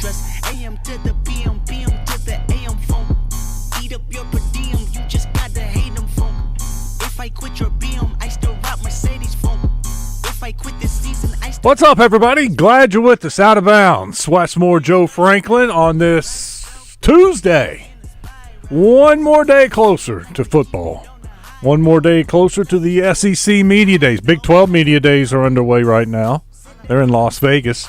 trust. AM to the PM, PM to the AM phone. Eat up your per diem, you just gotta hate them phone. If I quit your BM, I still rock Mercedes phone. If I quit this season, I still... What's up, everybody? Glad you're with us. Out of Bounds. Westmore, Joe Franklin on this Tuesday. One more day closer to football. One more day closer to the SEC Media Days. Big 12 Media Days are underway right now. They're in Las Vegas.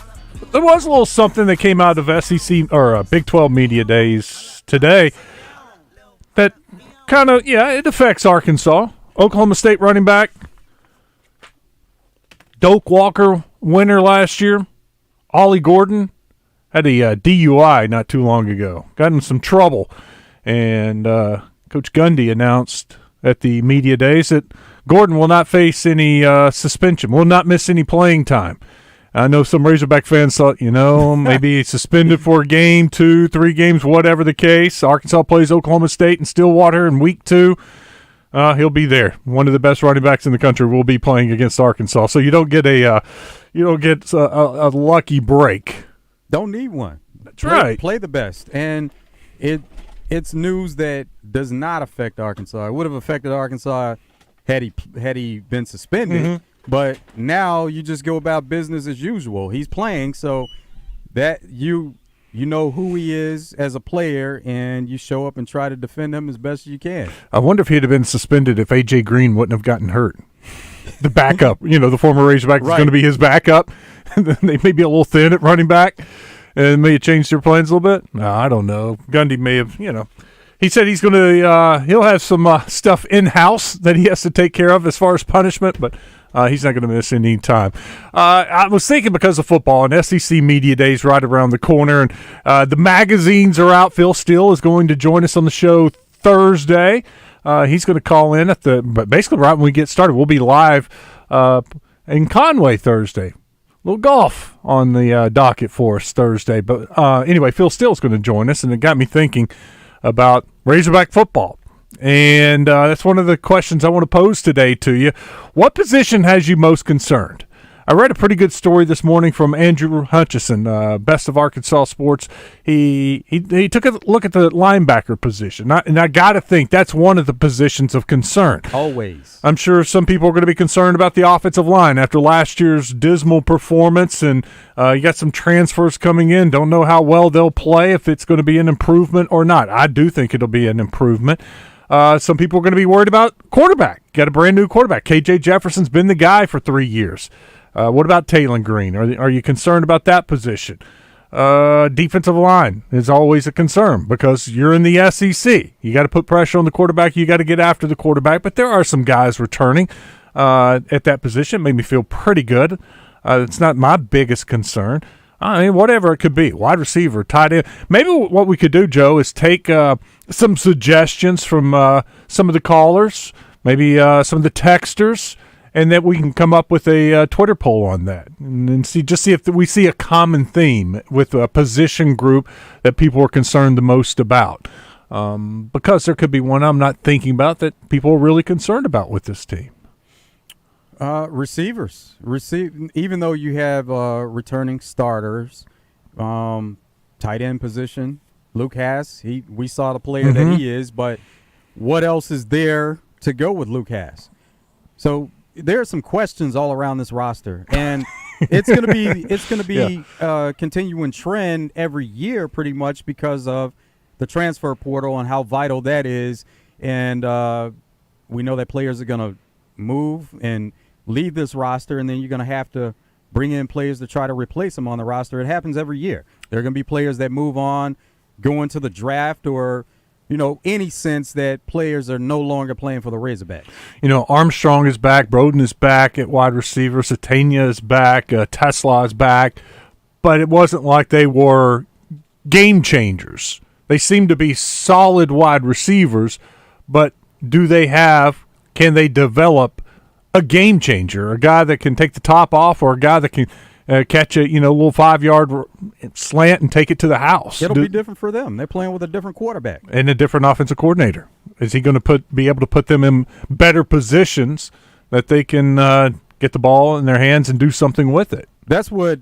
There was a little something that came out of SEC or Big 12 Media Days today that kind of, it affects Arkansas. Oklahoma State running back Doak Walker, winner last year. Ollie Gordon had a DUI not too long ago. Got in some trouble. And Coach Gundy announced at the media days that Gordon will not face any suspension, will not miss any playing time. I know some Razorback fans thought, maybe suspended for a game, 2, 3 games, whatever the case. Arkansas plays Oklahoma State in Stillwater in week 2. He'll be there. One of the best running backs in the country will be playing against Arkansas. So you don't get a lucky break. Don't need one. That's right. Play the best, and it's news that does not affect Arkansas. It would have affected Arkansas had he been suspended. Mm-hmm. But now you just go about business as usual. He's playing, so that you know who he is as a player, and you show up and try to defend him as best you can. I wonder if he'd have been suspended if A.J. Green wouldn't have gotten hurt. The backup, the former Razorback is going to be his backup. They may be a little thin at running back, and may have changed their plans a little bit. No, I don't know. Gundy may have, He said he's going to he'll have some stuff in-house that he has to take care of as far as punishment, but he's not going to miss any time. I was thinking because of football and SEC Media Days right around the corner, and the magazines are out. Phil Steele is going to join us on the show Thursday. He's going to call in but basically right when we get started. We'll be live in Conway Thursday. A little golf on the docket for us Thursday. But anyway, Phil Steele's going to join us, and it got me thinking about Razorback football. And that's one of the questions I want to pose today to you. What position has you most concerned? I read a pretty good story this morning from Andrew Hutchison, Best of Arkansas Sports. He took a look at the linebacker position, and I got to think that's one of the positions of concern. Always. I'm sure some people are going to be concerned about the offensive line after last year's dismal performance, and you got some transfers coming in. Don't know how well they'll play, if it's going to be an improvement or not. I do think it'll be an improvement. Some people are going to be worried about quarterback. Got a brand-new quarterback. KJ Jefferson's been the guy for 3 years. What about Taylon Green? Are you concerned about that position? Defensive line is always a concern because you're in the SEC. You got to put pressure on the quarterback. You got to get after the quarterback. But there are some guys returning at that position. Made me feel pretty good. It's not my biggest concern. I mean, whatever it could be, wide receiver, tight end. Maybe what we could do, Joe, is take some suggestions from some of the callers, maybe some of the texters, and that we can come up with a Twitter poll on that and see if we see a common theme with a position group that people are concerned the most about. Because there could be one I'm not thinking about that people are really concerned about with this team. Receivers. Even though you have returning starters, tight end position, Luke Hass, we saw the player that he is, but what else is there to go with Luke Hass? So there are some questions all around this roster, and it's going to be a continuing trend every year pretty much because of the transfer portal and how vital that is. And we know that players are going to move and leave this roster, and then you're going to have to bring in players to try to replace them on the roster. It happens every year. There are going to be players that move on, go into the draft, or any sense that players are no longer playing for the Razorbacks. Armstrong is back. Broden is back at wide receiver. Satania is back. Tesla is back. But it wasn't like they were game changers. They seem to be solid wide receivers, but can they develop a game changer, a guy that can take the top off, or a guy that can catch a little 5-yard slant and take it to the house? It'll be different for them. They're playing with a different quarterback and a different offensive coordinator. Is he going to be able to put them in better positions that they can get the ball in their hands and do something with it? That's what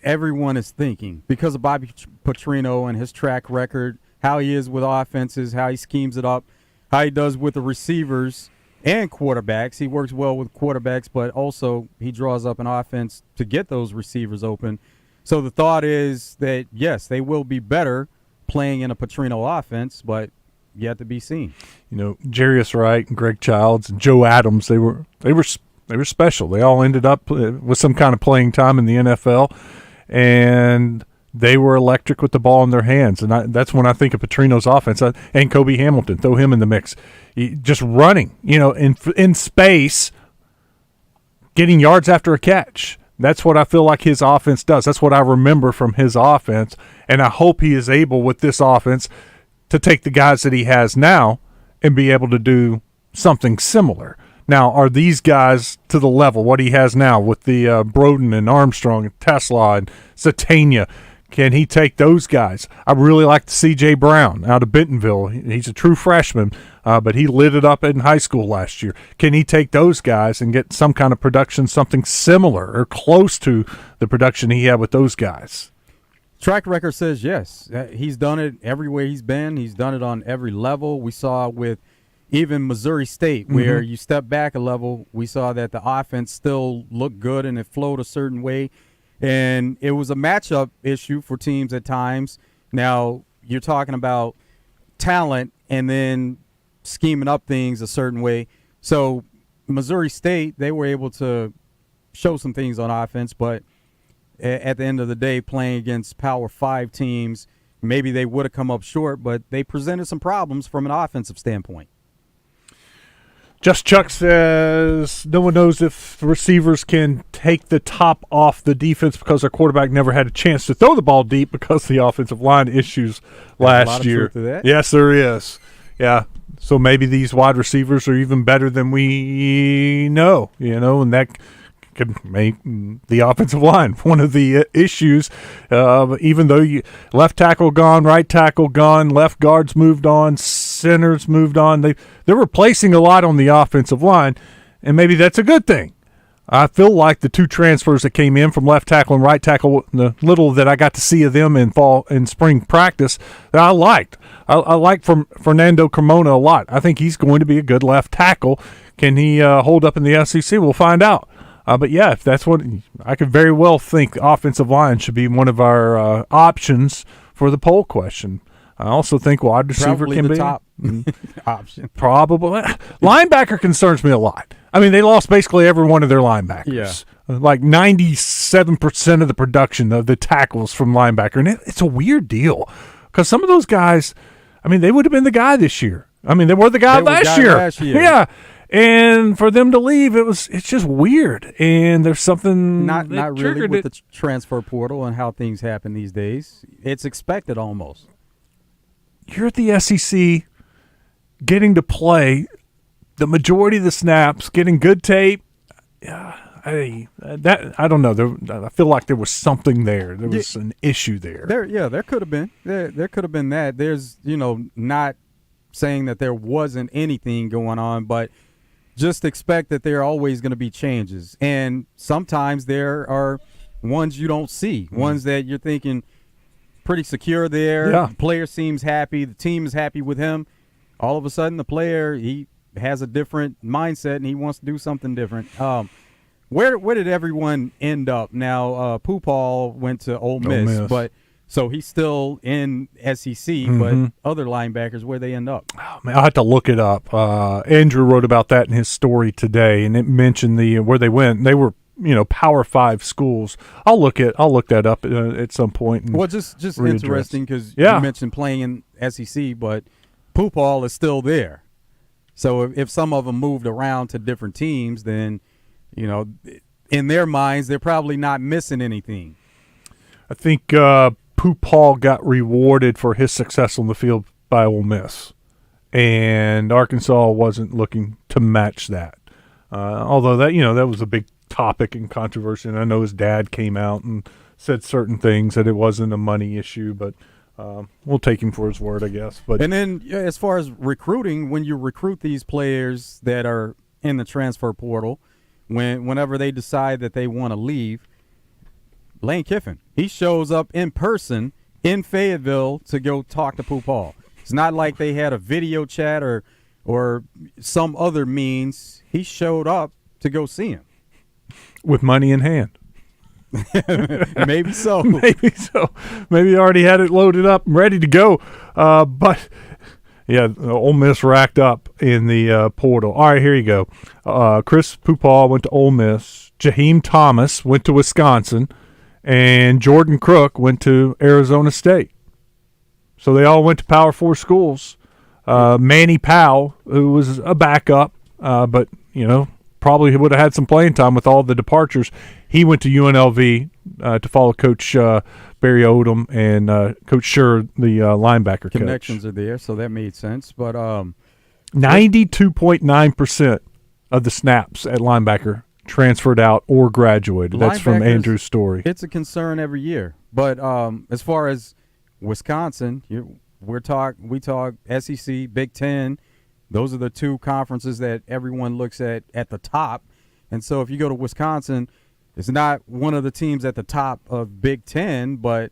everyone is thinking because of Bobby Petrino and his track record, how he is with offenses, how he schemes it up, how he does with the receivers and quarterbacks. He works well with quarterbacks, but also he draws up an offense to get those receivers open. So the thought is that, yes, they will be better playing in a Petrino offense, but yet to be seen. You know, Jarius Wright and Greg Childs and Joe Adams, they were special. They all ended up with some kind of playing time in the NFL, and they were electric with the ball in their hands. And that's when I think of Petrino's offense. And Kobe Hamilton, throw him in the mix. Just running, in space, getting yards after a catch. That's what I feel like his offense does. That's what I remember from his offense, and I hope he is able with this offense to take the guys that he has now and be able to do something similar. Now, are these guys to the level, what he has now with the Broden and Armstrong and Tesla and Satania? Can he take those guys? I really like the C.J. Brown out of Bentonville. He's a true freshman, but he lit it up in high school last year. Can he take those guys and get some kind of production, something similar or close to the production he had with those guys? Track record says yes. He's done it everywhere he's been. He's done it on every level. We saw with even Missouri State, where you step back a level, we saw that the offense still looked good and it flowed a certain way. And it was a matchup issue for teams at times. Now, you're talking about talent and then scheming up things a certain way. So Missouri State, they were able to show some things on offense, but at the end of the day, playing against Power 5 teams, maybe they would have come up short, but they presented some problems from an offensive standpoint. Just Chuck says no one knows if the receivers can take the top off the defense because their quarterback never had a chance to throw the ball deep because of the offensive line issues last year. A lot of truth to that. Yes, there is. Yeah. So maybe these wide receivers are even better than we know, and that could make the offensive line one of the issues. Even though left tackle gone, right tackle gone, left guards moved on, centers moved on. They're replacing a lot on the offensive line, and maybe that's a good thing. I feel like the two transfers that came in from left tackle and right tackle, the little that I got to see of them in fall and spring practice, that I liked. I like from Fernando Carmona a lot. I think he's going to be a good left tackle. Can he hold up in the SEC? We'll find out. But, yeah, if that's what – I could very well think offensive line should be one of our options for the poll question. I also think wide receiver Probably can the be top option. Probably. Linebacker concerns me a lot. I mean, they lost basically every one of their linebackers. Yeah. Like 97% of the production of the tackles from linebacker. And it's a weird deal because some of those guys, I mean, they would have been the guy this year. I mean, they were the guy last year. Yeah. And for them to leave, it's just weird. And there's something not really with the transfer portal and how things happen these days. It's expected almost. You're at the SEC getting to play the majority of the snaps, getting good tape. I don't know. I feel like there was something there. There was an issue there. There could have been. There could have been that. There's, not saying that there wasn't anything going on, but just expect that there are always going to be changes. And sometimes there are ones you don't see, ones that you're thinking pretty secure there. Yeah. The player seems happy. The team is happy with him. All of a sudden, the player, he has a different mindset and he wants to do something different. Where did everyone end up? Now, Pupal went to Ole Miss, but so he's still in SEC, but other linebackers, where they end up? Oh, man, I'll have to look it up. Andrew wrote about that in his story today, and it mentioned where they went. They were, Power 5 schools. I'll look that up at some point. Well, just interesting because you mentioned playing in SEC, but Pupal is still there. So if some of them moved around to different teams, then, in their minds, they're probably not missing anything. I think Pupal got rewarded for his success on the field by Ole Miss, and Arkansas wasn't looking to match that. Although that was a big topic and controversy, and I know his dad came out and said certain things that it wasn't a money issue, but we'll take him for his word, I guess. But and then as far as recruiting, when you recruit these players that are in the transfer portal, whenever they decide that they want to leave, Lane Kiffin. He shows up in person in Fayetteville to go talk to Pooh Paul. It's not like they had a video chat or some other means. He showed up to go see him. With money in hand. Maybe so. Maybe so. Maybe he already had it loaded up and ready to go. But, yeah, Ole Miss racked up in the portal. All right, here you go. Chris Pooh Paul went to Ole Miss. Jaheim Thomas went to Wisconsin. And Jordan Crook went to Arizona State. So they all went to Power 4 schools. Manny Powell, who was a backup, but, probably would have had some playing time with all the departures. He went to UNLV to follow Coach Barry Odom and Coach Schur, the linebacker Connections coach. are there, so that made sense. But 92.9% of the snaps at linebacker transferred out or graduated. That's from Andrew's story. It's a concern every year. But as far as Wisconsin, we talk SEC, Big Ten. Those are the two conferences that everyone looks at the top. And so if you go to Wisconsin, it's not one of the teams at the top of Big Ten, but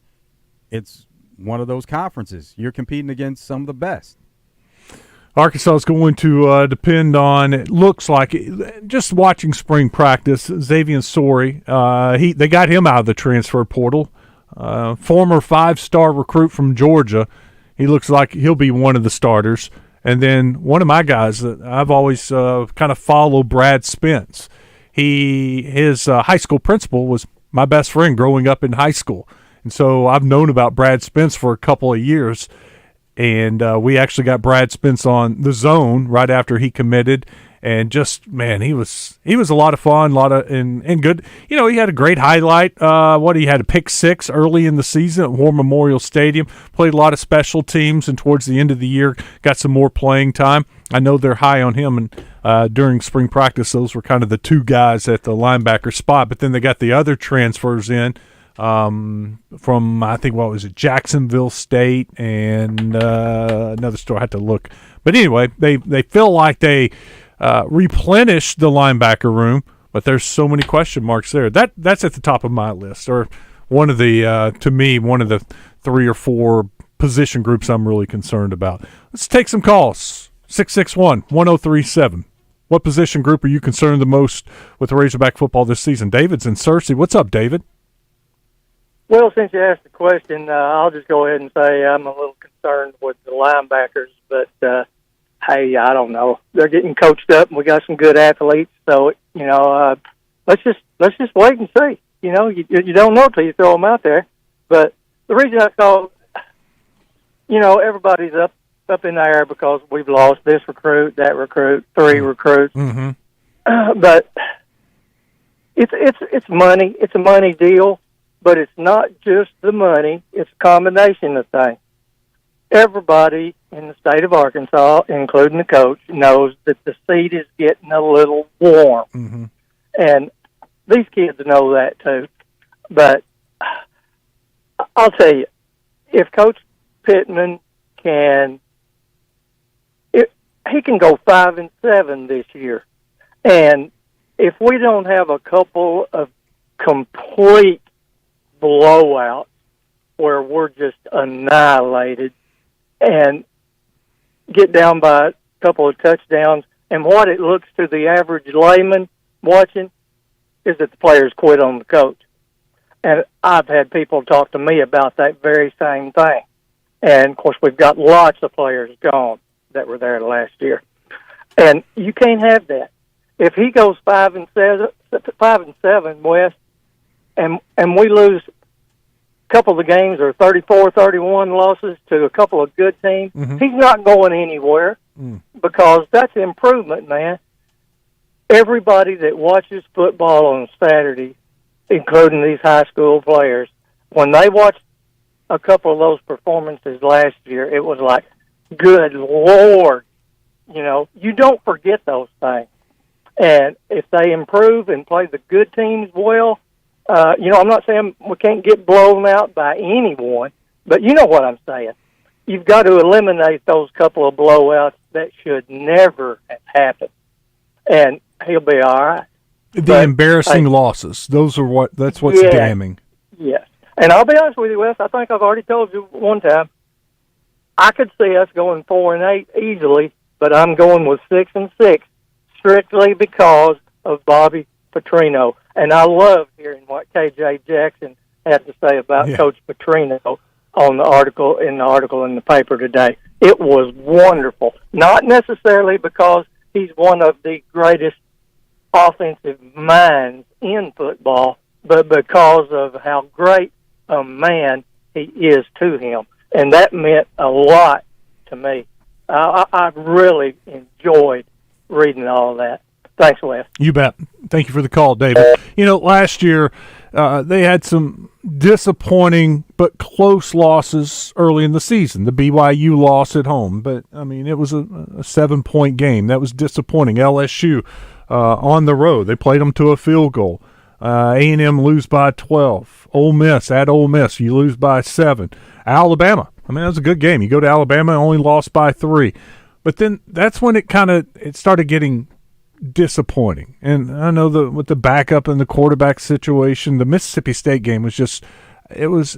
it's one of those conferences. You're competing against some of the best. Arkansas is going to depend on, it looks like, just watching spring practice, Xavier Sorey. They got him out of the transfer portal. Former 5-star recruit from Georgia. He looks like he'll be one of the starters. And then one of my guys that I've always kind of followed, Brad Spence. His high school principal was my best friend growing up in high school. And so I've known about Brad Spence for a couple of years. And we actually got Brad Spence on The Zone right after he committed. And just, man, he was a lot of fun, and good. He had a great highlight. He had a pick 6 early in the season at War Memorial Stadium. Played a lot of special teams, and towards the end of the year, got some more playing time. I know they're high on him, and during spring practice, those were kind of the two guys at the linebacker spot. But then they got the other transfers in from, I think, Jacksonville State and another store. I had to look. But anyway, they feel like they replenish the linebacker room, but there's so many question marks there. That's at the top of my list, or one of the to me, one of the 3 or 4 position groups I'm really concerned about. Let's take some calls. 661-1037. What position group are you concerned the most with Razorback football this season? David's in Searcy. What's up, David? Well, since you asked the question, I'll just go ahead and say I'm a little concerned with the linebackers, but hey, I don't know. They're getting coached up, and we got some good athletes. So, let's just wait and see. You don't know till you throw them out there. But the reason I call, everybody's up in the air because we've lost this recruit, that recruit, 3 recruits. Mm-hmm. But it's money. It's a money deal, but it's not just the money. It's a combination of things. Everybody in the state of Arkansas, including the coach, knows that the seat is getting a little warm. Mm-hmm. And these kids know that too. But I'll tell you, if Coach Pittman he can go 5-7 this year. And if we don't have a couple of complete blowouts where we're just annihilated and get down by a couple of touchdowns, and what it looks to the average layman watching is that the players quit on the coach. And I've had people talk to me about that very same thing. And, of course, we've got lots of players gone that were there last year. And you can't have that. If he goes 5-7, West, and we lose a couple of the games or 34-31 losses to a couple of good teams, mm-hmm. he's not going anywhere because that's improvement, man. Everybody that watches football on Saturday, including these high school players, when they watch a couple of those performances last year, it was like, good Lord, you don't forget those things. And if they improve and play the good teams well, I'm not saying we can't get blown out by anyone, but you know what I'm saying. You've got to eliminate those couple of blowouts that should never have happened. And he'll be all right. The embarrassing losses, that's what's damning. Yes. And I'll be honest with you, Wes, I think I've already told you one time, I could see us going 4-8 easily, but I'm going with 6-6 strictly because of Bobby Petrino. And I loved hearing what KJ Jackson had to say about Coach Petrino on the article in the paper today. It was wonderful. Not necessarily because he's one of the greatest offensive minds in football, but because of how great a man he is to him. And that meant a lot to me. I really enjoyed reading all of that. Thanks, Wes. You bet. Thank you for the call, David. Last year they had some disappointing but close losses early in the season. The BYU loss at home, but, it was a 7-point game. That was disappointing. LSU on the road, they played them to a field goal. A&M lose by 12. Ole Miss, at Ole Miss, you lose by 7. Alabama, that was a good game. You go to Alabama, only lost by 3. But then that's when it started getting disappointing. And I know with the backup and the quarterback situation, the Mississippi State game was just it was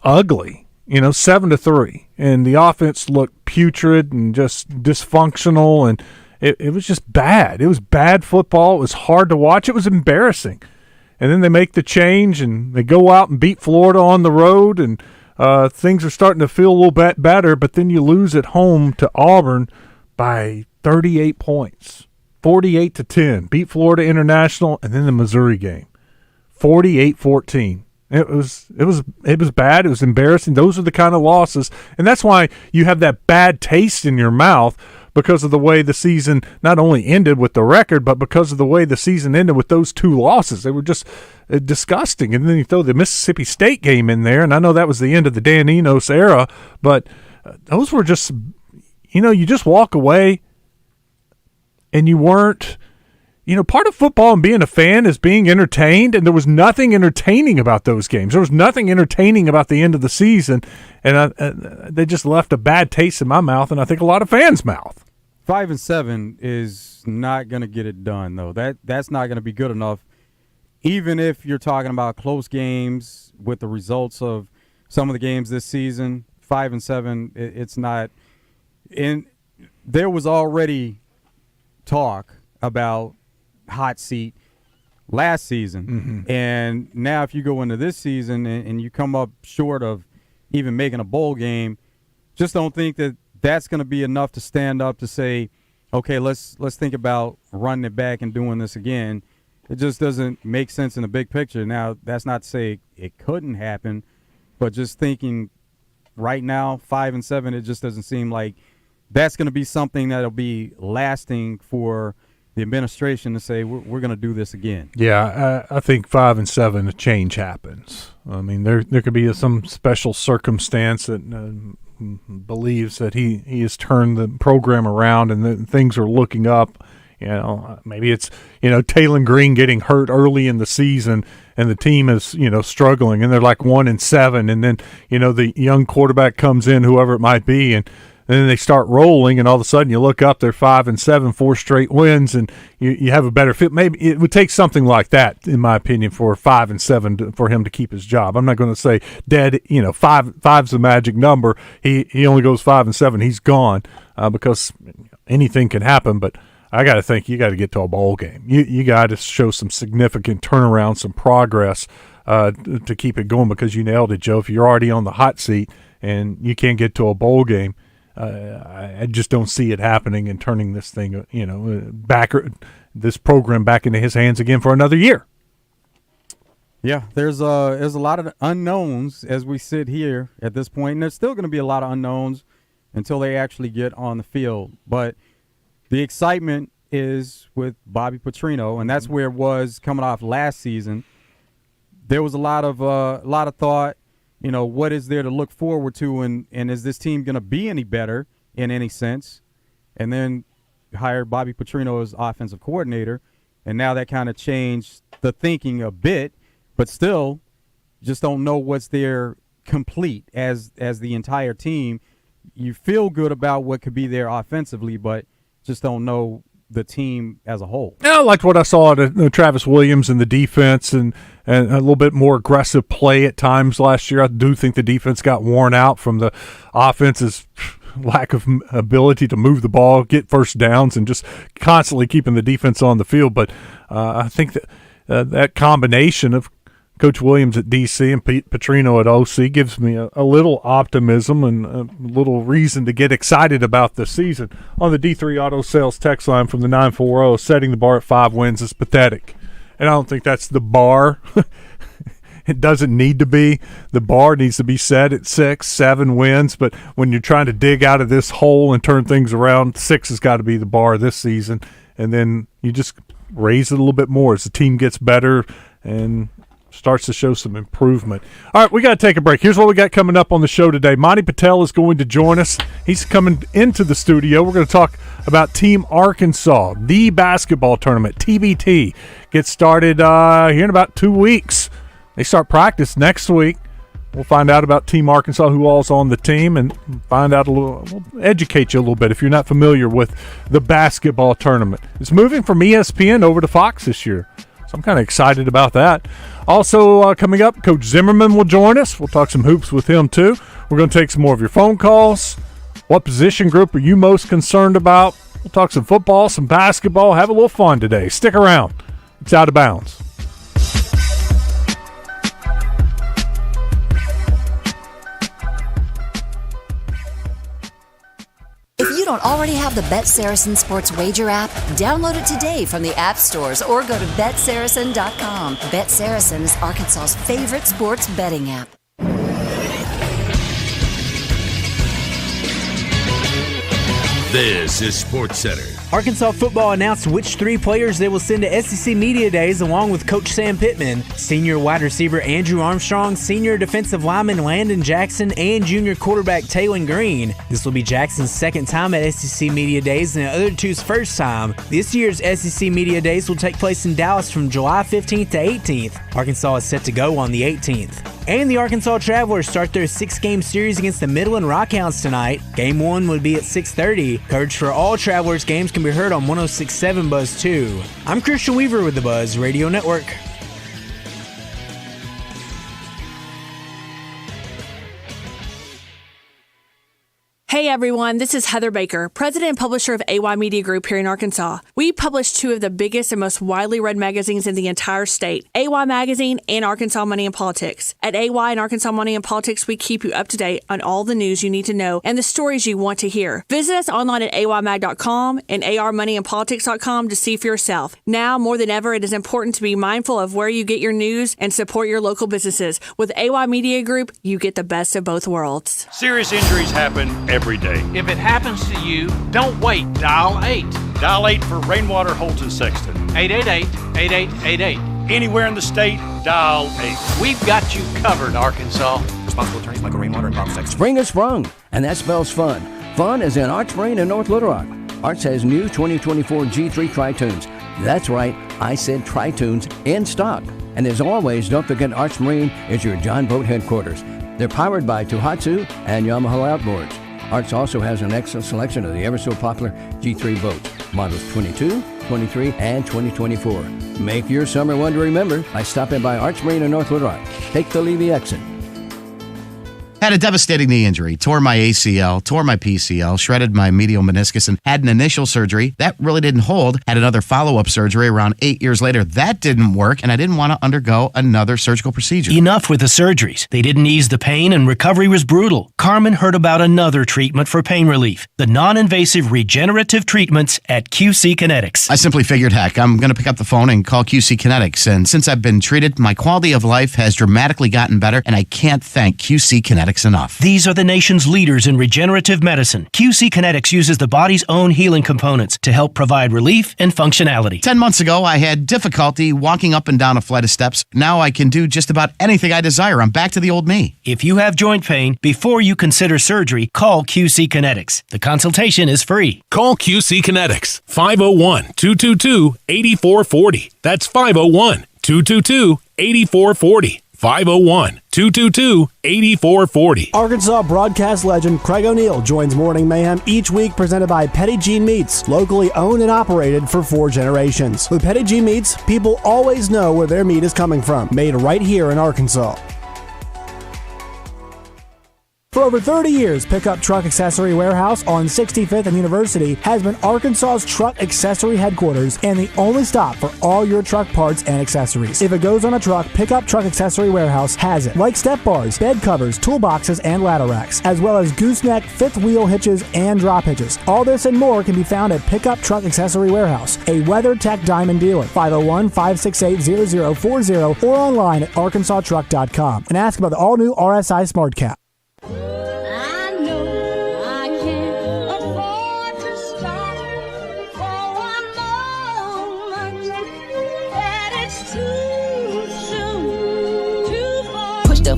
ugly. 7-3, and the offense looked putrid and just dysfunctional, and it was just bad. It was bad football. It was hard to watch. It was embarrassing. And then they make the change, and they go out and beat Florida on the road, and things are starting to feel a little bit better, but then you lose at home to Auburn by 38 points, 48-10. Beat Florida International, and then the Missouri game, 48-14. It was bad. It was embarrassing. Those are the kind of losses, and that's why you have that bad taste in your mouth, because of the way the season not only ended with the record, but because of the way the season ended with those 2 losses. They were just disgusting. And then you throw the Mississippi State game in there, and I know that was the end of the Dan Enos era, but those were just, you just walk away and you weren't, part of football and being a fan is being entertained, and there was nothing entertaining about those games. There was nothing entertaining about the end of the season, and they just left a bad taste in my mouth, and I think a lot of fans' mouth. 5-7 is not going to get it done, though. That's not going to be good enough, even if you're talking about close games with the results of some of the games this season. 5-7, it's not. And there was already talk about hot seat last season, and now if you go into this season and you come up short of even making a bowl game, just don't think that that's going to be enough to stand up to say, okay, let's think about running it back and doing this again. It just doesn't make sense in the big picture. Now, that's not to say it couldn't happen, but just thinking right now, 5-7, it just doesn't seem like that's going to be something that'll be lasting for the administration to say we're going to do this again. Yeah, I think 5-7, a change happens. There could be some special circumstance that believes that he has turned the program around and that things are looking up. Maybe it's Taylor Green getting hurt early in the season and the team is struggling and they're like 1-7, and then the young quarterback comes in, whoever it might be, and then they start rolling, and all of a sudden you look up, they're 5-7, 4 straight wins, and you have a better fit. Maybe it would take something like that, in my opinion, for 5-7 for him to keep his job. I'm not going to say dead. 5's the magic number. He only goes 5-7. He's gone because anything can happen. But I got to think you got to get to a bowl game. You got to show some significant turnaround, some progress to keep it going, because you nailed it, Joe. If you're already on the hot seat and you can't get to a bowl game, I just don't see it happening and turning this thing, this program back into his hands again for another year. Yeah, there's a lot of unknowns as we sit here at this point, and there's still going to be a lot of unknowns until they actually get on the field. But the excitement is with Bobby Petrino, and that's where it was coming off last season. There was a lot of thought. What is there to look forward to, and is this team going to be any better in any sense? And then hired Bobby Petrino as offensive coordinator, and now that kind of changed the thinking a bit, but still just don't know what's there complete as the entire team. You feel good about what could be there offensively, but just don't know the team as a whole. Yeah, I liked what I saw at Travis Williams and the defense and a little bit more aggressive play at times last year. I do think the defense got worn out from the offense's lack of ability to move the ball, get first downs, and just constantly keeping the defense on the field. But I think that that combination of Coach Williams at DC and Petrino at OC gives me a little optimism and a little reason to get excited about the season. On the D3 Auto Sales text line from the 940, setting the bar at 5 wins is pathetic. And I don't think that's the bar. It doesn't need to be. The bar needs to be set at 6, 7 wins. But when you're trying to dig out of this hole and turn things around, 6 has got to be the bar this season. And then you just raise it a little bit more as the team gets better and starts to show some improvement. All right, we got to take a break. Here's what we got coming up on the show today. Monty Patel is going to join us. He's coming into the studio. We're going to talk about Team Arkansas, the basketball tournament. TBT gets started here in about 2 weeks. They start practice next week. We'll find out about Team Arkansas, who all's on the team, and find out we'll educate you a little bit if you're not familiar with the basketball tournament. It's moving from ESPN over to Fox this year. So I'm kind of excited about that. Also coming up, Coach Zimmerman will join us. We'll talk some hoops with him too. We're going to take some more of your phone calls. What position group are you most concerned about? We'll talk some football, some basketball, have a little fun today. Stick around. It's Out of Bounds. If you don't already have the Bet Saracen Sports Wager app, download it today from the app stores or go to BetSaracen.com. Bet Saracen is Arkansas's favorite sports betting app. This is Sports Center. Arkansas football announced which 3 players they will send to SEC Media Days along with Coach Sam Pittman, senior wide receiver Andrew Armstrong, senior defensive lineman Landon Jackson, and junior quarterback Taylon Green. This will be Jackson's second time at SEC Media Days and the other two's first time. This year's SEC Media Days will take place in Dallas from July 15th to 18th. Arkansas is set to go on the 18th. And the Arkansas Travelers start their 6-game series against the Midland Rockhounds tonight. Game 1 would be at 6:30. Coverage for all Travelers games can be heard on 106.7 Buzz 2. I'm Christian Weaver with the Buzz Radio Network. Hey everyone, this is Heather Baker, president and publisher of AY Media Group here in Arkansas. We publish 2 of the biggest and most widely read magazines in the entire state, AY Magazine and Arkansas Money and Politics. At AY and Arkansas Money and Politics, we keep you up to date on all the news you need to know and the stories you want to hear. Visit us online at aymag.com and armoneyandpolitics.com to see for yourself. Now, more than ever, it is important to be mindful of where you get your news and support your local businesses. With AY Media Group, you get the best of both worlds. Serious injuries happen every day. If it happens to you, don't wait. Dial 8. Dial 8 for Rainwater, Holton, Sexton. 888-8888. Anywhere in the state, dial 8. We've got you covered, Arkansas. Responsible attorneys Michael Rainwater and Bob Sexton. Spring has sprung, and that spells fun. Fun is in Arts Marine in North Little Rock. Arts has new 2024 G3 Tri-Tunes. That's right, I said Tri-Tunes in stock. And as always, don't forget Arts Marine is your John Boat headquarters. They're powered by Tohatsu and Yamaha outboards. Arts also has an excellent selection of the ever-so-popular G3 boats, models 22, 23, and 2024. Make your summer one to remember by stopping by Arts Marine in North Little Rock. Take the Levy exit. Had a devastating knee injury, tore my ACL, tore my PCL, shredded my medial meniscus, and had an initial surgery. That really didn't hold. Had another follow-up surgery around 8 years later. That didn't work, and I didn't want to undergo another surgical procedure. Enough with the surgeries. They didn't ease the pain, and recovery was brutal. Carmen heard about another treatment for pain relief, the non-invasive regenerative treatments at QC Kinetics. I simply figured, heck, I'm going to pick up the phone and call QC Kinetics, and since I've been treated, my quality of life has dramatically gotten better, and I can't thank QC Kinetics enough. These are the nation's leaders in regenerative medicine. QC Kinetics uses the body's own healing components to help provide relief and functionality. 10 months ago, I had difficulty walking up and down a flight of steps. Now I can do just about anything I desire. I'm back to the old me. If you have joint pain, before you consider surgery, call QC Kinetics. The consultation is free. Call QC Kinetics, 501-222-8440. That's 501-222-8440. 501-222-8440. Arkansas broadcast legend Craig O'Neill joins Morning Mayhem each week, presented by Petit Jean Meats, locally owned and operated for 4 generations. With Petit Jean Meats, people always know where their meat is coming from, made right here in Arkansas. For over 30 years, Pickup Truck Accessory Warehouse on 65th and University has been Arkansas's truck accessory headquarters and the only stop for all your truck parts and accessories. If it goes on a truck, Pickup Truck Accessory Warehouse has it, like step bars, bed covers, toolboxes, and ladder racks, as well as gooseneck, fifth wheel hitches, and drop hitches. All this and more can be found at Pickup Truck Accessory Warehouse, a WeatherTech Diamond dealer, 501-568-0040, or online at arkansastruck.com, and ask about the all-new RSI Smart Cap.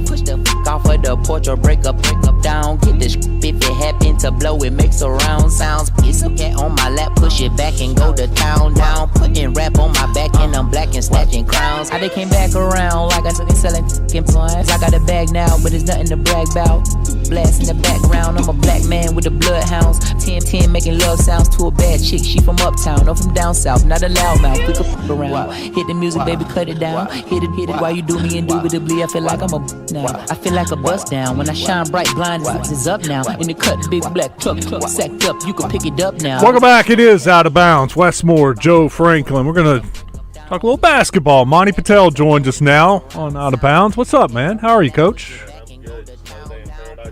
Push the off of the porch or break up down. Get this if it happen to blow, it makes a round sounds. Piece of cat on my lap, push it back and go to town down. Putting rap on my back and I'm black and snatching crowns. How they came back around like I took it selling points. I got a bag now, but it's nothing to brag about. Blast in the background, I'm a black man with the bloodhounds. 10-10 making love sounds to a bad chick. She from uptown, no from down south, not a loudmouth. We could f around. Hit the music, baby, cut it down. Hit it while you do me indubitably. I feel like I'm a now. I feel like a bust down when I shine bright. Blind is up now. In the cut, big black truck sacked up. You can pick it up now. Welcome back. It is Out of Bounds. Wes Moore, Joe Franklin. We're going to talk a little basketball. Monty Patel joins us now on Out of Bounds. What's up, man? How are you, Coach?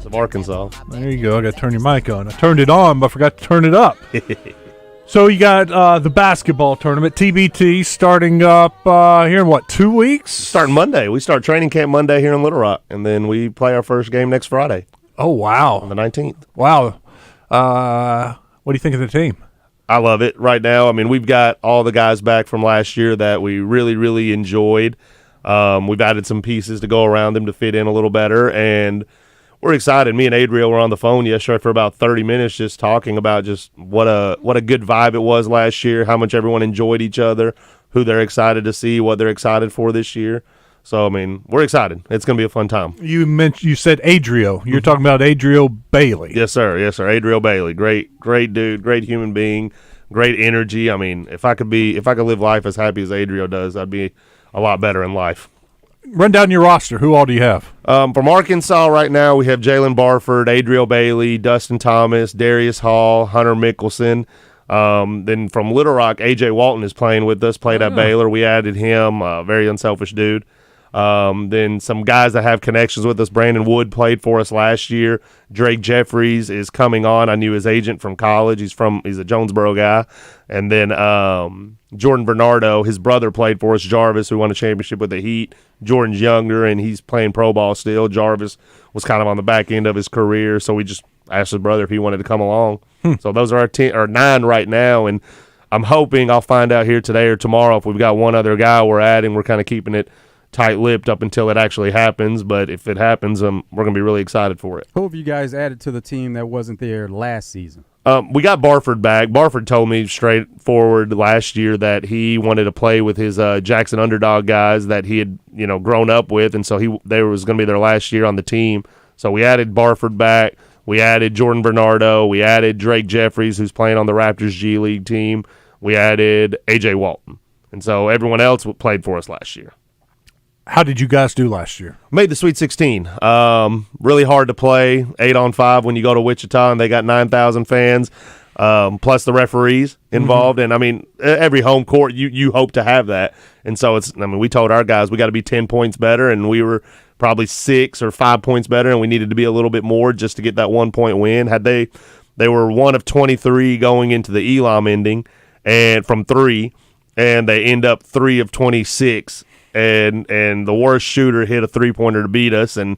Of Arkansas. There you go. I got to turn your mic on. I turned it on, but I forgot to turn it up. So you got the basketball tournament, TBT, starting up here in, 2 weeks? Starting Monday. We start training camp Monday here in Little Rock, and then we play our first game next Friday. Oh, wow. On the 19th. Wow. What do you think of the team? I love it right now. I mean, we've got all the guys back from last year that we really, really enjoyed. We've added some pieces to go around them to fit in a little better, and we're excited. Me and Adriel were on the phone yesterday for about 30 minutes just talking about just what a good vibe it was last year, how much everyone enjoyed each other, who they're excited to see, what they're excited for this year. So, I mean, we're excited. It's going to be a fun time. You said Adriel. You're talking about Adriel Bailey. Yes, sir. Adriel Bailey. Great dude, great human being, great energy. I mean, if I could live life as happy as Adriel does, I'd be a lot better in life. Run down your roster. Who all do you have? From Arkansas right now, we have Jalen Barford, Adriel Bailey, Dustin Thomas, Darius Hall, Hunter Mickelson. Then from Little Rock, A.J. Walton is playing with us, played at Baylor. We added him, very unselfish dude. Then some guys that have connections with us. Brandon Wood played for us last year. Drake Jeffries is coming on. I knew his agent from college. He's a Jonesboro guy. And then Jordan Bernardo, his brother played for us, Jarvis, who won a championship with the Heat. Jordan's younger, and he's playing pro ball still. Jarvis was kind of on the back end of his career, so we just asked his brother if he wanted to come along. So those are our 9 right now, and I'm hoping I'll find out here today or tomorrow if we've got one other guy we're adding. We're kind of keeping it tight-lipped up until it actually happens, but if it happens, we're going to be really excited for it. Who have you guys added to the team that wasn't there last season? We got Barford back. Barford told me straightforward last year that he wanted to play with his Jackson Underdog guys that he had grown up with, and so they was going to be their last year on the team. So we added Barford back. We added Jordan Bernardo. We added Drake Jeffries, who's playing on the Raptors G League team. We added A.J. Walton. And so everyone else played for us last year. How did you guys do last year? Made the Sweet 16. Really hard to play, 8-on-5 when you go to Wichita, and they got 9,000 fans, plus the referees involved. And, I mean, every home court, you hope to have that. And so, we told our guys we got to be 10 points better, and we were probably 6 or 5 points better, and we needed to be a little bit more just to get that 1-point win. They were 1 of 23 going into the Elam ending and from 3, and they end up 3 of 26. And the worst shooter hit a 3-pointer to beat us, and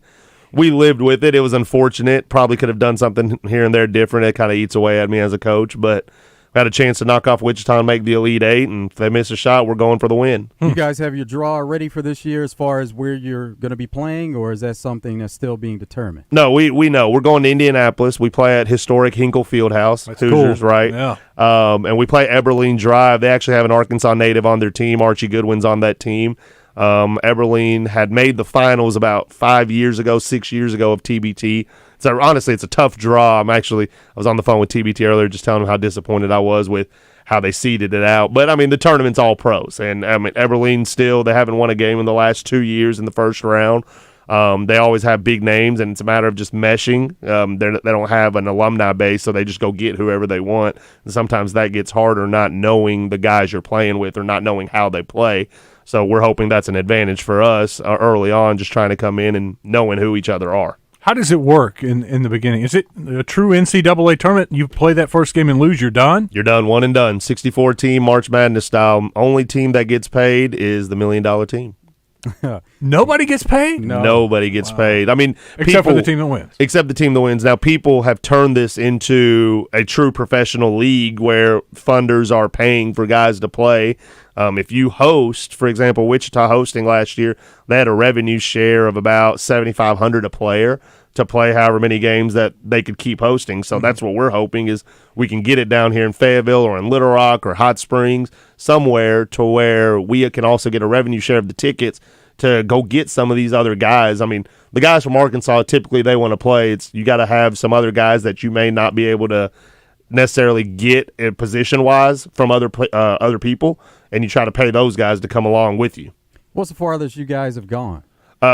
we lived with it. It was unfortunate. Probably could have done something here and there different. It kind of eats away at me as a coach, but we had a chance to knock off Wichita and make the Elite Eight, and if they miss a shot, we're going for the win. You guys have your draw ready for this year as far as where you're going to be playing, or is that something that's still being determined? No, we know. We're going to Indianapolis. We play at historic Hinkle Fieldhouse. That's Hoosiers, cool. right? Yeah. And we play Eberline Drive. They actually have an Arkansas native on their team. Archie Goodwin's on that team. Eberlein had made the finals about 6 years ago of TBT. So honestly, it's a tough draw. I was on the phone with TBT earlier just telling them how disappointed I was with how they seeded it out. But, I mean, the tournament's all pros. And, I mean, Eberlein still, they haven't won a game in the last 2 years in the first round. They always have big names, and it's a matter of just meshing. They don't have an alumni base, so they just go get whoever they want. And sometimes that gets harder not knowing the guys you're playing with or not knowing how they play. So we're hoping that's an advantage for us early on, just trying to come in and knowing who each other are. How does it work in the beginning? Is it a true NCAA tournament? You play that first game and lose, you're done? You're done, one and done. 64-team, March Madness style. Only team that gets paid is the $1 million team. Nobody gets paid? No. Nobody gets paid. I mean, except for the team that wins. Except the team that wins. Now, people have turned this into a true professional league where funders are paying for guys to play. If you host, for example, Wichita hosting last year, they had a revenue share of about $7,500 a player to play however many games that they could keep hosting. So that's what we're hoping is we can get it down here in Fayetteville or in Little Rock or Hot Springs, somewhere to where we can also get a revenue share of the tickets to go get some of these other guys. I mean, the guys from Arkansas, typically they want to play. You got to have some other guys that you may not be able to necessarily get position-wise from other people, and you try to pay those guys to come along with you. What's the farthest you guys have gone?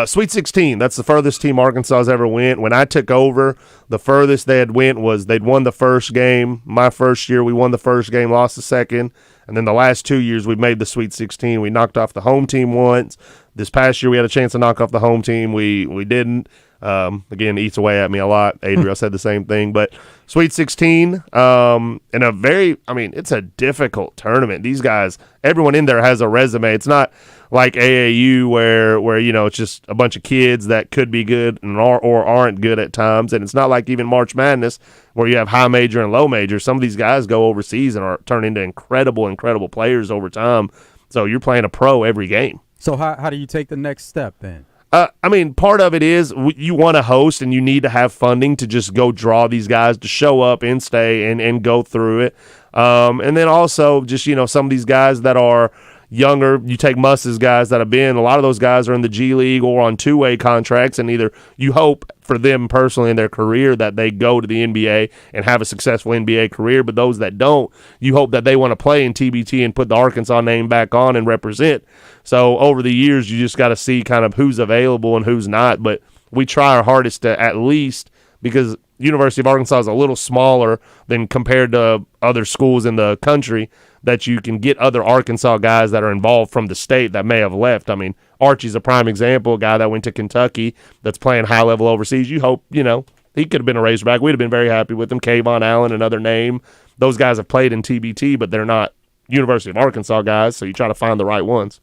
Sweet 16, that's the furthest team Arkansas has ever went. When I took over, the furthest they had went was they'd won the first game. My first year, we won the first game, lost the second. And then the last 2 years, we made the Sweet 16. We knocked off the home team once. This past year, we had a chance to knock off the home team. We didn't. Again, eats away at me a lot. Adriel said the same thing. But Sweet 16, and it's a difficult tournament. These guys, everyone in there has a resume. It's not like AAU where it's just a bunch of kids that could be good and or aren't good at times. And it's not like even March Madness where you have high major and low major. Some of these guys go overseas and turn into incredible players over time. So you're playing a pro every game. So how do you take the next step then? Part of it is you want to host and you need to have funding to just go draw these guys to show up and stay and go through it. And then also just, some of these guys that are younger, you take Muss's guys that have been, a lot of those guys are in the G League or on two-way contracts, and either you hope for them personally in their career that they go to the NBA and have a successful NBA career, but those that don't, you hope that they want to play in TBT and put the Arkansas name back on and represent. So over the years, you just got to see kind of who's available and who's not, but we try our hardest to at least, because University of Arkansas is a little smaller than compared to other schools in the country, that you can get other Arkansas guys that are involved from the state that may have left. I mean, Archie's a prime example, a guy that went to Kentucky that's playing high level overseas. You hope, he could have been a Razorback. We'd have been very happy with him. Kayvon Allen, another name. Those guys have played in TBT, but they're not University of Arkansas guys, so you try to find the right ones.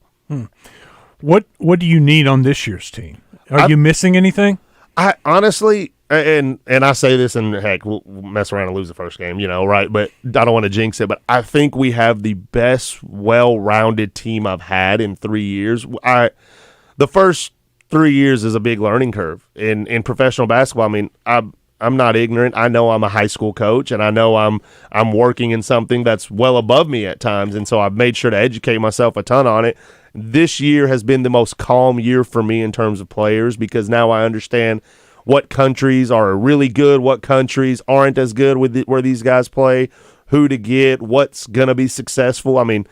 What do you need on this year's team? Are you missing anything? I honestly, and I say this, and heck, we'll mess around and lose the first game, right? But I don't want to jinx it. But I think we have the best, well-rounded team I've had in 3 years. The first 3 years is a big learning curve in professional basketball. I mean, I'm not ignorant. I know I'm a high school coach, and I know I'm working in something that's well above me at times, and so I've made sure to educate myself a ton on it. This year has been the most calm year for me in terms of players, because now I understand what countries are really good, what countries aren't as good with where these guys play, who to get, what's going to be successful. I mean,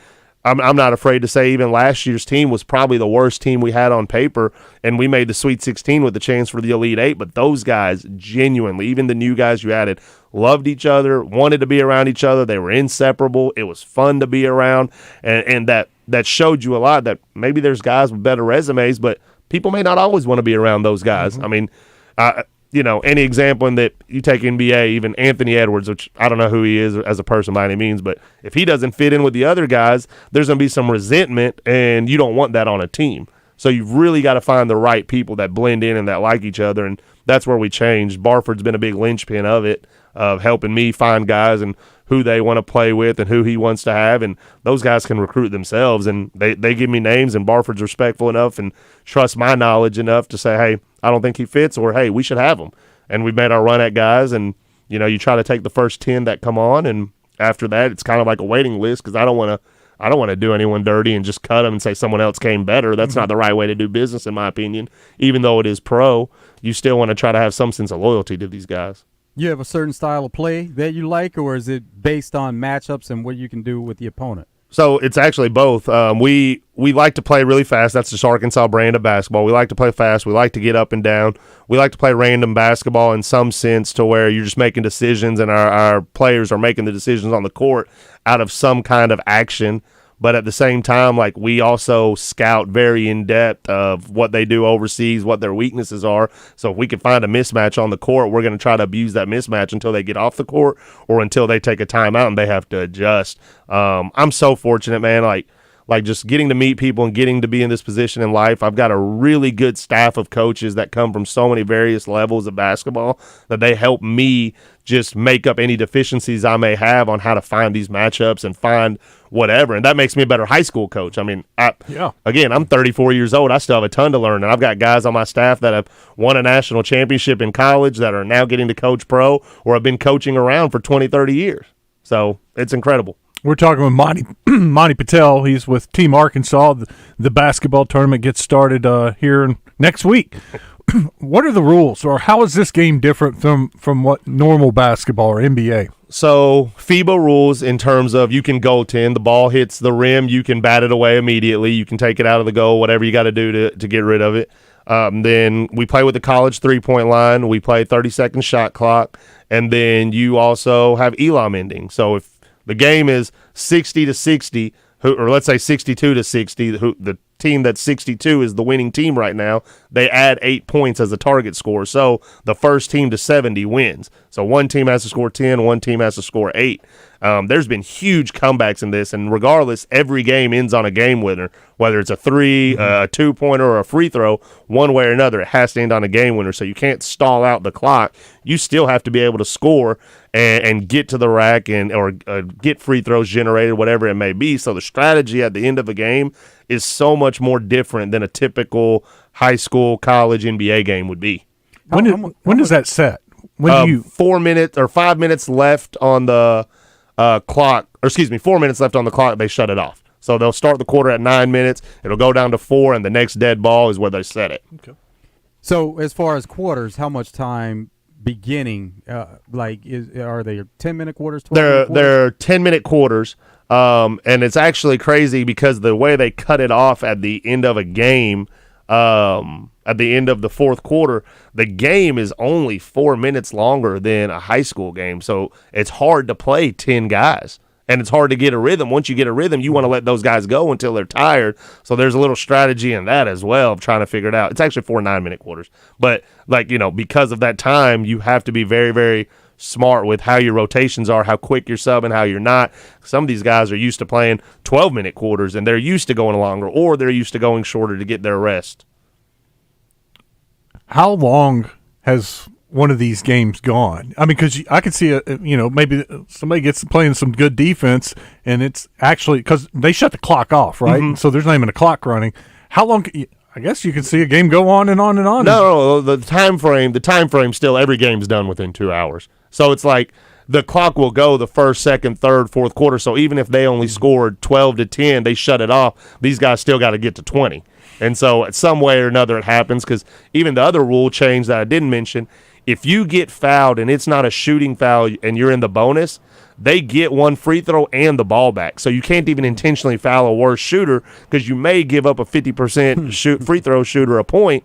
I'm not afraid to say even last year's team was probably the worst team we had on paper, and we made the Sweet 16 with the chance for the Elite Eight, but those guys genuinely, even the new guys you added, loved each other, wanted to be around each other. They were inseparable. It was fun to be around, and that showed you a lot that maybe there's guys with better resumes, but people may not always want to be around those guys. I mean, any example in that you take NBA, even Anthony Edwards, which I don't know who he is as a person by any means, but if he doesn't fit in with the other guys, there's going to be some resentment, and you don't want that on a team. So you've really got to find the right people that blend in and that like each other, and that's where we changed. Barford's been a big linchpin of it, of helping me find guys and who they want to play with and who he wants to have, and those guys can recruit themselves, and they give me names, and Barford's respectful enough and trusts my knowledge enough to say, hey, I don't think he fits, or hey, we should have him. And we've made our run at guys, and you try to take the first 10 that come on, and after that it's kind of like a waiting list, because I don't want I don't want to do anyone dirty and just cut them and say someone else came better. That's not the right way to do business, in my opinion. Even though it is pro, you still want to try to have some sense of loyalty to these guys. You have a certain style of play that you like, or is it based on matchups and what you can do with the opponent? So it's actually both. We like to play really fast. That's just Arkansas brand of basketball. We like to play fast. We like to get up and down. We like to play random basketball in some sense to where you're just making decisions and our players are making the decisions on the court out of some kind of action. But at the same time, like, we also scout very in depth of what they do overseas, what their weaknesses are. So if we can find a mismatch on the court, we're going to try to abuse that mismatch until they get off the court or until they take a timeout and they have to adjust. I'm so fortunate, man. Like just getting to meet people and getting to be in this position in life. I've got a really good staff of coaches that come from so many various levels of basketball that they help me just make up any deficiencies I may have on how to find these matchups and find whatever. And that makes me a better high school coach. I mean, again, I'm 34 years old. I still have a ton to learn. And I've got guys on my staff that have won a national championship in college that are now getting to coach pro or have been coaching around for 20, 30 years. So it's incredible. We're talking with Monty Patel. He's with Team Arkansas. The basketball tournament gets started here next week. What are the rules, or how is this game different from what normal basketball or NBA? So FIBA rules in terms of you can goaltend. The ball hits the rim, you can bat it away immediately. You can take it out of the goal, whatever you got to do to get rid of it. Then we play with the college three-point line. We play 30-second shot clock. And then you also have elam ending. So if the game is 60-60, or let's say 62-60, the team that's 62 is the winning team right now. They add 8 points as a target score. So the first team to 70 wins. So one team has to score 10, one team has to score 8. There's been huge comebacks in this, and regardless, every game ends on a game winner. Whether it's a 3, a 2-pointer, or a free throw, one way or another, it has to end on a game winner. So you can't stall out the clock. You still have to be able to score and get to the rack or get free throws generated, whatever it may be. So the strategy at the end of a game is so much more different than a typical high school, college, NBA game would be. When does that set? When do you 4 minutes or 5 minutes left on the clock, or excuse me, 4 minutes left on the clock, they shut it off. So they'll start the quarter at 9 minutes. It'll go down to 4, and the next dead ball is where they set it. Okay. So as far as quarters, how much time beginning? Are they 10-minute quarters? They're 10-minute quarters. And it's actually crazy because the way they cut it off at the end of a game, at the end of the fourth quarter, the game is only 4 minutes longer than a high school game. So it's hard to play 10 guys, and it's hard to get a rhythm. Once you get a rhythm, you want to let those guys go until they're tired. So there's a little strategy in that as well of trying to figure it out. It's actually 4 9-minute quarters. But, because of that time, you have to be very, very smart with how your rotations are, how quick you're subbing, how you're not. Some of these guys are used to playing 12-minute quarters, and they're used to going longer, or they're used to going shorter to get their rest. How long has one of these games gone? I mean, because I could see maybe somebody gets playing some good defense, and it's actually because they shut the clock off, right? Mm-hmm. So there's not even a clock running. How long? I guess you can see a game go on and on and on. No, the time frame still, every game's done within 2 hours. So it's like the clock will go the first, second, third, fourth quarter. So even if they only scored 12-10, they shut it off. These guys still got to get to 20. And so at some way or another it happens, because even the other rule change that I didn't mention, if you get fouled and it's not a shooting foul and you're in the bonus, they get one free throw and the ball back. So you can't even intentionally foul a worse shooter, because you may give up a 50% free throw shooter a point,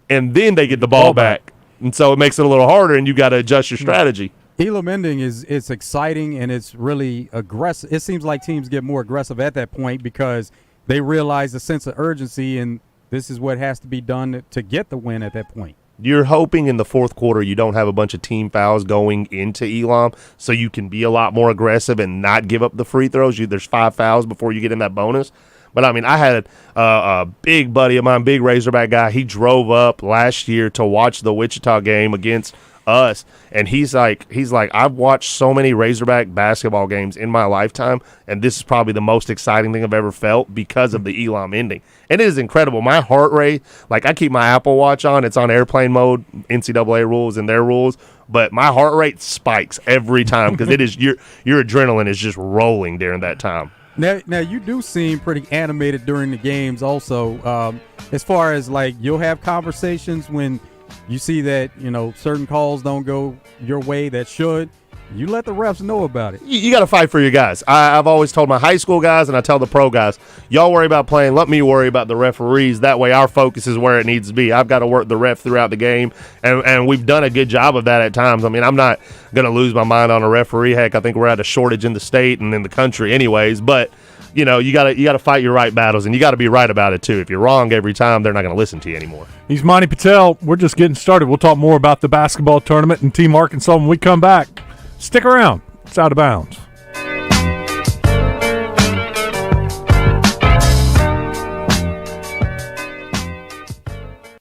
and then they get the ball back. And so it makes it a little harder, and you got to adjust your strategy. Elam ending it's exciting, and it's really aggressive. It seems like teams get more aggressive at that point because they realize the sense of urgency, and this is what has to be done to get the win at that point. You're hoping in the fourth quarter you don't have a bunch of team fouls going into Elam, so you can be a lot more aggressive and not give up the free throws. There's 5 fouls before you get in that bonus. But, I mean, I had a big buddy of mine, big Razorback guy. He drove up last year to watch the Wichita game against us, and he's like, I've watched so many Razorback basketball games in my lifetime, and this is probably the most exciting thing I've ever felt because of the Elam ending. And it is incredible. My heart rate, I keep my Apple Watch on. It's on airplane mode, NCAA rules and their rules, but my heart rate spikes every time because it is your adrenaline is just rolling during that time. Now you do seem pretty animated during the games also. As far as like you'll have conversations when you see that, certain calls don't go your way that should. You let the refs know about it. You got to fight for your guys. I've always told my high school guys, and I tell the pro guys, y'all worry about playing. Let me worry about the referees. That way our focus is where it needs to be. I've got to work the ref throughout the game, and we've done a good job of that at times. I mean, I'm not going to lose my mind on a referee. Heck, I think we're at a shortage in the state and in the country anyways. But, you got to fight your right battles, and you got to be right about it too. If you're wrong every time, they're not going to listen to you anymore. He's Monty Patel. We're just getting started. We'll talk more about the basketball tournament and Team Arkansas when we come back. Stick around. It's Out of Bounds.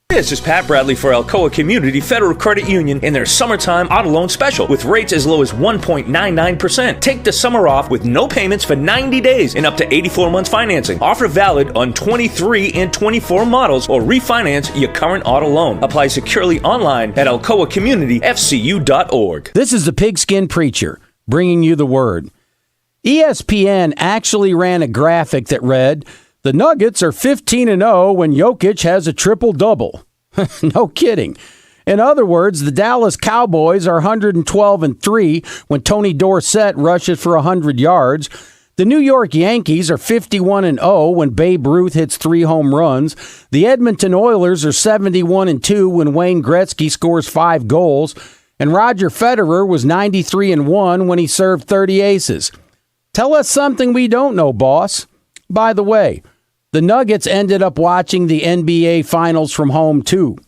This is Pat Bradley for Alcoa Community Federal Credit Union in their summertime auto loan special with rates as low as 1.99%. Take the summer off with no payments for 90 days and up to 84 months financing. Offer valid on 23 and 24 models or refinance your current auto loan. Apply securely online at alcoacommunityfcu.org. This is the Pigskin Preacher bringing you the word. ESPN actually ran a graphic that read, "The Nuggets are 15-0 when Jokic has a triple-double." No kidding. In other words, the Dallas Cowboys are 112-3 when Tony Dorsett rushes for 100 yards. The New York Yankees are 51-0 when Babe Ruth hits 3 home runs. The Edmonton Oilers are 71-2 when Wayne Gretzky scores 5 goals. And Roger Federer was 93-1 when he served 30 aces. Tell us something we don't know, boss. By the way, the Nuggets ended up watching the NBA Finals from home, too.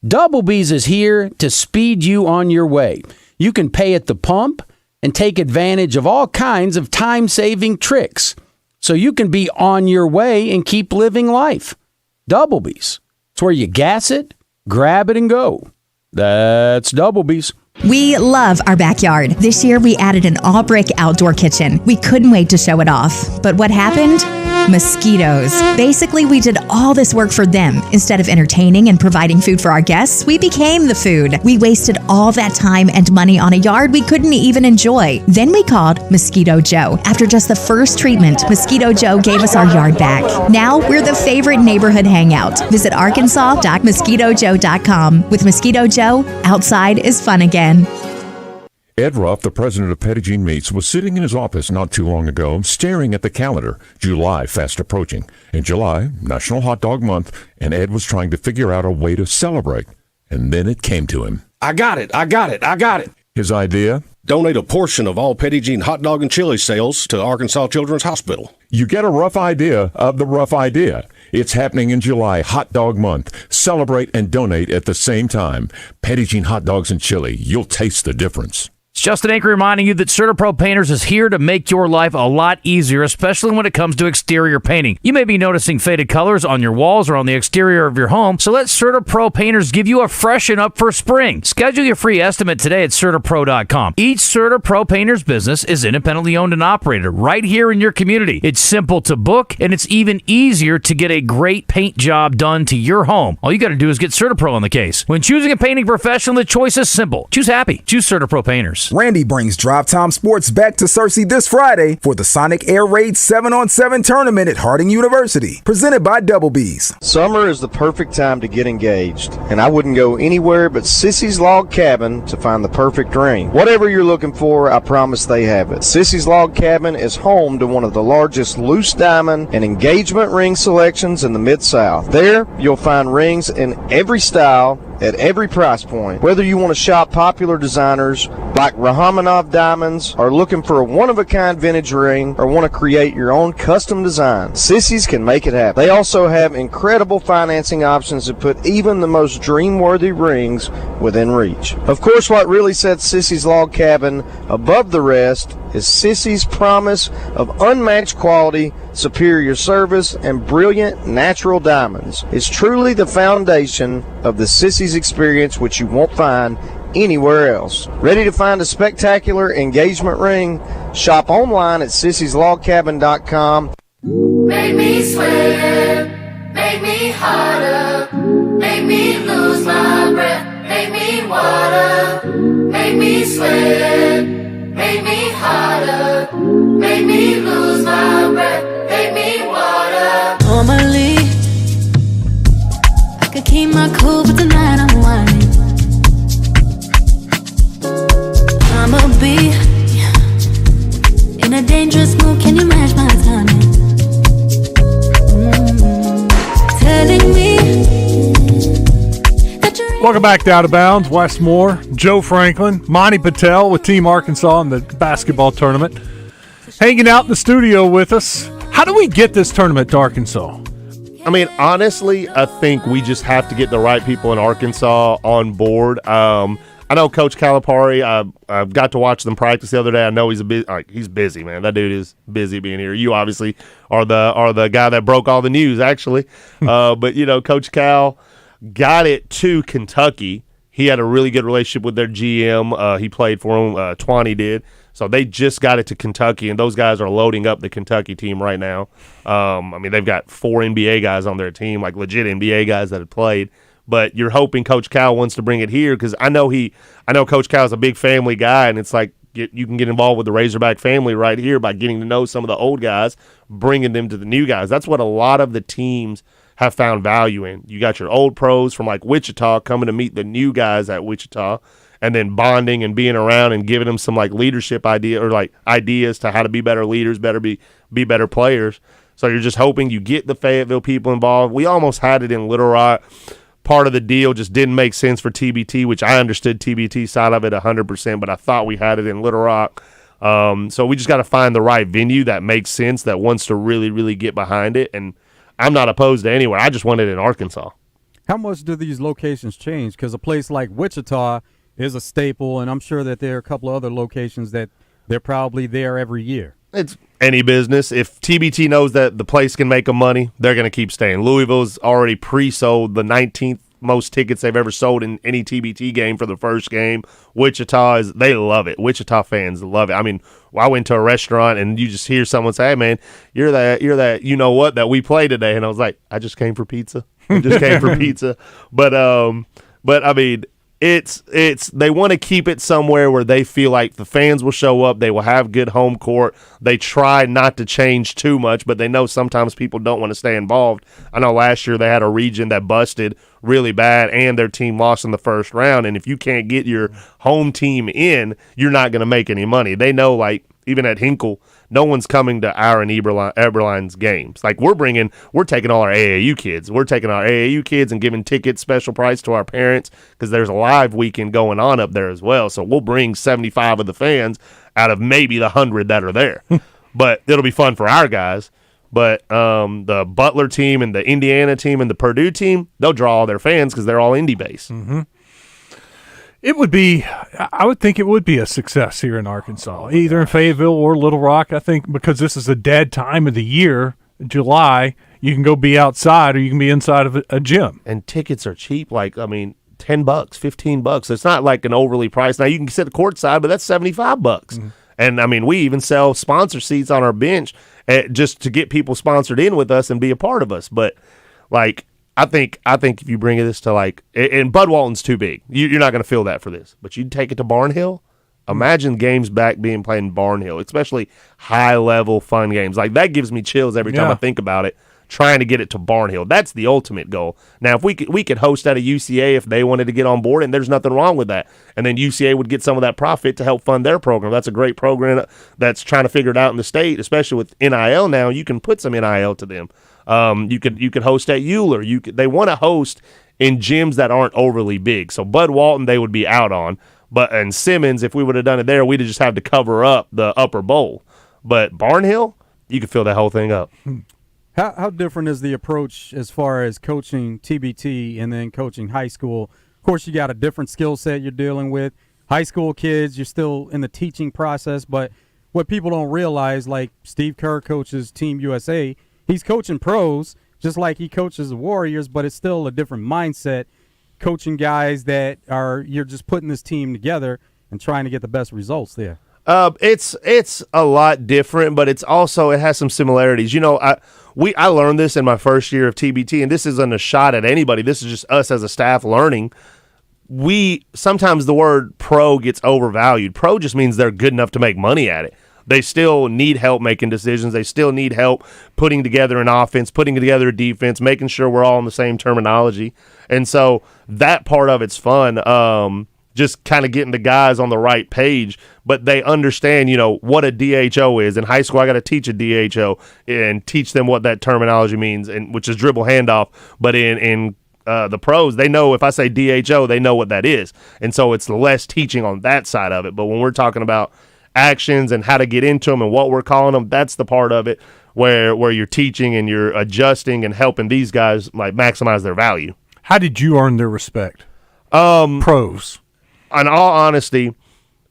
Doublebees is here to speed you on your way. You can pay at the pump and take advantage of all kinds of time-saving tricks so you can be on your way and keep living life. Doublebees. It's where you gas it, grab it, and go. That's Doublebees. We love our backyard. This year we added an all-brick outdoor kitchen. We couldn't wait to show it off. But what happened? Mosquitoes. Basically, we did all this work for them. Instead of entertaining and providing food for our guests, we became the food. We wasted all that time and money on a yard we couldn't even enjoy. Then we called Mosquito Joe. After just the first treatment, Mosquito Joe gave us our yard back. Now we're the favorite neighborhood hangout. Visit arkansas.mosquitojoe.com. With Mosquito Joe, outside is fun again. Ed Ruff, the president of Petit Jean Meats, was sitting in his office not too long ago, staring at the calendar. July fast approaching. In July, National Hot Dog Month, and Ed was trying to figure out a way to celebrate. And then it came to him. I got it. His idea? Donate a portion of all Petit Jean hot dog and chili sales to Arkansas Children's Hospital. You get a rough idea of the rough idea. It's happening in July, Hot Dog Month. Celebrate and donate at the same time. Petit Jean hot dogs and chili. You'll taste the difference. It's Justin Anker reminding you that CertaPro Painters is here to make your life a lot easier, especially when it comes to exterior painting. You may be noticing faded colors on your walls or on the exterior of your home, so let CertaPro Painters give you a freshen up for spring. Schedule your free estimate today at CertaPro.com. Each CertaPro Painters business is independently owned and operated right here in your community. It's simple to book, and it's even easier to get a great paint job done to your home. All you got to do is get CertaPro on the case. When choosing a painting professional, the choice is simple. Choose happy. Choose CertaPro Painters. Randy brings Drive Time Sports back to Searcy this Friday for the Sonic Air Raid 7-on-7 tournament at Harding University, presented by Double B's. Summer is the perfect time to get engaged, and I wouldn't go anywhere but Sissy's Log Cabin to find the perfect ring. Whatever you're looking for, I promise they have it. Sissy's Log Cabin is home to one of the largest loose diamond and engagement ring selections in the Mid-South. There, you'll find rings in every style, at every price point. Whether you want to shop popular designers like Rahamanov diamonds, or looking for a one-of-a-kind vintage ring, or want to create your own custom design, Sissy's can make it happen. They also have incredible financing options that put even the most dream-worthy rings within reach. Of course, what really sets Sissy's Log Cabin above the rest is Sissy's promise of unmatched quality, superior service, and brilliant natural diamonds. It's truly the foundation of the Sissy's experience, which you won't find anywhere else. Ready to find a spectacular engagement ring? Shop online at sissyslogcabin.com. Make me sweat, make me harder, make me lose my breath, make me water, make me sweat, make me harder, make me lose my breath. be in a dangerous mood. Can you match my timing? Telling me that you're Welcome back to Out of Bounds. Wes Moore, Joe Franklin, Monty Patel with Team Arkansas in the basketball tournament. Hanging out in the studio with us. How do we get this tournament to Arkansas? I mean, honestly, I think we just have to get the right people in Arkansas on board. I know Coach Calipari. I've got to watch them practice the other day. I know he's he's busy, man. That dude is busy being here. You obviously are the guy that broke all the news, actually. But you know, Coach Cal got it to Kentucky. He had a really good relationship with their GM. He played for him. Twanny did. So they just got it to Kentucky, and those guys are loading up the Kentucky team right now. I mean, they've got 4 NBA guys on their team, like legit NBA guys that have played. But you're hoping Coach Cal wants to bring it here because I know Coach Cal is a big family guy, and it's like you can get involved with the Razorback family right here by getting to know some of the old guys, bringing them to the new guys. That's what a lot of the teams have found value in. You got your old pros from like Wichita coming to meet the new guys at Wichita, and then bonding and being around and giving them some like leadership idea or like ideas to how to be better leaders, be better players. So you're just hoping you get the Fayetteville people involved. We almost had it in Little Rock. Part of the deal just didn't make sense for TBT, which I understood TBT side of it 100%, but I thought we had it in Little Rock. So we just got to find the right venue that makes sense, that wants to really, really get behind it. And I'm not opposed to anywhere. I just want it in Arkansas. How much do these locations change? Because a place like Wichita is a staple, and I'm sure that there are a couple of other locations that they're probably there every year. It's any business. If TBT knows that the place can make them money, they're going to keep staying. Louisville's already pre-sold the 19th most tickets they've ever sold in any TBT game for the first game. Wichita they love it. Wichita fans love it. I mean, I went to a restaurant and you just hear someone say, "Hey man, you're that you know what that we play today," and I was like, "I just came for pizza. I just came for pizza." But I mean, it's they want to keep it somewhere where they feel like the fans will show up, they will have good home court. They try not to change too much, but they know sometimes people don't want to stay involved. I know last year they had a region that busted really bad and their team lost in the first round, and if you can't get your home team in, you're not going to make any money. They know, like, even at Hinkle, no one's coming to our and Eberline's games. Like, we're taking all our AAU kids. We're taking our AAU kids and giving tickets special price to our parents because there's a live weekend going on up there as well. So we'll bring 75 of the fans out of maybe the 100 that are there. But it'll be fun for our guys. But the Butler team and the Indiana team and the Purdue team, they'll draw all their fans because they're all Indy-based. Mm-hmm. I would think it would be a success here in Arkansas, either in Fayetteville or Little Rock. I think because this is a dead time of the year, July, you can go be outside or you can be inside of a gym. And tickets are cheap. Like, I mean, $10, $15. It's not like an overly priced. Now, you can sit courtside, but that's $75. Mm-hmm. And, I mean, we even sell sponsor seats on our bench just to get people sponsored in with us and be a part of us. But, like, I think if you bring this to, like, and Bud Walton's too big. You're not going to feel that for this. But you'd take it to Barnhill. Imagine games back being played in Barnhill, especially high-level fun games. Like, that gives me chills every time I think about it, trying to get it to Barnhill. That's the ultimate goal. Now, if we could host at a UCA if they wanted to get on board, and there's nothing wrong with that. And then UCA would get some of that profit to help fund their program. That's a great program that's trying to figure it out in the state, especially with NIL now. You can put some NIL to them. You could host at Euler. They want to host in gyms that aren't overly big. So Bud Walton they would be out on. And Simmons, if we would have done it there, we'd have just had to cover up the upper bowl. But Barnhill, you could fill that whole thing up. How different is the approach as far as coaching TBT and then coaching high school? Of course, you got a different skill set you're dealing with. High school kids, you're still in the teaching process. But what people don't realize, like Steve Kerr coaches Team USA, he's coaching pros just like he coaches the Warriors, but it's still a different mindset. Coaching guys that you're just putting this team together and trying to get the best results there. It's a lot different, but it has some similarities. You know, I learned this in my first year of TBT, and this isn't a shot at anybody. This is just us as a staff learning. Sometimes the word pro gets overvalued. Pro just means they're good enough to make money at it. They still need help making decisions. They still need help putting together an offense, putting together a defense, making sure we're all on the same terminology. And so that part of it's fun. just kind of getting the guys on the right page, but they understand, what a DHO is. In high school, I got to teach a DHO and teach them what that terminology means, and which is dribble handoff. But in the pros, they know if I say DHO, they know what that is. And so it's less teaching on that side of it. But when we're talking about actions and how to get into them and what we're calling them, that's the part of it where you're teaching and you're adjusting and helping these guys like maximize their value. How did you earn their respect? Pros. In all honesty,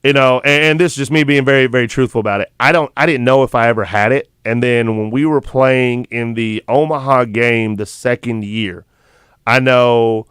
and this is just me being very, very truthful about it. I didn't know if I ever had it. And then when we were playing in the Omaha game the second year, I know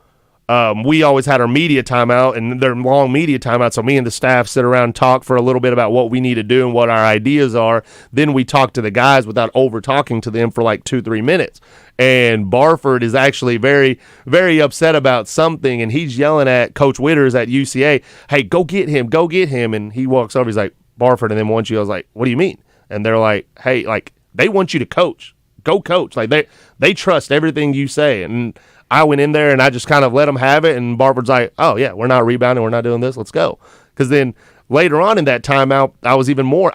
we always had our media timeout, and they're long media timeouts, so me and the staff sit around and talk for a little bit about what we need to do and what our ideas are. Then we talk to the guys without over-talking to them for like 2-3 minutes. And Barford is actually very, very upset about something, and he's yelling at Coach Witters at UCA, hey, go get him. And he walks over, he's like, Barford, and then once I was like, what do you mean? And they're like, hey, like, they want you to coach. Go coach. Like, they trust everything you say. And I went in there and I just kind of let them have it, and Barford's like, oh, yeah, we're not rebounding, we're not doing this, let's go. Because then later on in that timeout, I was even more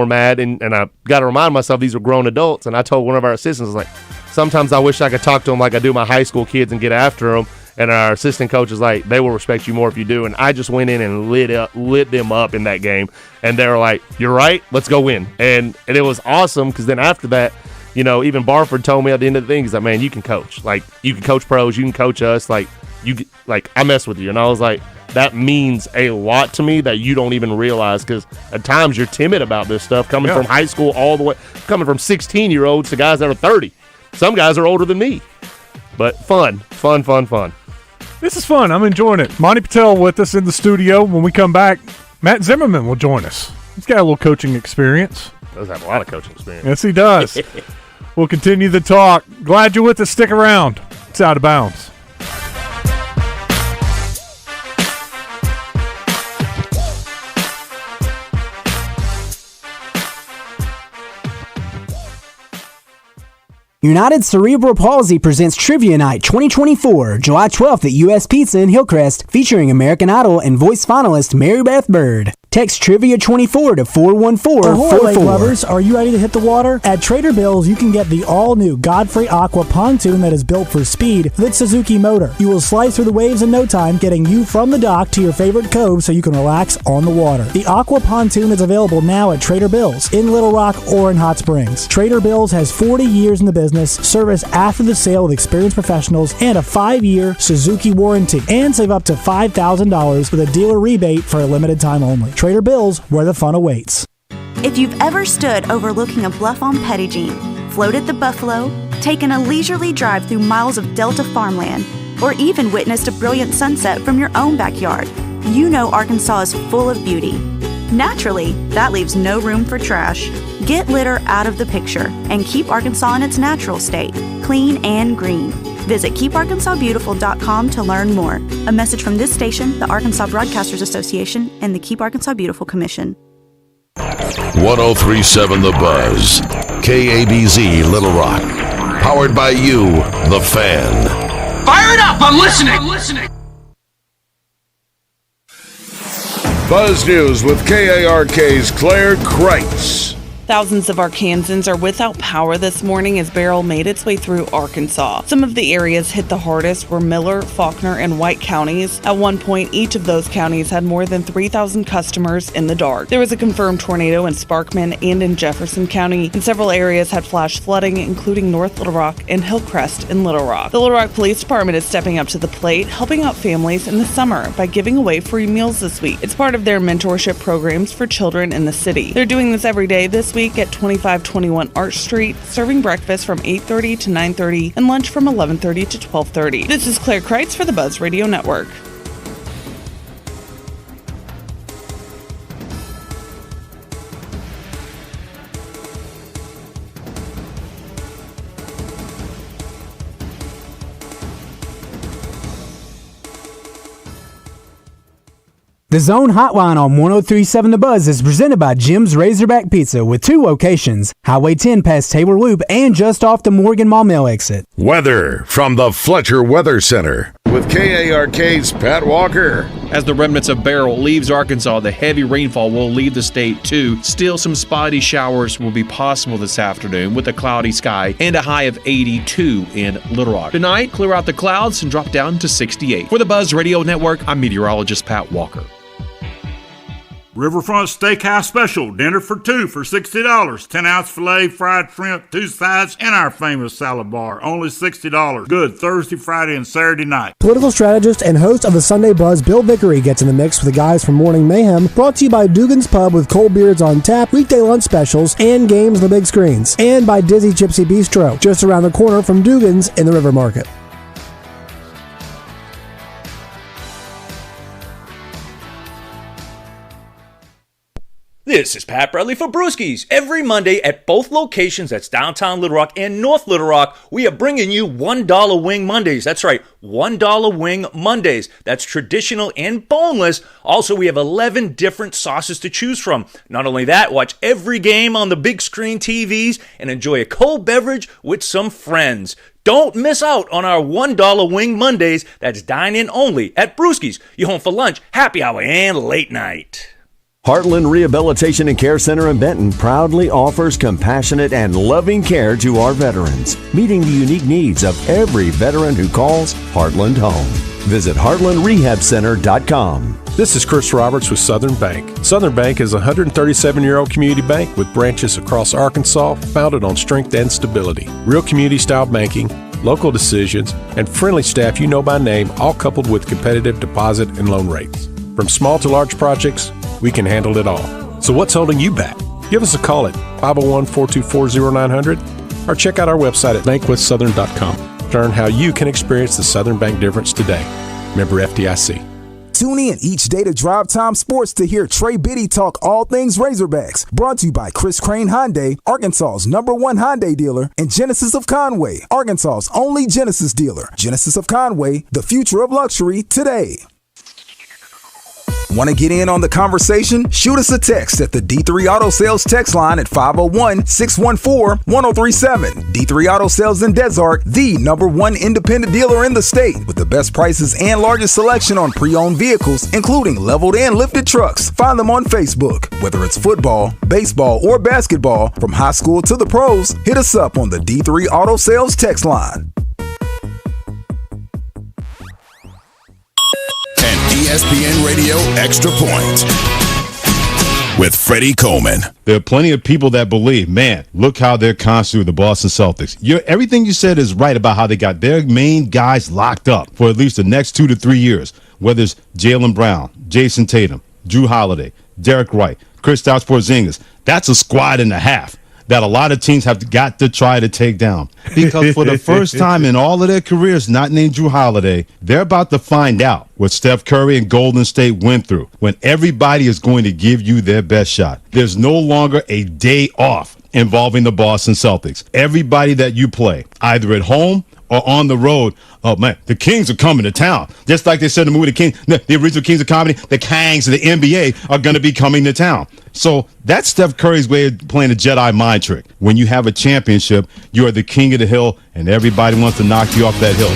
mad, and I got to remind myself these were grown adults, and I told one of our assistants, like, sometimes I wish I could talk to them like I do my high school kids and get after them, and our assistant coach is like, they will respect you more if you do, and I just went in and lit them up in that game, and they were like, you're right, let's go win. And it was awesome, because then after that, even Barford told me at the end of the thing, he's like, man, you can coach. Like, you can coach pros, you can coach us. Like, I mess with you. And I was like, that means a lot to me that you don't even realize, because at times you're timid about this stuff, coming from high school all the way, coming from 16-year-olds to guys that are 30. Some guys are older than me. But fun. This is fun. I'm enjoying it. Monty Patel with us in the studio. When we come back, Matt Zimmerman will join us. He's got a little coaching experience. Does have a lot of coaching experience. Yes, he does. We'll continue the talk. Glad you're with us. Stick around. It's Out of Bounds. United Cerebral Palsy presents Trivia Night 2024, July 12th at US Pizza in Hillcrest, featuring American Idol and voice finalist Mary Beth Bird. Text Trivia24 to 41444. Ahoy, lake lovers, are you ready to hit the water? At Trader Bill's, you can get the all-new Godfrey Aqua pontoon that is built for speed with its Suzuki motor. You will slide through the waves in no time, getting you from the dock to your favorite cove so you can relax on the water. The Aqua pontoon is available now at Trader Bill's in Little Rock or in Hot Springs. Trader Bill's has 40 years in the business, service after the sale with experienced professionals, and a 5-year Suzuki warranty. And save up to $5,000 with a dealer rebate for a limited time only. Trader Bill's, where the fun awaits. If you've ever stood overlooking a bluff on Petit Jean, floated the Buffalo, taken a leisurely drive through miles of Delta farmland, or even witnessed a brilliant sunset from your own backyard, you know Arkansas is full of beauty. Naturally, that leaves no room for trash. Get litter out of the picture and keep Arkansas in its natural state, clean and green. Visit KeepArkansasBeautiful.com to learn more. A message from this station, the Arkansas Broadcasters Association, and the Keep Arkansas Beautiful Commission. 1037 The Buzz. KABZ Little Rock. Powered by you, the fan. Fire it up! I'm listening! Buzz News with KARK's Claire Kreitz. Thousands of Arkansans are without power this morning as Beryl made its way through Arkansas. Some of the areas hit the hardest were Miller, Faulkner, and White counties. At one point, each of those counties had more than 3,000 customers in the dark. There was a confirmed tornado in Sparkman and in Jefferson County, and several areas had flash flooding, including North Little Rock and Hillcrest in Little Rock. The Little Rock Police Department is stepping up to the plate, helping out families in the summer by giving away free meals this week. It's part of their mentorship programs for children in the city. They're doing this every day this week at 2521 Arch Street, serving breakfast from 8:30 to 9:30 and lunch from 11:30 to 12:30. This is Claire Kreitz for the Buzz Radio Network. The Zone Hotline on 1037 The Buzz is presented by Jim's Razorback Pizza with 2 locations, Highway 10 past Taylor Loop and just off the Morgan Maumelle exit. Weather from the Fletcher Weather Center. with KARK's Pat Walker. As the remnants of Beryl leaves Arkansas, the heavy rainfall will leave the state too. Still, some spotty showers will be possible this afternoon with a cloudy sky and a high of 82 in Little Rock. Tonight, clear out the clouds and drop down to 68. For the Buzz Radio Network, I'm meteorologist Pat Walker. Riverfront Steakhouse Special, dinner for two for $60. 10-ounce filet, fried shrimp, 2 sides, and our famous salad bar. Only $60. Good Thursday, Friday, and Saturday night. Political strategist and host of the Sunday Buzz, Bill Vickery, gets in the mix with the guys from Morning Mayhem. Brought to you by Dugan's Pub with cold beers on tap, weekday lunch specials, and games on the big screens. And by Dizzy Gypsy Bistro, just around the corner from Dugan's in the River Market. This is Pat Bradley for Brewskis. Every Monday at both locations, that's downtown Little Rock and North Little Rock, we are bringing you $1 Wing Mondays. That's right, $1 Wing Mondays. That's traditional and boneless. Also, we have 11 different sauces to choose from. Not only that, watch every game on the big screen TVs and enjoy a cold beverage with some friends. Don't miss out on our $1 Wing Mondays. That's dine-in only at Brewskis. You're home for lunch, happy hour, and late night. Heartland Rehabilitation and Care Center in Benton proudly offers compassionate and loving care to our veterans, meeting the unique needs of every veteran who calls Heartland home. Visit heartlandrehabcenter.com. This is Chris Roberts with Southern Bank. Southern Bank is a 137-year-old community bank with branches across Arkansas founded on strength and stability. Real community-style banking, local decisions, and friendly staff you know by name, all coupled with competitive deposit and loan rates. From small to large projects, we can handle it all. So what's holding you back? Give us a call at 501-424-0900 or check out our website at bankwithsouthern.com. Learn how you can experience the Southern Bank difference today. Member FDIC. Tune in each day to Drive Time Sports to hear Trey Biddy talk all things Razorbacks. Brought to you by Chris Crane Hyundai, Arkansas's #1 Hyundai dealer, and Genesis of Conway, Arkansas's only Genesis dealer. Genesis of Conway, the future of luxury today. Want to get in on the conversation? Shoot us a text at the D3 Auto Sales text line at 501-614-1037. D3 Auto Sales in Desart, the #1 independent dealer in the state, with the best prices and largest selection on pre-owned vehicles, including leveled and lifted trucks. Find them on Facebook. Whether it's football, baseball, or basketball, from high school to the pros, hit us up on the D3 Auto Sales text line. ESPN Radio Extra Point with Freddie Coleman. There are plenty of people that believe, man, look how they're constantly with the Boston Celtics. Everything you said is right about how they got their main guys locked up for at least the next 2 to 3 years, whether it's Jaylen Brown, Jason Tatum, Drew Holiday, Derek White, Kristaps Porzingis. That's a squad and a half that a lot of teams have got to try to take down. Because for the first time in all of their careers, not named Drew Holiday, they're about to find out what Steph Curry and Golden State went through when everybody is going to give you their best shot. There's no longer a day off involving the Boston Celtics. Everybody that you play, either at home or on the road, oh man, the Kings are coming to town. Just like they said in the movie the original Kings of Comedy, the Kangs of the NBA are going to be coming to town. So that's Steph Curry's way of playing a Jedi mind trick. When you have a championship, you are the king of the hill, and everybody wants to knock you off that hill.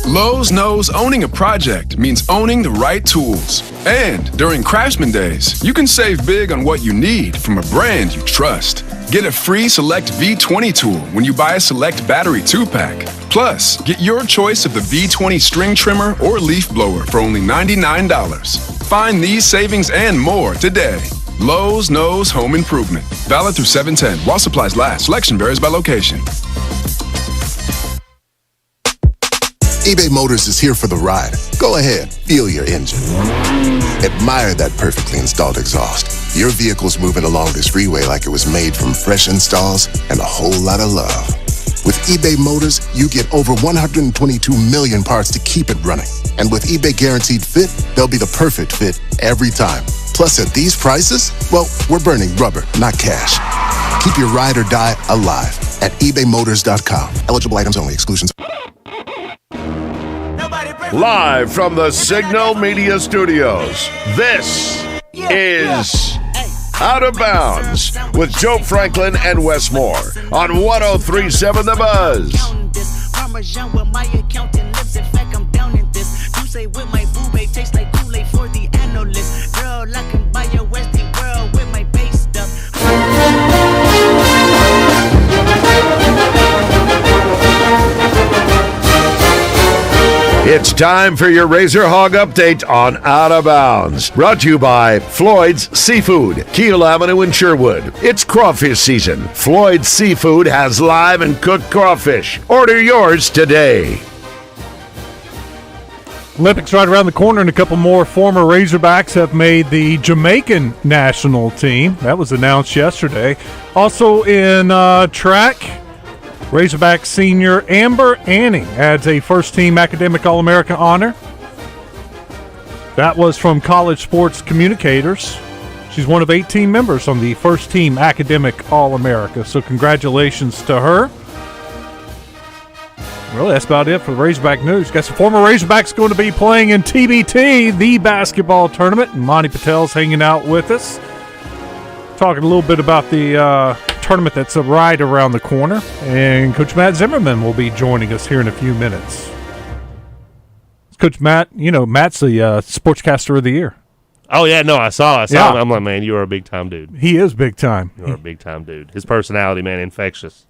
Lowe's knows owning a project means owning the right tools. And during Craftsman Days, you can save big on what you need from a brand you trust. Get a free Select V20 tool when you buy a Select Battery 2-pack. Plus, get your choice of the V20 string trimmer or leaf blower for only $99. Find these savings and more today. Lowe's knows home improvement. Valid through 7/10 while supplies last. Selection varies by location. eBay Motors is here for the ride. Go ahead, feel your engine. Admire that perfectly installed exhaust. Your vehicle's moving along this freeway like it was made from fresh installs and a whole lot of love. With eBay Motors, you get over 122 million parts to keep it running. And with eBay Guaranteed Fit, they'll be the perfect fit every time. Plus, at these prices, well, we're burning rubber, not cash. Keep your ride or die alive at ebaymotors.com. Eligible items only. Exclusions. Live from the Signal Media Studios, this is Out of Bounds with Joe Franklin and Wes Moore on 103.7 The Buzz. Parmesan with my accountant lips. In fact, I'm down in this. You say with my boo babe tastes like Kool-Aid for the analyst. Girl, I can buy your Westy world with my base stuff. It's time for your Razor Hog update on Out of Bounds. Brought to you by Floyd's Seafood, Keel Avenue in Sherwood. It's crawfish season. Floyd's Seafood has live and cooked crawfish. Order yours today. Olympics right around the corner, and a couple more former Razorbacks have made the Jamaican national team. That was announced yesterday. Also in track, Razorback senior Amber Anning adds a first-team academic All-America honor. That was from College Sports Communicators. She's one of 18 members on the first-team academic All-America, so congratulations to her. Really, that's about it for the Razorback news. Got some former Razorbacks going to be playing in TBT, the basketball tournament, and Monty Patel's hanging out with us. Talking a little bit about the tournament that's right around the corner, and Coach Matt Zimmerman will be joining us here in a few minutes. Coach Matt, you know, Matt's the Sportscaster of the Year. Oh, yeah, no, I saw Yeah. him. I'm like, man, you are a big-time dude. He is big time. You are a big-time dude. His personality, man, infectious.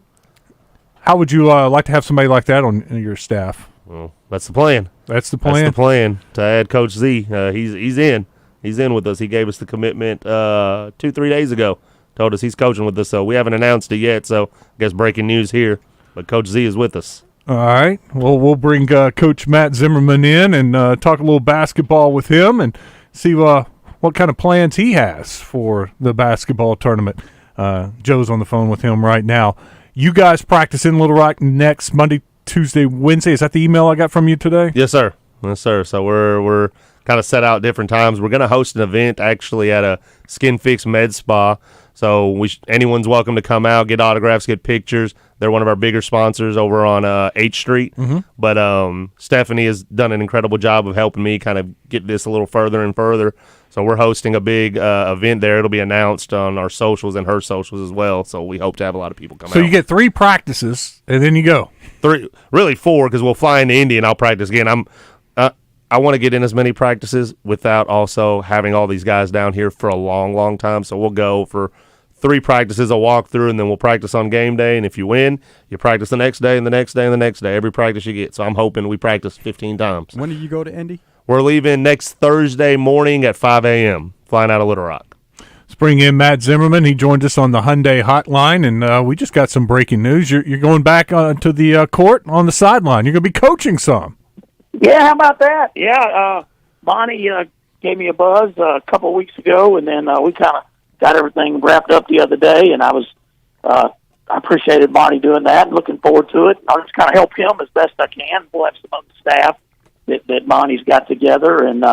How would you like to have somebody like that on your staff? Well, that's the plan. That's the plan? That's the plan, to add Coach Z. He's in. He's in with us. He gave us the commitment 2-3 days ago. Told us he's coaching with us, so we haven't announced it yet, so I guess breaking news here. But Coach Z is with us. All right. Well, we'll bring Coach Matt Zimmerman in and talk a little basketball with him and see what kind of plans he has for the basketball tournament. Joe's on the phone with him right now. You guys practice in Little Rock next Monday, Tuesday, Wednesday. Is that the email I got from you today? Yes, sir. Yes, sir. So we're kind of set out different times. We're going to host an event actually at a Skin Fix Med Spa. So anyone's welcome to come out, get autographs, get pictures. They're one of our bigger sponsors over on H Street. Mm-hmm. But Stephanie has done an incredible job of helping me kind of get this a little further and further. So we're hosting a big event there. It'll be announced on our socials and her socials as well. So we hope to have a lot of people come out. So you get 3 practices, and then you go. 3, really 4, because we'll fly into Indy and I'll practice again. I want to get in as many practices without also having all these guys down here for a long, long time. So we'll go for 3 practices, a walk through, and then we'll practice on game day. And if you win, you practice the next day and the next day and the next day, every practice you get. So I'm hoping we practice 15 times. When do you go to Indy? We're leaving next Thursday morning at 5 a.m., flying out of Little Rock. Let's bring in Matt Zimmerman. He joined us on the Hyundai hotline, and we just got some breaking news. You're going back to the court on the sideline. You're going to be coaching some. Yeah, how about that? Yeah, Bonnie gave me a buzz a couple of weeks ago, and then we kind of got everything wrapped up the other day, and I appreciated Bonnie doing that and looking forward to it. I'll just kind of help him as best I can. We'll have some other staff that Bonnie's got together, and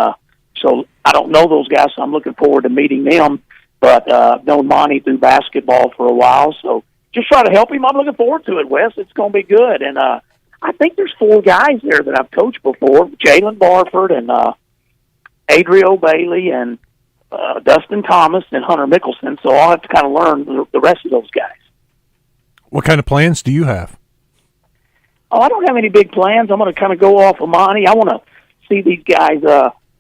so I don't know those guys, so I'm looking forward to meeting them, but I've known Bonnie through basketball for a while, so just try to help him. I'm looking forward to it, Wes. It's going to be good, and I think there's 4 guys there that I've coached before, Jalen Barford and Adriel Bailey and Dustin Thomas and Hunter Mickelson, so I'll have to kind of learn the rest of those guys. What kind of plans do you have? Oh, I don't have any big plans. I'm going to kind of go off of Monty. I want to see these guys,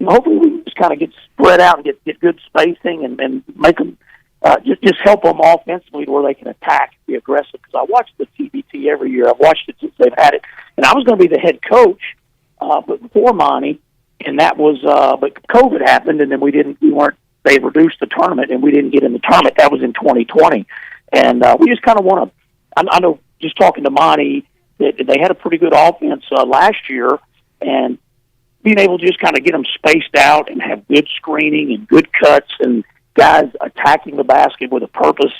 hopefully we just kind of get spread out and get good spacing and make them, just help them offensively where they can attack, be aggressive, because I watch the TBT every year. I've watched it since they've had it. And I was going to be the head coach but before Monty, and that was, but COVID happened, and then they reduced the tournament, and we didn't get in the tournament. That was in 2020. And we just kind of want to, I know just talking to Monty, that they had a pretty good offense last year, and being able to just kind of get them spaced out and have good screening and good cuts and guys attacking the basket with a purpose.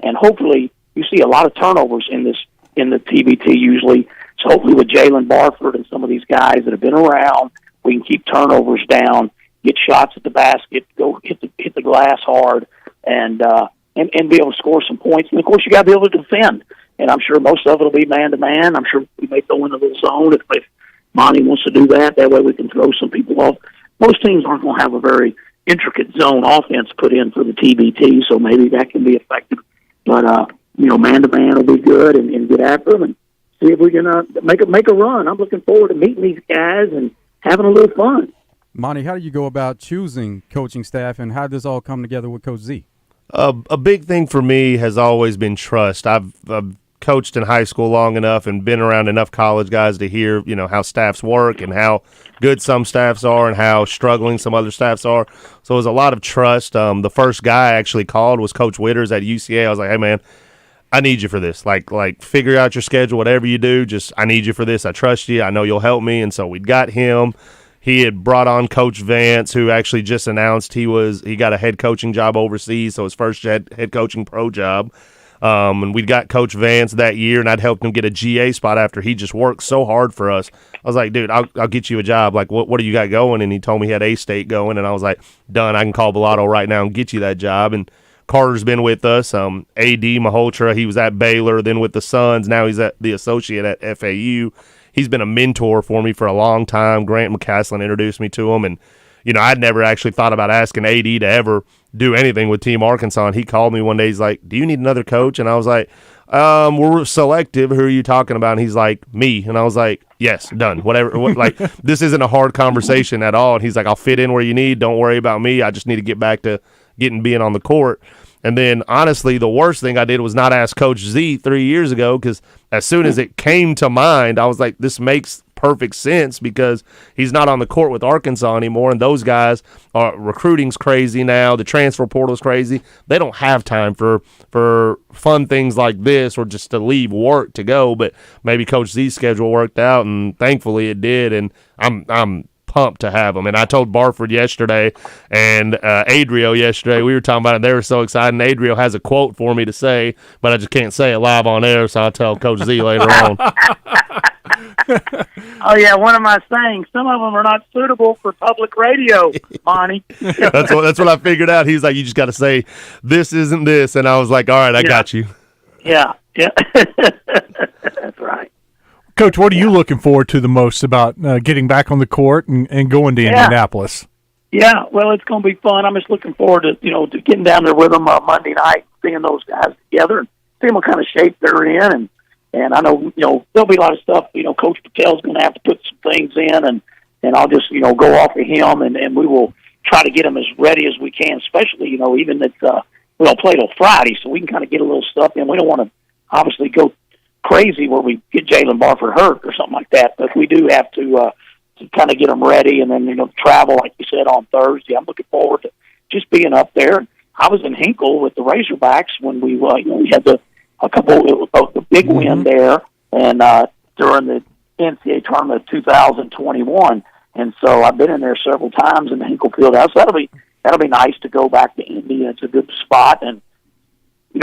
And hopefully you see a lot of turnovers in the TBT usually. So hopefully with Jalen Barford and some of these guys that have been around, we can keep turnovers down, get shots at the basket, go hit the glass hard, and be able to score some points. And of course you got to be able to defend. And I'm sure most of it will be man-to-man. I'm sure we may throw in a little zone if Monty wants to do that. That way we can throw some people off. Most teams aren't going to have a very intricate zone offense put in for the TBT, so maybe that can be effective. But man-to-man will be good, and get after them and see if we can make a run. I'm looking forward to meeting these guys and having a little fun. Monty, how do you go about choosing coaching staff, and how did this all come together with Coach Z? A big thing for me has always been trust. I've coached in high school long enough and been around enough college guys to hear, how staffs work and how good some staffs are and how struggling some other staffs are. So it was a lot of trust. The first guy I actually called was Coach Witters at UCA. I was like, hey, man, I need you for this. Like figure out your schedule, whatever you do. Just I need you for this. I trust you. I know you'll help me. And so we got him. He had brought on Coach Vance, who actually just announced he got a head coaching job overseas, so his first head coaching pro job. And we got Coach Vance that year, and I'd helped him get a GA spot after he just worked so hard for us. I was like, dude, I'll get you a job. Like, what do you got going? And he told me he had A-State going, and I was like, done. I can call Bellato right now and get you that job. And Carter's been with us. AD Maholtra, he was at Baylor, then with the Suns. Now he's at the associate at FAU. He's been a mentor for me for a long time. Grant McCaslin introduced me to him, and I'd never actually thought about asking AD to ever do anything with Team Arkansas. And he called me one day. He's like, "Do you need another coach?" And I was like, "We're selective. Who are you talking about?" And he's like, "Me." And I was like, "Yes, done. Whatever. This isn't a hard conversation at all." And he's like, "I'll fit in where you need. Don't worry about me. I just need to get back to being on the court." And then, honestly, the worst thing I did was not ask Coach Z 3 years ago, because as soon as it came to mind, I was like, this makes perfect sense because he's not on the court with Arkansas anymore, and those guys recruiting's crazy now. The transfer portal's crazy. They don't have time for fun things like this or just to leave work to go. But maybe Coach Z's schedule worked out, and thankfully it did. And I'm pumped to have him. And I told Barford yesterday and Adriel yesterday, we were talking about it, they were so excited, and Adriel has a quote for me to say, but I just can't say it live on air, so I'll tell Coach Z later on. Oh, yeah, what am I saying? Some of them are not suitable for public radio, Monty. That's what I figured out. He's like, you just got to say, this isn't this, and I was like, all right, I got you. Yeah. That's right. Coach, what are you looking forward to the most about getting back on the court and going to Indianapolis? Yeah, well, it's going to be fun. I'm just looking forward to, to getting down there with them Monday night, seeing those guys together, and seeing what kind of shape they're in. And I know, there'll be a lot of stuff, Coach Patel's going to have to put some things in, and I'll just, go off of him, and we will try to get them as ready as we can, especially, even that we don't play till Friday, so we can kind of get a little stuff in. We don't want to obviously go crazy where we get Jalen Barford hurt or something like that, but we do have to kind of get them ready, and then travel like you said on Thursday. I'm looking forward to just being up there. I was in Hinkle with the Razorbacks when we we had the big win there, and during the NCAA tournament of 2021, and so I've been in there several times in the Hinkle Fieldhouse. That'll be nice to go back to Indy. It's a good spot, and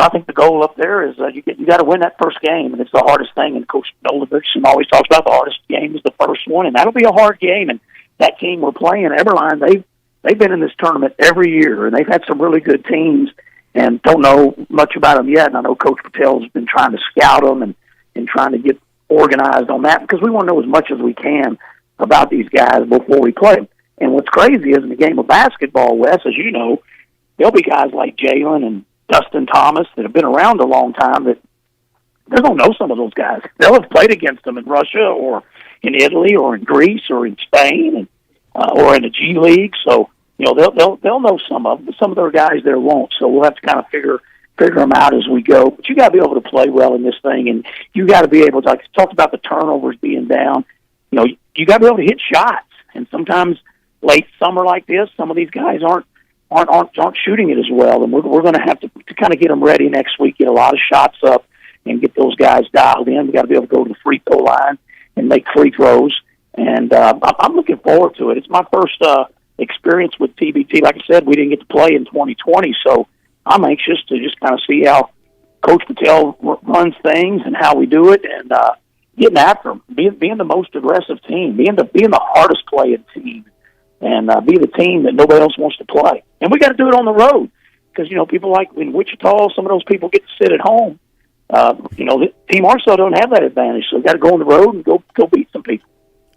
I think the goal up there is you got to win that first game, and it's the hardest thing. And Coach Nolan Dixon always talks about the hardest game is the first one, and that'll be a hard game. And that team we're playing, Everline, they've been in this tournament every year, and they've had some really good teams. And don't know much about them yet. And I know Coach Patel's been trying to scout them and trying to get organized on that because we want to know as much as we can about these guys before we play them. And what's crazy is in the game of basketball, Wes, as you know, there'll be guys like Jalen and Dustin Thomas that have been around a long time that they don't know some of those guys. They'll have played against them in Russia or in Italy or in Greece or in Spain and or in the G League. So, they'll know some of them, but some of their guys there won't. So we'll have to kind of figure them out as we go. But you got to be able to play well in this thing, and you got to be able to. Like talked about the turnovers being down. You got to be able to hit shots. And sometimes late summer like this, some of these guys aren't shooting it as well. And we're going to have to kind of get them ready next week, get a lot of shots up, and get those guys dialed in. We got to be able to go to the free throw line and make free throws. And I'm looking forward to it. It's my first experience with TBT. Like I said, we didn't get to play in 2020, so I'm anxious to just kind of see how Coach Patel runs things and how we do it, and getting after them, being the most aggressive team, being the hardest playing team, and be the team that nobody else wants to play. And we got to do it on the road because people like in Wichita, some of those people get to sit at home. Team Arkansas don't have that advantage, so we got to go on the road and go beat some people.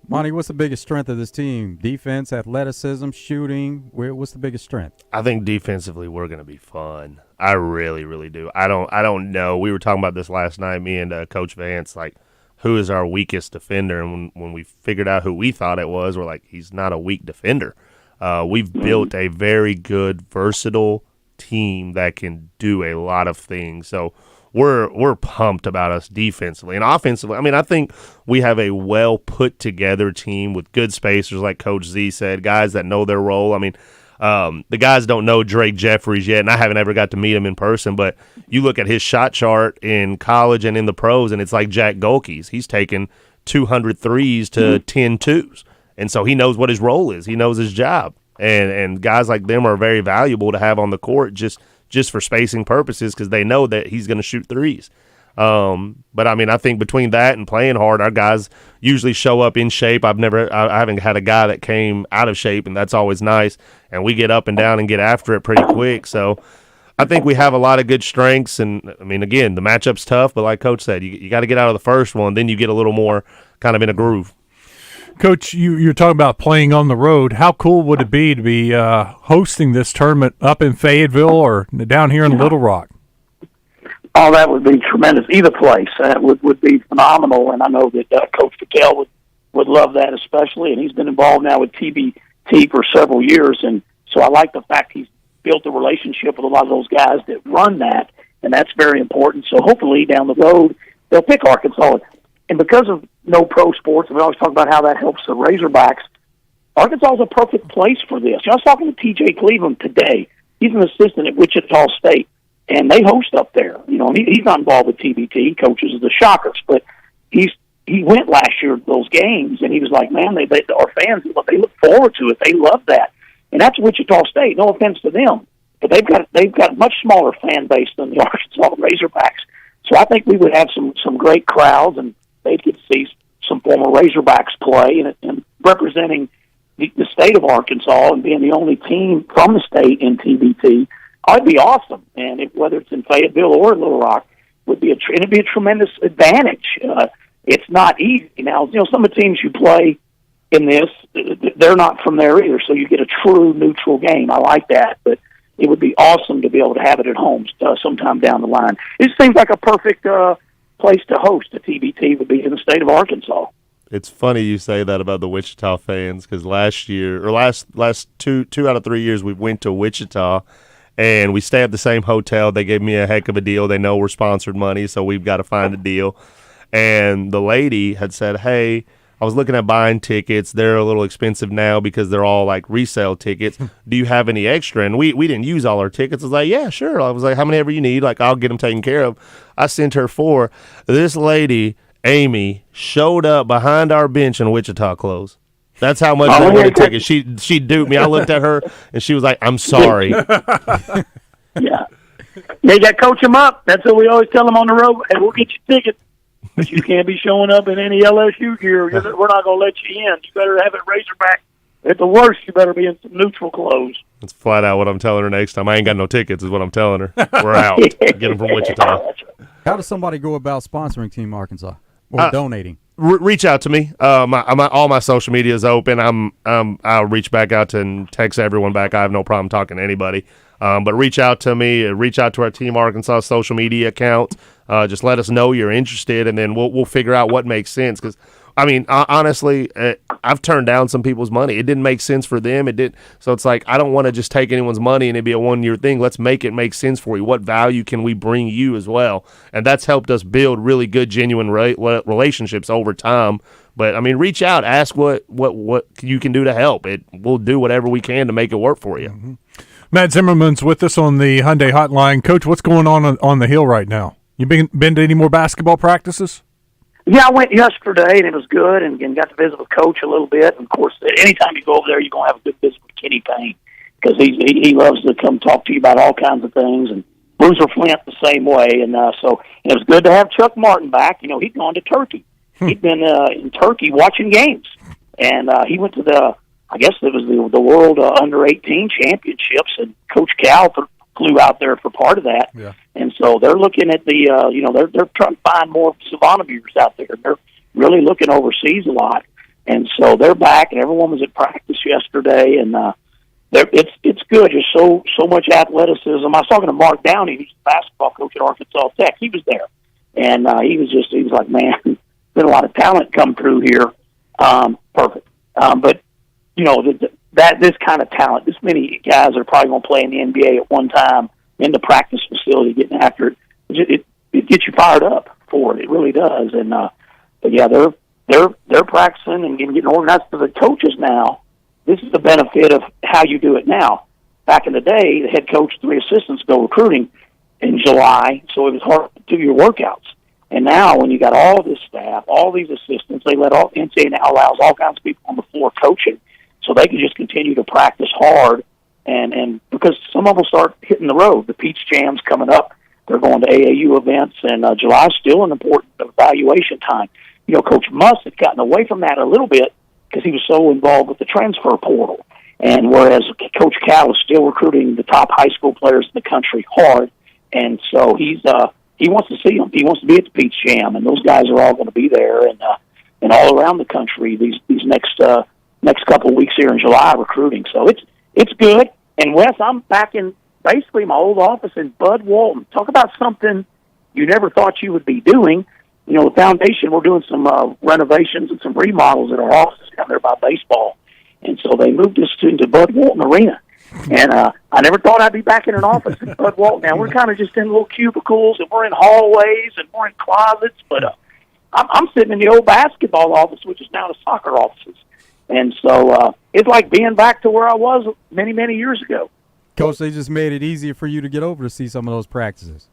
Monty, what's the biggest strength of this team? Defense, athleticism, shooting. What's the biggest strength? I think defensively we're going to be fun. I really, really do. I don't know. We were talking about this last night, me and Coach Vance, like, who is our weakest defender? And when we figured out who we thought it was, we're like, he's not a weak defender. We've built a very good, versatile team that can do a lot of things. So we're pumped about us defensively. And offensively, I mean, I think we have a well put together team with good spacers, like Coach Z said, guys that know their role. I mean, the guys don't know Drake Jeffries yet, and I haven't ever got to meet him in person, but you look at his shot chart in college and in the pros, and it's like Jack Golke's. He's taken 200 threes to 10 twos. And so he knows what his role is. He knows his job. And guys like them are very valuable to have on the court just for spacing purposes because they know that he's going to shoot threes. But, I mean, I think between that and playing hard, our guys usually show up in shape. I haven't had a guy that came out of shape, and that's always nice. And we get up and down and get after it pretty quick. So I think we have a lot of good strengths. And, I mean, again, the matchup's tough, but like Coach said, you got to get out of the first one. Then you get a little more kind of in a groove. Coach, you're talking about playing on the road. How cool would it be to be hosting this tournament up in Fayetteville or down here in Little Rock? Oh, that would be tremendous. Either place would be phenomenal, and I know that Coach Patel would love that especially, and he's been involved now with TBT for several years, and so I like the fact he's built a relationship with a lot of those guys that run that, and that's very important. So hopefully down the road they'll pick Arkansas. And because of no pro sports, and we always talk about how that helps the Razorbacks, Arkansas is a perfect place for this. I was talking to T.J. Cleveland today. He's an assistant at Wichita State, and they host up there. You know, and he's not involved with TBT. He coaches the Shockers, but he went last year to those games, and he was like, man, our fans, they look forward to it. They love that. And that's Wichita State. No offense to them, but they've got a much smaller fan base than the Arkansas Razorbacks. So I think we would have some great crowds, and they'd get to see some former Razorbacks play and representing the state of Arkansas and being the only team from the state in TBT. It'd be awesome, and whether it's in Fayetteville or Little Rock, it'd be a tremendous advantage. It's not easy now. You know, some of the teams you play in this, they're not from there either, so you get a true neutral game. I like that, but it would be awesome to be able to have it at home sometime down the line. It seems like a perfect place to host a TBT would be in the state of Arkansas. It's funny you say that about the Wichita fans because last two out of 3 years we went to Wichita and we stay at the same hotel. They gave me a heck of a deal. They know we're sponsored money, so we've got to find a deal. And the lady had said, hey, I was looking at buying tickets. They're a little expensive now because they're all like resale tickets. Do you have any extra? And we didn't use all our tickets. I was like, yeah, sure. I was like, how many ever you need? Like, I'll get them taken care of. I sent her 4. This lady, Amy, showed up behind our bench in Wichita clothes. That's how much they wanted tickets. She duped me. I looked at her, and she was like, I'm sorry. Yeah. They got to coach them up. That's what we always tell them on the road. Hey, we'll get you tickets. But you can't be showing up in any LSU gear. We're not going to let you in. You better have it Razorback. At the worst, you better be in some neutral clothes. That's flat out what I'm telling her next time. I ain't got no tickets is what I'm telling her. We're out. Get them from Wichita. How does somebody go about sponsoring Team Arkansas or donating? Reach out to me. All my social media is open. I'll reach back out and text everyone back. I have no problem talking to anybody. But reach out to me. Reach out to our Team Arkansas social media account. Just let us know you're interested, and then we'll figure out what makes sense. Because I mean, honestly, I've turned down some people's money. It didn't make sense for them. It did. So it's like I don't want to just take anyone's money and it be a one-year thing. Let's make it make sense for you. What value can we bring you as well? And that's helped us build really good, genuine relationships over time. But I mean, reach out, ask what you can do to help. We'll do whatever we can to make it work for you. Mm-hmm. Matt Zimmerman's with us on the Hyundai Hotline. Coach, what's going on the Hill right now? You been to any more basketball practices? Yeah, I went yesterday, and it was good, and got to visit with Coach a little bit. And, of course, anytime you go over there, you're going to have a good visit with Kenny Payne because he loves to come talk to you about all kinds of things. And Bruiser Flint the same way. And so it was good to have Chuck Martin back. You know, he'd gone to Turkey. He'd been in Turkey watching games. And he went to I guess it was the World Under-18 Championships, and Coach Cal flew out there for part of that. Yeah. And so they're looking at they're trying to find more Savannah viewers out there. They're really looking overseas a lot. And so they're back, and everyone was at practice yesterday, and it's good. There's so much athleticism. I was talking to Mark Downey, who's the basketball coach at Arkansas Tech. He was there, and he was like, man, there's been a lot of talent come through here. Perfect. But this kind of talent, this many guys are probably going to play in the NBA at one time in the practice facility, getting after it. It gets you fired up for it. It really does. And but yeah, they're practicing and getting organized for the coaches now. This is the benefit of how you do it now. Back in the day, the head coach, 3 assistants go recruiting in July, so it was hard to do your workouts. And now, when you got all this staff, all these assistants, they let all NCAA now allows all kinds of people on the floor coaching, so they can just continue to practice hard. And because some of them start hitting the road, the Peach Jam's coming up. They're going to AAU events, and July's still an important evaluation time. Coach Muss had gotten away from that a little bit because he was so involved with the transfer portal. And whereas Coach Cal is still recruiting the top high school players in the country hard, and so he wants to see them. He wants to be at the Peach Jam, and those guys are all going to be there and all around the country these next couple of weeks here in July recruiting. So it's good. And Wes, I'm back in basically my old office in Bud Walton. Talk about something you never thought you would be doing. The foundation, we're doing some renovations and some remodels at our offices down there by baseball. And so they moved us into Bud Walton Arena. And I never thought I'd be back in an office in Bud Walton. Now, we're kind of just in little cubicles, and we're in hallways, and we're in closets. But I'm sitting in the old basketball office, which is now the soccer offices. And so it's like being back to where I was many, many years ago. Coach, they just made it easier for you to get over to see some of those practices.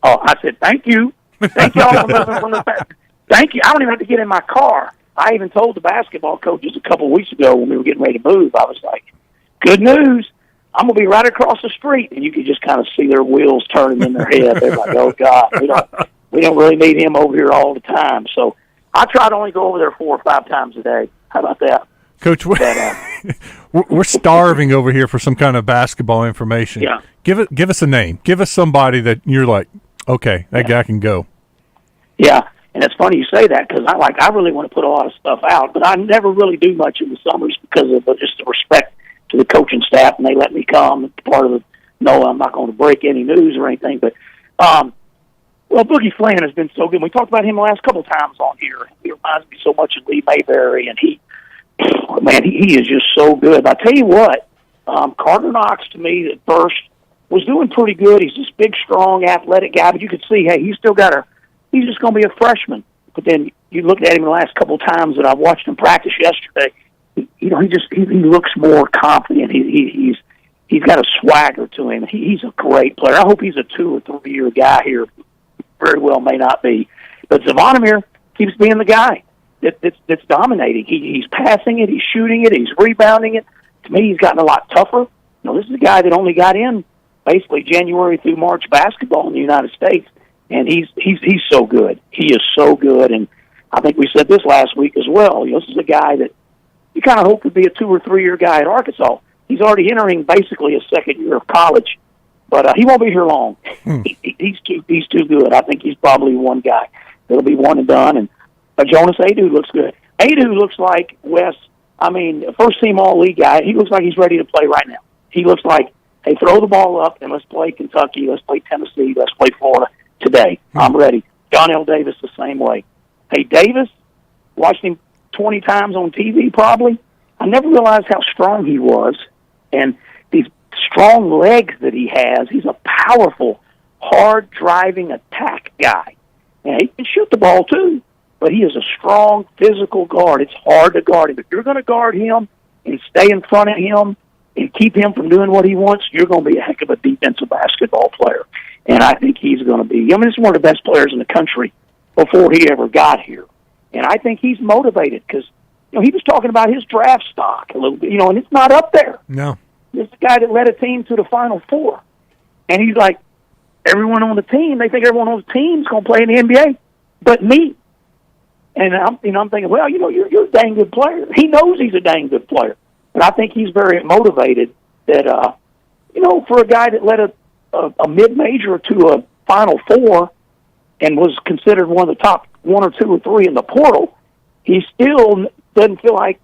Oh, I said, thank you. Thank you all from the back. Thank you. I don't even have to get in my car. I even told the basketball coaches a couple of weeks ago when we were getting ready to move, I was like, good news. I'm going to be right across the street. And you could just kind of see their wheels turning in their head. They're like, oh, God, we don't really need him over here all the time. So I try to only go over there 4 or 5 times a day. How about that? Coach, we're starving over here for some kind of basketball information. Yeah. Give us a name. Give us somebody that you're like, okay, that guy can go. Yeah, and it's funny you say that because I really want to put a lot of stuff out, but I never really do much in the summers because of just the respect to the coaching staff, and they let me come. It's part of no, I'm not going to break any news or anything, but well, Boogie Flynn has been so good. We talked about him the last couple of times on here. He reminds me so much of Lee Mayberry, and he is just so good. I tell you what, Carter Knox to me at first was doing pretty good. He's this big, strong, athletic guy, but you could see, hey, he's just going to be a freshman. But then you looked at him the last couple of times that I've watched him practice yesterday. He looks more confident. He's got a swagger to him. He's a great player. I hope he's a 2 or 3 year guy here. Very well may not be, but Zavonimir keeps being the guy that's dominating. He's passing it, he's shooting it, he's rebounding it. To me, he's gotten a lot tougher. This is a guy that only got in basically January through March basketball in the United States, and he's so good. He is so good, and I think we said this last week as well. This is a guy that you kind of hope would be a 2 or 3 year guy at Arkansas. He's already entering basically his second year of college, but he won't be here long. He's too good. I think he's probably one guy that'll be one and done. And Jonas Adu looks good. Adu looks like Wes. First team all league guy. He looks like he's ready to play right now. He looks like, hey, throw the ball up and let's play Kentucky, let's play Tennessee, let's play Florida today. I'm ready. John L. Davis the same way. Hey, Davis, watched him 20 times on TV probably. I never realized how strong he was, and these strong legs that he has. He's a powerful, hard-driving attack guy. And he can shoot the ball too, but he is a strong physical guard. It's hard to guard him. If you're going to guard him and stay in front of him and keep him from doing what he wants, you're going to be a heck of a defensive basketball player. And I think he's going to be, he's one of the best players in the country before he ever got here. And I think he's motivated because, he was talking about his draft stock a little bit, and it's not up there. No. This is the guy that led a team to the Final Four. And he's like, everyone on the team, they think everyone on the team is going to play in the NBA, but me. And I'm thinking, well, you're a dang good player. He knows he's a dang good player. But I think he's very motivated that, for a guy that led a mid-major to a Final Four and was considered one of the top 1 or 2 or 3 in the portal, he still doesn't feel like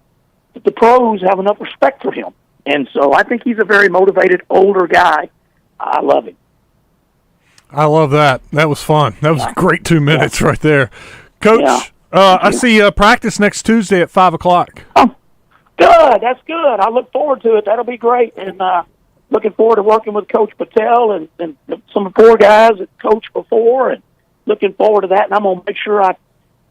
the pros have enough respect for him. And so I think he's a very motivated, older guy. I love him. I love that. That was fun. That was a great 2 minutes right there. Coach, I see practice next Tuesday at 5 o'clock. Oh, good. That's good. I look forward to it. That'll be great. And looking forward to working with Coach Patel and some of the 4 guys that coached before, and looking forward to that. And I'm going to make sure I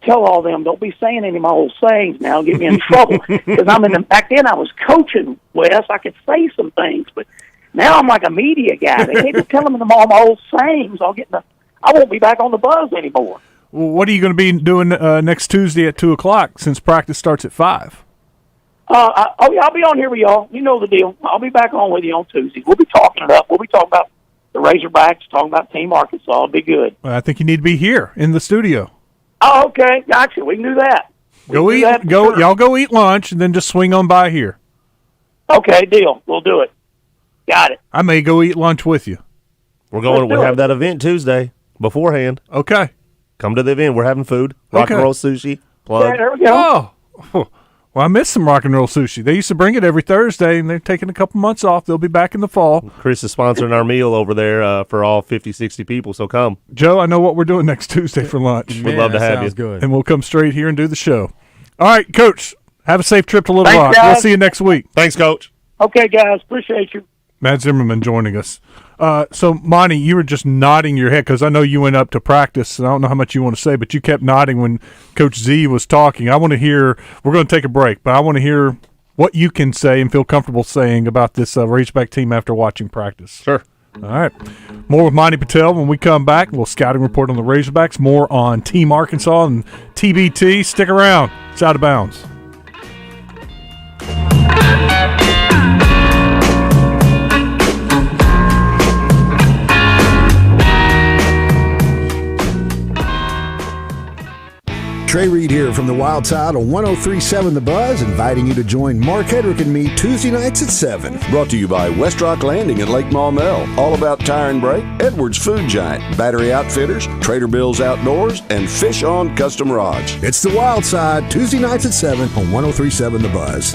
tell all them, don't be saying any of my old sayings now, get me in trouble. Because back then I was coaching, Wes. I could say some things, but now I'm like a media guy. They can't be telling them all my old sayings. I won't be back on the buzz anymore. Well, what are you going to be doing next Tuesday at 2 o'clock since practice starts at 5? I'll be on here with y'all. You know the deal. I'll be back on with you on Tuesday. We'll be talking it up. We'll be talking about the Razorbacks, talking about Team Arkansas. It'll be good. Well, I think you need to be here in the studio. Oh, okay. Gotcha. We can do that. Y'all go eat lunch and then just swing on by here. Okay, deal. We'll do it. Got it. I may go eat lunch with you. We have that event Tuesday beforehand. Okay. Come to the event. We're having food. Rock and roll sushi. Plug. Yeah, there we go. Oh. Well, I miss some rock and roll sushi. They used to bring it every Thursday, and they're taking a couple months off. They'll be back in the fall. Chris is sponsoring our meal over there for all 50, 60 people, so come. Joe, I know what we're doing next Tuesday for lunch. We'd love to have you. Good. And we'll come straight here and do the show. All right, Coach, have a safe trip to Little Thanks, Rock. guys. We'll see you next week. Thanks, Coach. Okay, guys. Appreciate you. Matt Zimmerman joining us. So, Monty, you were just nodding your head because I know you went up to practice, and I don't know how much you want to say, but you kept nodding when Coach Z was talking. I want to hear – we're going to take a break, but I want to hear what you can say and feel comfortable saying about this Razorback team after watching practice. Sure. All right. More with Monty Patel when we come back. We'll scouting report on the Razorbacks, more on Team Arkansas and TBT. Stick around. It's Out of Bounds. Trey Reed here from the Wild Side on 103.7 The Buzz, inviting you to join Mark Hedrick and me Tuesday nights at 7. Brought to you by Westrock Landing at Lake Maumelle. All about tire and brake, Edwards Food Giant, Battery Outfitters, Trader Bill's Outdoors, and Fish On Custom Rods. It's the Wild Side, Tuesday nights at 7 on 103.7 The Buzz.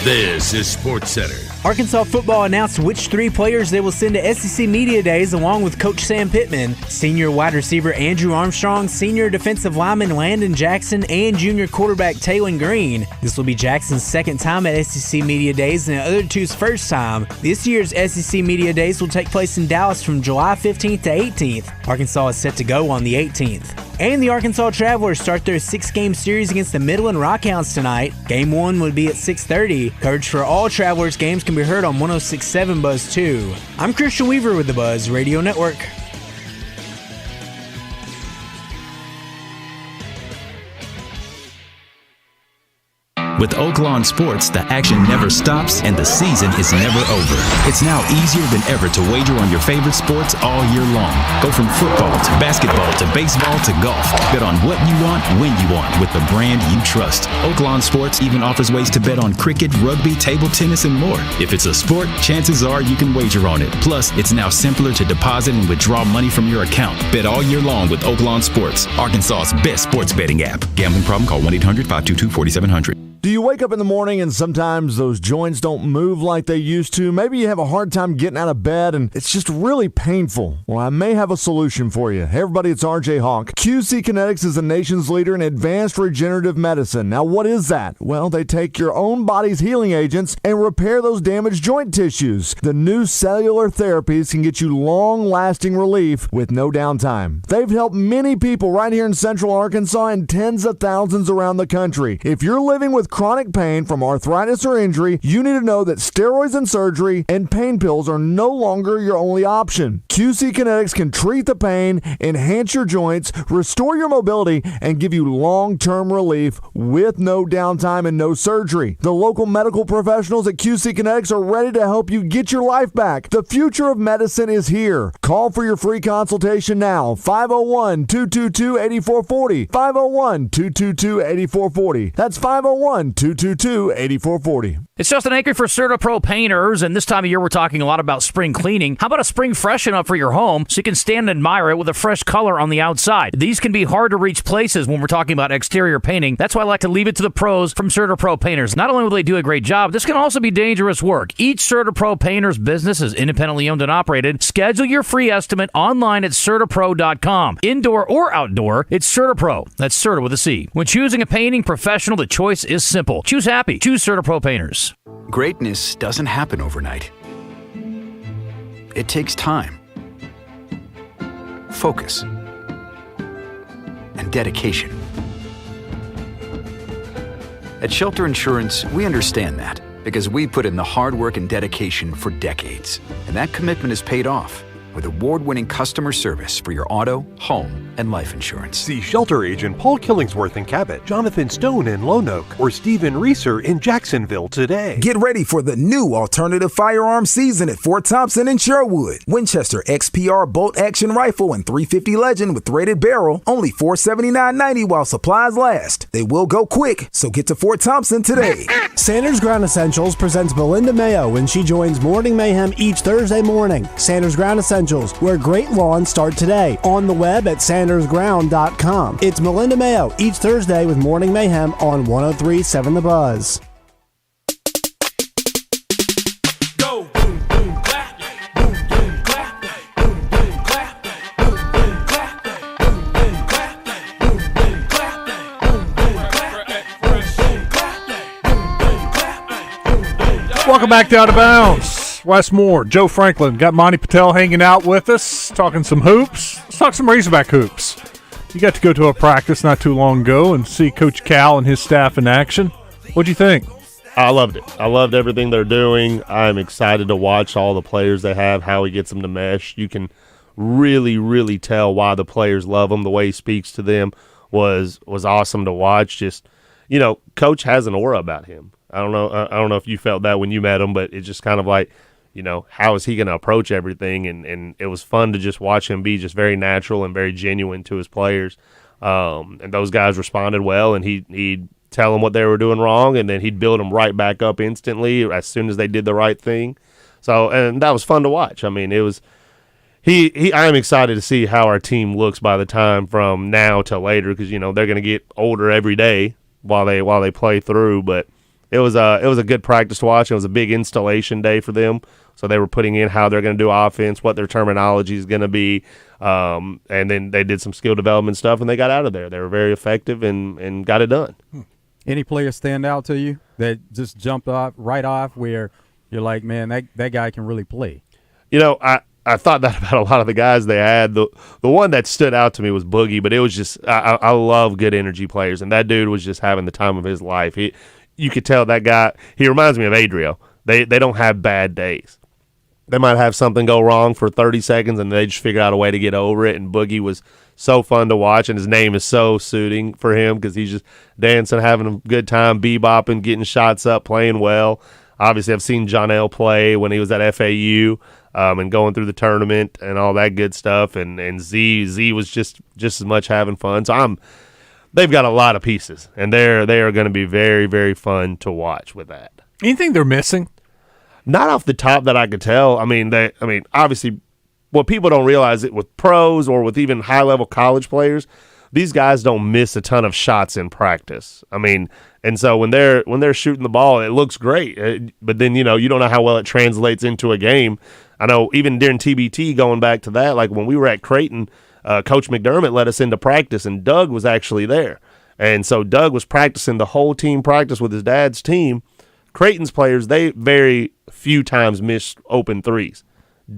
This is Sports Center. Arkansas football announced which 3 players they will send to SEC Media Days along with Coach Sam Pittman, senior wide receiver Andrew Armstrong, senior defensive lineman Landon Jackson, and junior quarterback Taylon Green. This will be Jackson's second time at SEC Media Days and the other two's first time. This year's SEC Media Days will take place in Dallas from July 15th to 18th. Arkansas is set to go on the 18th. And the Arkansas Travelers start their 6-game series against the Midland Rockhounds tonight. Game 1 would be at 6:30. Coverage for all Travelers games can be heard on 106.7 Buzz 2. I'm Christian Weaver with the Buzz Radio Network. With Oaklawn Sports, the action never stops and the season is never over. It's now easier than ever to wager on your favorite sports all year long. Go from football to basketball to baseball to golf. Bet on what you want, when you want, with the brand you trust. Oaklawn Sports even offers ways to bet on cricket, rugby, table tennis, and more. If it's a sport, chances are you can wager on it. Plus, it's now simpler to deposit and withdraw money from your account. Bet all year long with Oaklawn Sports, Arkansas's best sports betting app. Gambling problem? Call 1-800-522-4700. Do you wake up in the morning and sometimes those joints don't move like they used to? Maybe you have a hard time getting out of bed and it's just really painful. Well, I may have a solution for you. Hey everybody, it's RJ Hawk. QC Kinetics is the nation's leader in advanced regenerative medicine. Now what is that? Well, they take your own body's healing agents and repair those damaged joint tissues. The new cellular therapies can get you long-lasting relief with no downtime. They've helped many people right here in Central Arkansas and tens of thousands around the country. If you're living with chronic pain from arthritis or injury, you need to know that steroids and surgery and pain pills are no longer your only option. QC Kinetics can treat the pain, enhance your joints, restore your mobility, and give you long-term relief with no downtime and no surgery. The local medical professionals at QC Kinetics are ready to help you get your life back. The future of medicine is here. Call for your free consultation now. 501-222-8440. 501-222-8440. That's 501-222-8440. It's Justin Anker for CertaPro Painters, and this time of year we're talking a lot about spring cleaning. How about a spring freshen up for your home so you can stand and admire it with a fresh color on the outside? These can be hard to reach places when we're talking about exterior painting. That's why I like to leave it to the pros from CertaPro Painters. Not only will they do a great job, this can also be dangerous work. Each CertaPro Painters business is independently owned and operated. Schedule your free estimate online at CertaPro.com. Indoor or outdoor, it's CertaPro. That's Certa with a C. When choosing a painting professional, the choice is simple. Choose happy. Choose CertaPro Painters. Greatness doesn't happen overnight. It takes time, focus, and dedication. At Shelter Insurance, we understand that because we put in the hard work and dedication for decades. And that commitment is paid off with award-winning customer service for your auto, home, and life insurance. See Shelter Agent Paul Killingsworth in Cabot, Jonathan Stone in Lone Oak, or Stephen Reeser in Jacksonville today. Get ready for the new alternative firearm season at Fort Thompson in Sherwood. Winchester XPR bolt action rifle and .350 Legend with threaded barrel, only $479.90 while supplies last. They will go quick, so get to Fort Thompson today. Sanders Ground Essentials presents Belinda Mayo when she joins Morning Mayhem each Thursday morning. Sanders Ground Essentials, where great lawns start today. On the web at sandersground.com. It's Melinda Mayo each Thursday with Morning Mayhem on 103.7 The Buzz. Welcome back to Out of Bounds. Wes Moore, Joe Franklin, got Monty Patel hanging out with us, talking some hoops. Let's talk some Razorback hoops. You got to go to a practice not too long ago and see Coach Cal and his staff in action. What'd you think? I loved it. I loved everything they're doing. I'm excited to watch all the players they have, how he gets them to mesh. You can really, really tell why the players love him. The way he speaks to them was awesome to watch. Just, Coach has an aura about him. I don't know if you felt that when you met him, but it's just kind of like, how is he going to approach everything? And it was fun to just watch him be just very natural and very genuine to his players. And those guys responded well, and he'd tell them what they were doing wrong, and then he'd build them right back up instantly as soon as they did the right thing. So, and that was fun to watch. I mean, it was I am excited to see how our team looks by the time from now till later, because they're going to get older every day while they play through. But it was a good practice to watch. It was a big installation day for them. So they were putting in how they're going to do offense, what their terminology is going to be, and then they did some skill development stuff, and they got out of there. They were very effective and got it done. Any players stand out to you that just jumped right off where you're like, man, that guy can really play? I thought that about a lot of the guys they had. The one that stood out to me was Boogie, but it was just I love good energy players, and that dude was just having the time of his life. You could tell that guy. He reminds me of Adriel. They don't have bad days. They might have something go wrong for 30 seconds, and they just figure out a way to get over it. And Boogie was so fun to watch, and his name is so suiting for him because he's just dancing, having a good time, bebopping, getting shots up, playing well. Obviously, I've seen Jonell play when he was at FAU and going through the tournament and all that good stuff. And Z was just as much having fun. So they've got a lot of pieces, and they are going to be very, very fun to watch with that. Anything they're missing? Not off the top that I could tell. I mean, obviously, what people don't realize it with pros or with even high-level college players, these guys don't miss a ton of shots in practice. I mean, and so when they're shooting the ball, it looks great. But then you don't know how well it translates into a game. I know even during TBT, going back to that, like when we were at Creighton, Coach McDermott let us into practice, and Doug was actually there. And so Doug was practicing the whole team practice with his dad's team. Creighton's players, they very few times missed open threes.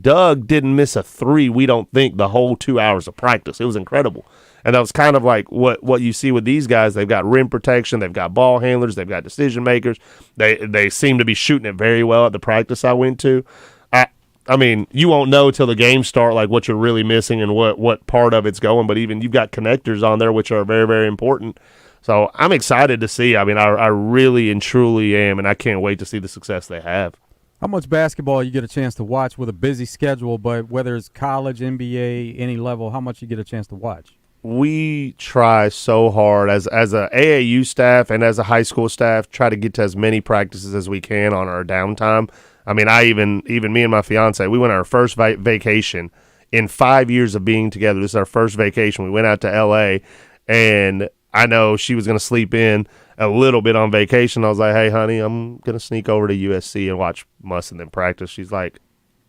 Doug didn't miss a three, we don't think, the whole 2 hours of practice. It was incredible. And that was kind of like what you see with these guys. They've got rim protection, they've got ball handlers, they've got decision makers. They seem to be shooting it very well at the practice I went to. I mean, you won't know till the games start like what you're really missing and what part of it's going, but even you've got connectors on there which are very, very important. So I'm excited to see. I mean, I really and truly am, and I can't wait to see the success they have. How much basketball you get a chance to watch with a busy schedule, but whether it's college, NBA, any level, how much you get a chance to watch? we try so hard as a AAU staff and as a high school staff, try to get to as many practices as we can on our downtime. I mean, even me and my fiance, we went on our first vacation in 5 years of being together. This is our first vacation. We went out to L.A., and I know she was going to sleep in a little bit on vacation. I was like, hey, honey, I'm going to sneak over to USC and watch Muss and then practice. She's like,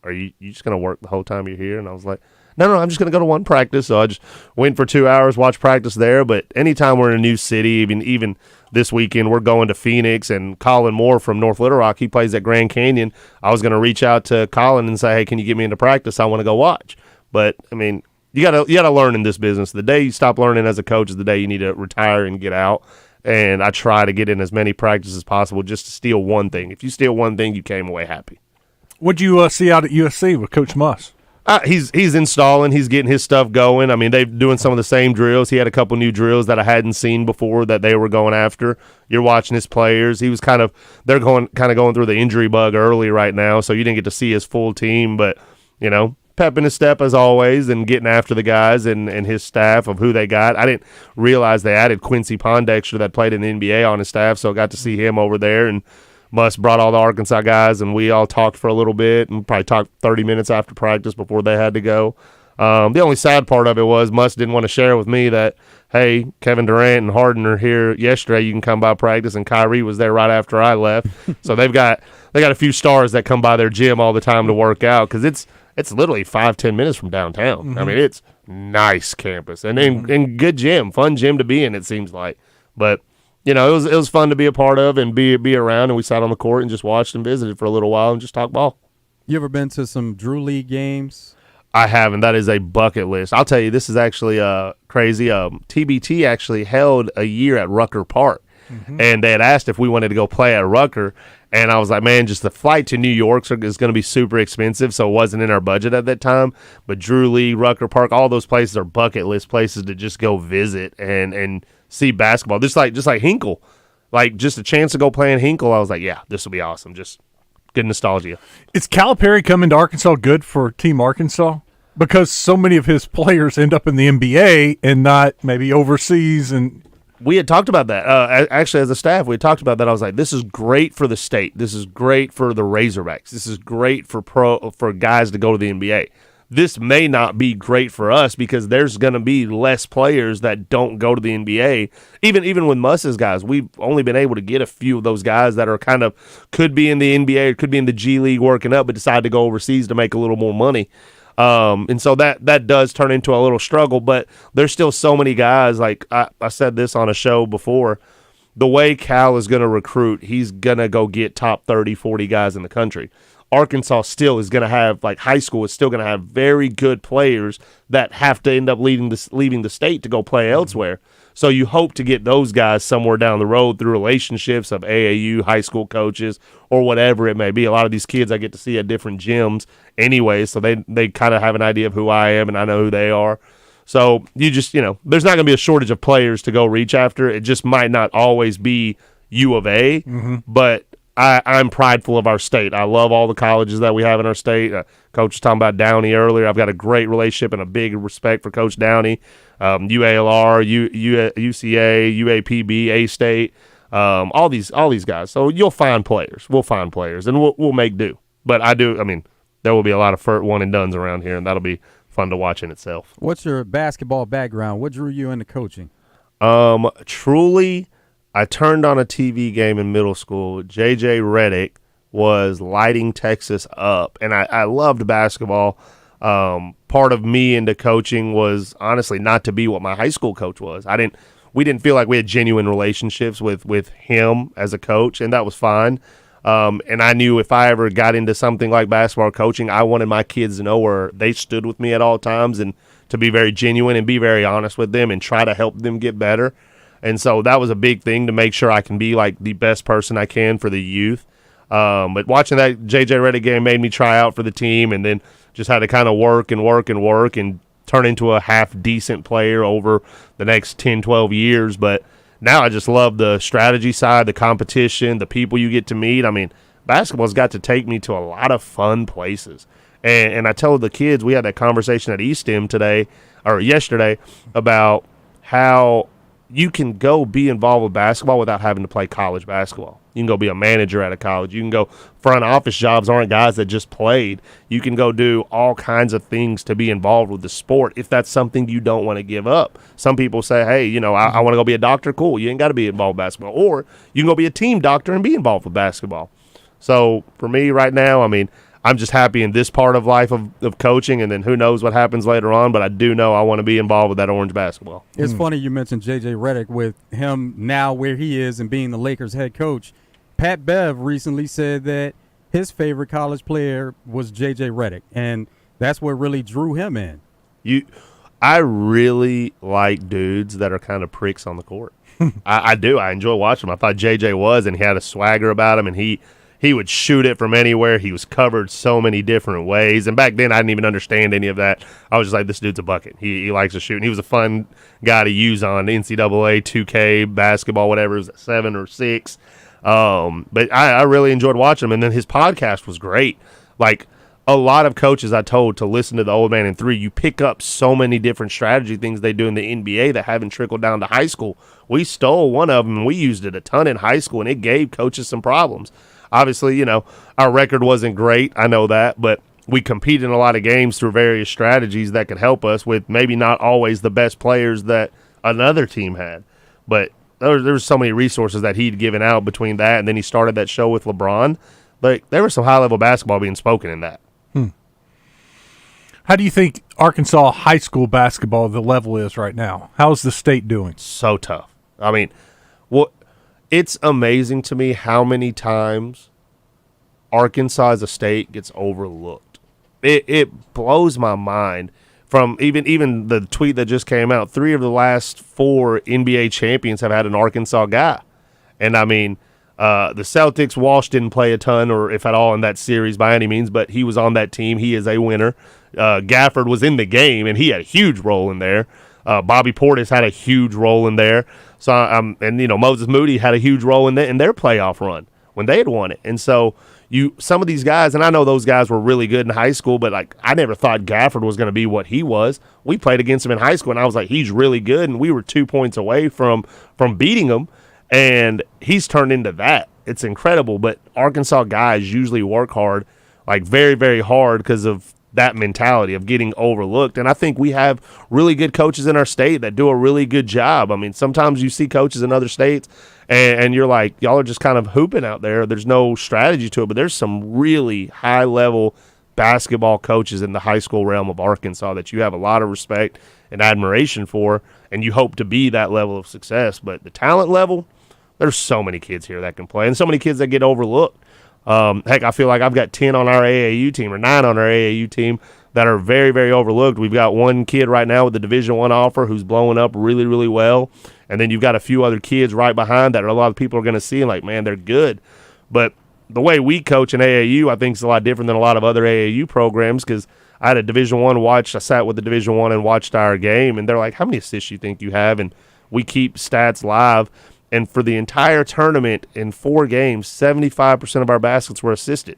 are you just going to work the whole time you're here? And I was like, no, I'm just going to go to one practice. So I just went for 2 hours, watch practice there. But anytime we're in a new city, even this weekend, we're going to Phoenix, and Colin Moore from North Little Rock, he plays at Grand Canyon. I was going to reach out to Colin and say, hey, can you get me into practice? I want to go watch. But, I mean, you gotta learn in this business. The day you stop learning as a coach is the day you need to retire and get out. And I try to get in as many practices as possible just to steal one thing. If you steal one thing, you came away happy. What'd you see out at USC with Coach Muss? He's installing. He's getting his stuff going. I mean, they're doing some of the same drills. He had a couple new drills that I hadn't seen before that they were going after. You're watching his players. He was they're going through the injury bug early right now, so you didn't get to see his full team. But, pep in his step as always and getting after the guys and his staff of who they got. I didn't realize they added Quincy Pondexter that played in the NBA on his staff, so I got to see him over there. And Muss brought all the Arkansas guys, and we all talked for a little bit and probably talked 30 minutes after practice before they had to go. The only sad part of it was Muss didn't want to share with me that, hey, Kevin Durant and Harden are here yesterday. You can come by practice, and Kyrie was there right after I left. So they got a few stars that come by their gym all the time to work out because it's literally 5-10 minutes from downtown. Mm-hmm. I mean, it's nice campus and good gym, fun gym to be in. It seems like, but. It was fun to be a part of and be around, and we sat on the court and just watched and visited for a little while and just talked ball. You ever been to some Drew League games? I haven't. That is a bucket list. I'll tell you, this is actually crazy. TBT actually held a year at Rucker Park, and they had asked if we wanted to go play at Rucker, and I was like, man, just the flight to New York is going to be super expensive, so it wasn't in our budget at that time. But Drew League, Rucker Park, all those places are bucket list places to just go visit and see basketball. Just like Hinkle. Like, just a chance to go play in Hinkle, I was like, yeah, this will be awesome. Just good nostalgia. Is Calipari coming to Arkansas good for Team Arkansas? Because so many of his players end up in the NBA and not maybe overseas. And we had talked about that. Actually, as a staff, we had talked about that. I was like, this is great for the state. This is great for the Razorbacks. This is great for guys to go to the NBA. This may not be great for us because there's going to be less players that don't go to the NBA. Even with Muss's guys, we've only been able to get a few of those guys that are could be in the NBA or could be in the G League working up, but decide to go overseas to make a little more money. And so that does turn into a little struggle, but there's still so many guys. Like I said this on a show before, the way Cal is going to recruit, he's going to go get top 30, 40 guys in the country. Arkansas still is going to have, like high school is still going to have very good players that have to end up leaving the state to go play elsewhere. So you hope to get those guys somewhere down the road through relationships of AAU, high school coaches, or whatever it may be. A lot of these kids I get to see at different gyms anyway, so they kind of have an idea of who I am and I know who they are. So you just, there's not going to be a shortage of players to go reach after. It just might not always be U of A, but I'm prideful of our state. I love all the colleges that we have in our state. Coach was talking about Downey earlier. I've got a great relationship and a big respect for Coach Downey. UALR, UCA, UAPB, A-State, all these guys. So you'll find players. We'll find players, and we'll make do. But there will be a lot of one-and-dones around here, and that'll be fun to watch in itself. What's your basketball background? What drew you into coaching? Truly, I turned on a TV game in middle school. J.J. Redick was lighting Texas up, and I loved basketball. Part of me into coaching was honestly not to be what my high school coach was. We didn't feel like we had genuine relationships with him as a coach, and that was fine. And I knew if I ever got into something like basketball coaching, I wanted my kids to know where they stood with me at all times and to be very genuine and be very honest with them and try to help them get better. And so that was a big thing to make sure I can be like the best person I can for the youth. But watching that J.J. Redick game made me try out for the team and then just had to kind of work and turn into a half-decent player over the next 10, 12 years. But now I just love the strategy side, the competition, the people you get to meet. I mean, basketball's got to take me to a lot of fun places. And I tell the kids, we had that conversation at East End today. or yesterday about how you can go be involved with basketball without having to play college basketball. You can go be a manager at a college. You can go front office jobs aren't guys that just played. You can go do all kinds of things to be involved with the sport if that's something you don't want to give up. Some people say, hey, you know, I want to go be a doctor. Cool. You ain't got to be involved with basketball. Or you can go be a team doctor and be involved with basketball. So for me right now, I mean, I'm just happy in this part of life of coaching, and then who knows what happens later on, but I do know I want to be involved with that orange basketball. It's funny you mentioned J.J. Redick with him now where he is and being the Lakers head coach. Pat Bev recently said that his favorite college player was J.J. Redick, and that's what really drew him in. I really like dudes that are kind of pricks on the court. I do. I enjoy watching him. I thought J.J. was, and he had a swagger about him, and he would shoot it from anywhere. He was covered so many different ways. And back then, I didn't even understand any of that. I was just like, this dude's a bucket. He likes to shoot. And he was a fun guy to use on NCAA, 2K, basketball, whatever. It was 7 or 6. But I really enjoyed watching him. And then his podcast was great. Like, a lot of coaches I told to listen to the Old Man in 3, you pick up so many different strategy things they do in the NBA that haven't trickled down to high school. We stole one of them, and we used it a ton in high school, and it gave coaches some problems. Obviously, you know, our record wasn't great. I know that, but we competed in a lot of games through various strategies that could help us with maybe not always the best players that another team had. But there was so many resources that he'd given out between that, and then he started that show with LeBron. Like, there was some high-level basketball being spoken in that. How do you think Arkansas high school basketball, the level is right now? How's the state doing? So tough. I mean, it's amazing to me how many times Arkansas as a state gets overlooked. It blows my mind. From even the tweet that just came out, 3 of the last 4 NBA champions have had an Arkansas guy. And, I mean, the Celtics, Walsh didn't play a ton or if at all in that series by any means, but he was on that team. He is a winner. Gafford was in the game, and he had a huge role in there. Bobby Portis had a huge role in there. So, and you know, Moses Moody had a huge role in their playoff run when they had won it. And so, some of these guys, and I know those guys were really good in high school, but like I never thought Gafford was going to be what he was. We played against him in high school, and I was like, he's really good, and we were 2 points away from beating him, and he's turned into that. It's incredible. But Arkansas guys usually work hard, like very, very hard, because of that mentality of getting overlooked. And I think we have really good coaches in our state that do a really good job. I mean, sometimes you see coaches in other states and you're like, y'all are just kind of hooping out there. There's no strategy to it, but there's some really high-level basketball coaches in the high school realm of Arkansas that you have a lot of respect and admiration for, and you hope to be that level of success. But the talent level, there's so many kids here that can play and so many kids that get overlooked. Heck, I feel like I've got 10 on our AAU team or 9 on our AAU team that are very, very overlooked. We've got one kid right now with the Division I offer who's blowing up really, really well. And then you've got a few other kids right behind that a lot of people are going to see and like, man, they're good. But the way we coach in AAU, I think is a lot different than a lot of other AAU programs because I had a Division I sat with the Division I and watched our game, and they're like, how many assists do you think you have? And we keep stats live. And for the entire tournament in 4 games, 75% of our baskets were assisted.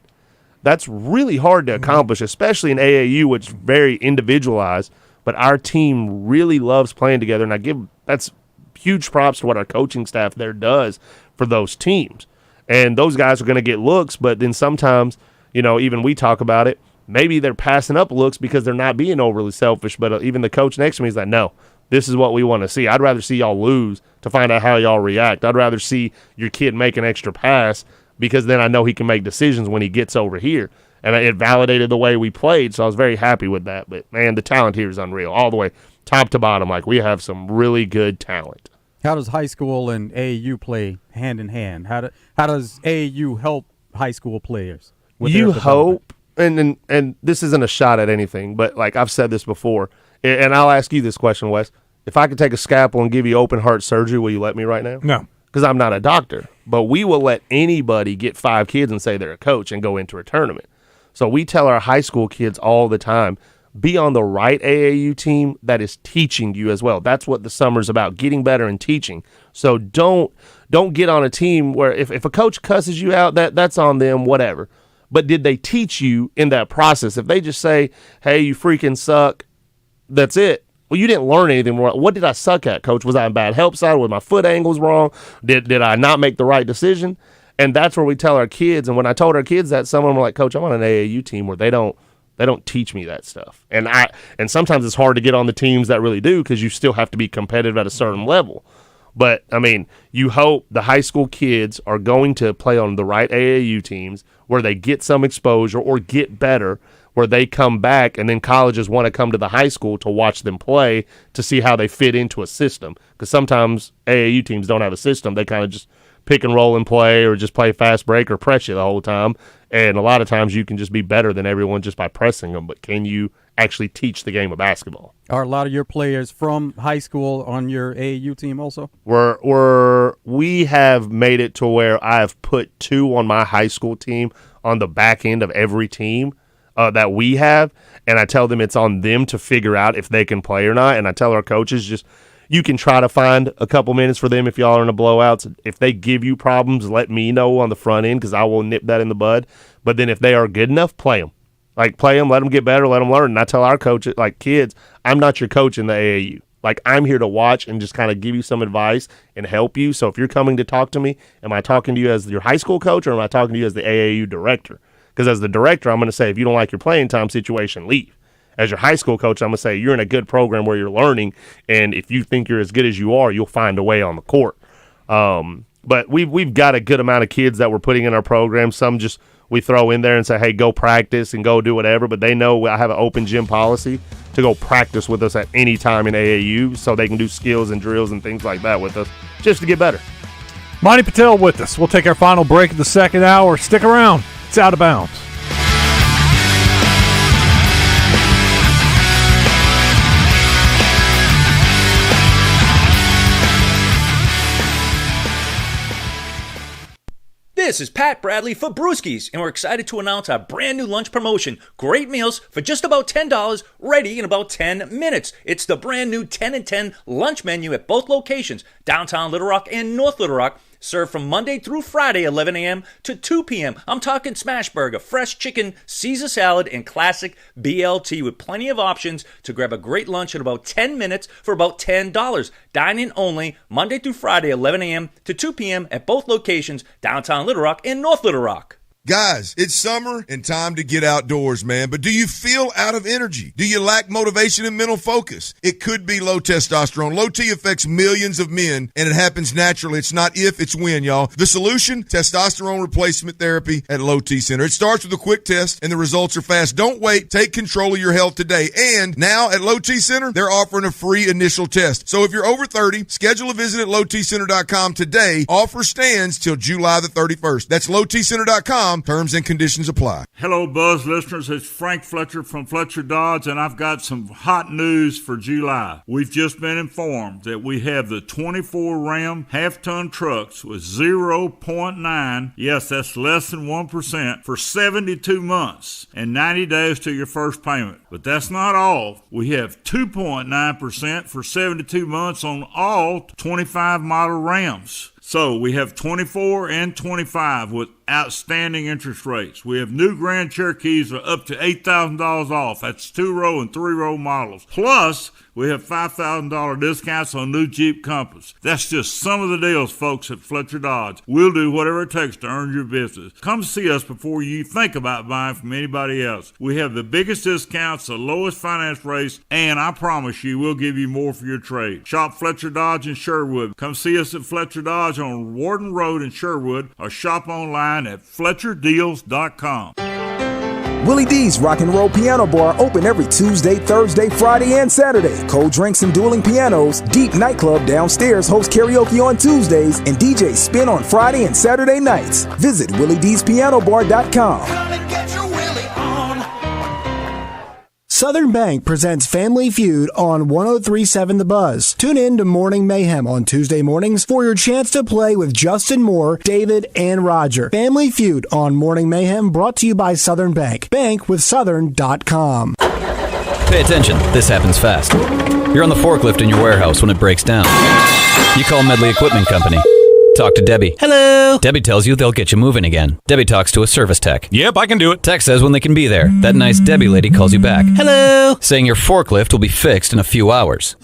That's really hard to accomplish, especially in AAU, which is very individualized. But our team really loves playing together, and that's huge props to what our coaching staff there does for those teams. And those guys are going to get looks, but then sometimes, you know, even we talk about it, maybe they're passing up looks because they're not being overly selfish. But even the coach next to me is like, no, this is what we want to see. I'd rather see y'all lose to find out how y'all react. I'd rather see your kid make an extra pass because then I know he can make decisions when he gets over here. And it validated the way we played, so I was very happy with that. But, man, the talent here is unreal. All the way top to bottom, like we have some really good talent. How does high school and AAU play hand in hand? How does AAU help high school players? You hope, and this isn't a shot at anything, but like I've said this before, and I'll ask you this question, Wes. If I could take a scalpel and give you open heart surgery, will you let me right now? No. Because I'm not a doctor. But we will let anybody get 5 kids and say they're a coach and go into a tournament. So we tell our high school kids all the time, be on the right AAU team that is teaching you as well. That's what the summer's about, getting better and teaching. So don't get on a team where if a coach cusses you out, that's on them, whatever. But did they teach you in that process? If they just say, hey, you freaking suck, that's it. Well, you didn't learn anything wrong. What did I suck at, Coach? Was I in bad help side? Was my foot angles wrong? Did I not make the right decision? And that's where we tell our kids. And when I told our kids that, some of them were like, Coach, I'm on an AAU team where they don't teach me that stuff. And sometimes it's hard to get on the teams that really do because you still have to be competitive at a certain level. But, I mean, you hope the high school kids are going to play on the right AAU teams where they get some exposure or get better, where they come back, and then colleges want to come to the high school to watch them play to see how they fit into a system. Because sometimes AAU teams don't have a system. They kind of just pick and roll and play or just play fast break or press you the whole time. And a lot of times you can just be better than everyone just by pressing them. But can you actually teach the game of basketball? Are a lot of your players from high school on your AAU team also? We have made it to where I have put 2 on my high school team on the back end of every team that we have, and I tell them it's on them to figure out if they can play or not. And I tell our coaches, just you can try to find a couple minutes for them if y'all are in the blowouts. If they give you problems, let me know on the front end because I will nip that in the bud. But then if they are good enough, play them. Like, play them, let them get better, let them learn. And I tell our coaches, like, kids, I'm not your coach in the AAU. Like, I'm here to watch and just kind of give you some advice and help you. So if you're coming to talk to me, am I talking to you as your high school coach or am I talking to you as the AAU director? Because as the director, I'm going to say, if you don't like your playing time situation, leave. As your high school coach, I'm going to say, you're in a good program where you're learning, and if you think you're as good as you are, you'll find a way on the court. But we've got a good amount of kids that we're putting in our program. Some just we throw in there and say, hey, go practice and go do whatever. But they know I have an open gym policy to go practice with us at any time in AAU so they can do skills and drills and things like that with us just to get better. Monty Patel with us. We'll take our final break of the second hour. Stick around. It's Out of Bounds. This is Pat Bradley for Brewskis, and we're excited to announce our brand new lunch promotion. Great meals for just about $10, ready in about 10 minutes. It's the brand new 10 and 10 lunch menu at both locations, downtown Little Rock and North Little Rock. Served from Monday through Friday, 11 a.m. to 2 p.m. I'm talking smash burger, fresh chicken, Caesar salad, and classic BLT with plenty of options to grab a great lunch in about 10 minutes for about $10. Dine-in only, Monday through Friday, 11 a.m. to 2 p.m. at both locations, downtown Little Rock and North Little Rock. Guys, it's summer and time to get outdoors, man. But do you feel out of energy? Do you lack motivation and mental focus? It could be low testosterone. Low T affects millions of men, and it happens naturally. It's not if, it's when, y'all. The solution? Testosterone replacement therapy at Low T Center. It starts with a quick test, and the results are fast. Don't wait. Take control of your health today. And now at Low T Center, they're offering a free initial test. So if you're over 30, schedule a visit at lowtcenter.com today. Offer stands till July the 31st. That's lowtcenter.com. Terms and conditions apply. Hello, Buzz listeners. It's Frank Fletcher from Fletcher Dodge, and I've got some hot news for July. We've just been informed that we have the 24 Ram half-ton trucks with 0.9, yes, that's less than 1%, for 72 months and 90 days to your first payment. But that's not all. We have 2.9% for 72 months on all 25 model Rams. So we have 24 and 25 with outstanding interest rates. We have new Grand Cherokees for up to $8,000 off. That's 2-row and 3-row models. Plus, we have $5,000 discounts on new Jeep Compass. That's just some of the deals, folks, at Fletcher Dodge. We'll do whatever it takes to earn your business. Come see us before you think about buying from anybody else. We have the biggest discounts, the lowest finance rates, and I promise you we'll give you more for your trade. Shop Fletcher Dodge in Sherwood. Come see us at Fletcher Dodge on Warden Road in Sherwood, or shop online at FletcherDeals.com. Willie D's Rock and Roll Piano Bar open every Tuesday, Thursday, Friday, and Saturday. Cold drinks and dueling pianos. Deep Nightclub downstairs hosts karaoke on Tuesdays and DJ spin on Friday and Saturday nights. Visit WillieD'sPianoBar.com. Southern Bank presents Family Feud on 103.7 The Buzz. Tune in to Morning Mayhem on Tuesday mornings for your chance to play with Justin Moore, David, and Roger. Family Feud on Morning Mayhem brought to you by Southern Bank. Bankwithsouthern.com. Pay attention. This happens fast. You're on the forklift in your warehouse when it breaks down. You call Medley Equipment Company. Talk to Debbie. Hello. Debbie tells you they'll get you moving again. Debbie talks to a service tech. Yep, I can do it. Tech says when they can be there. That nice Debbie lady calls you back. Hello. Saying your forklift will be fixed in a few hours.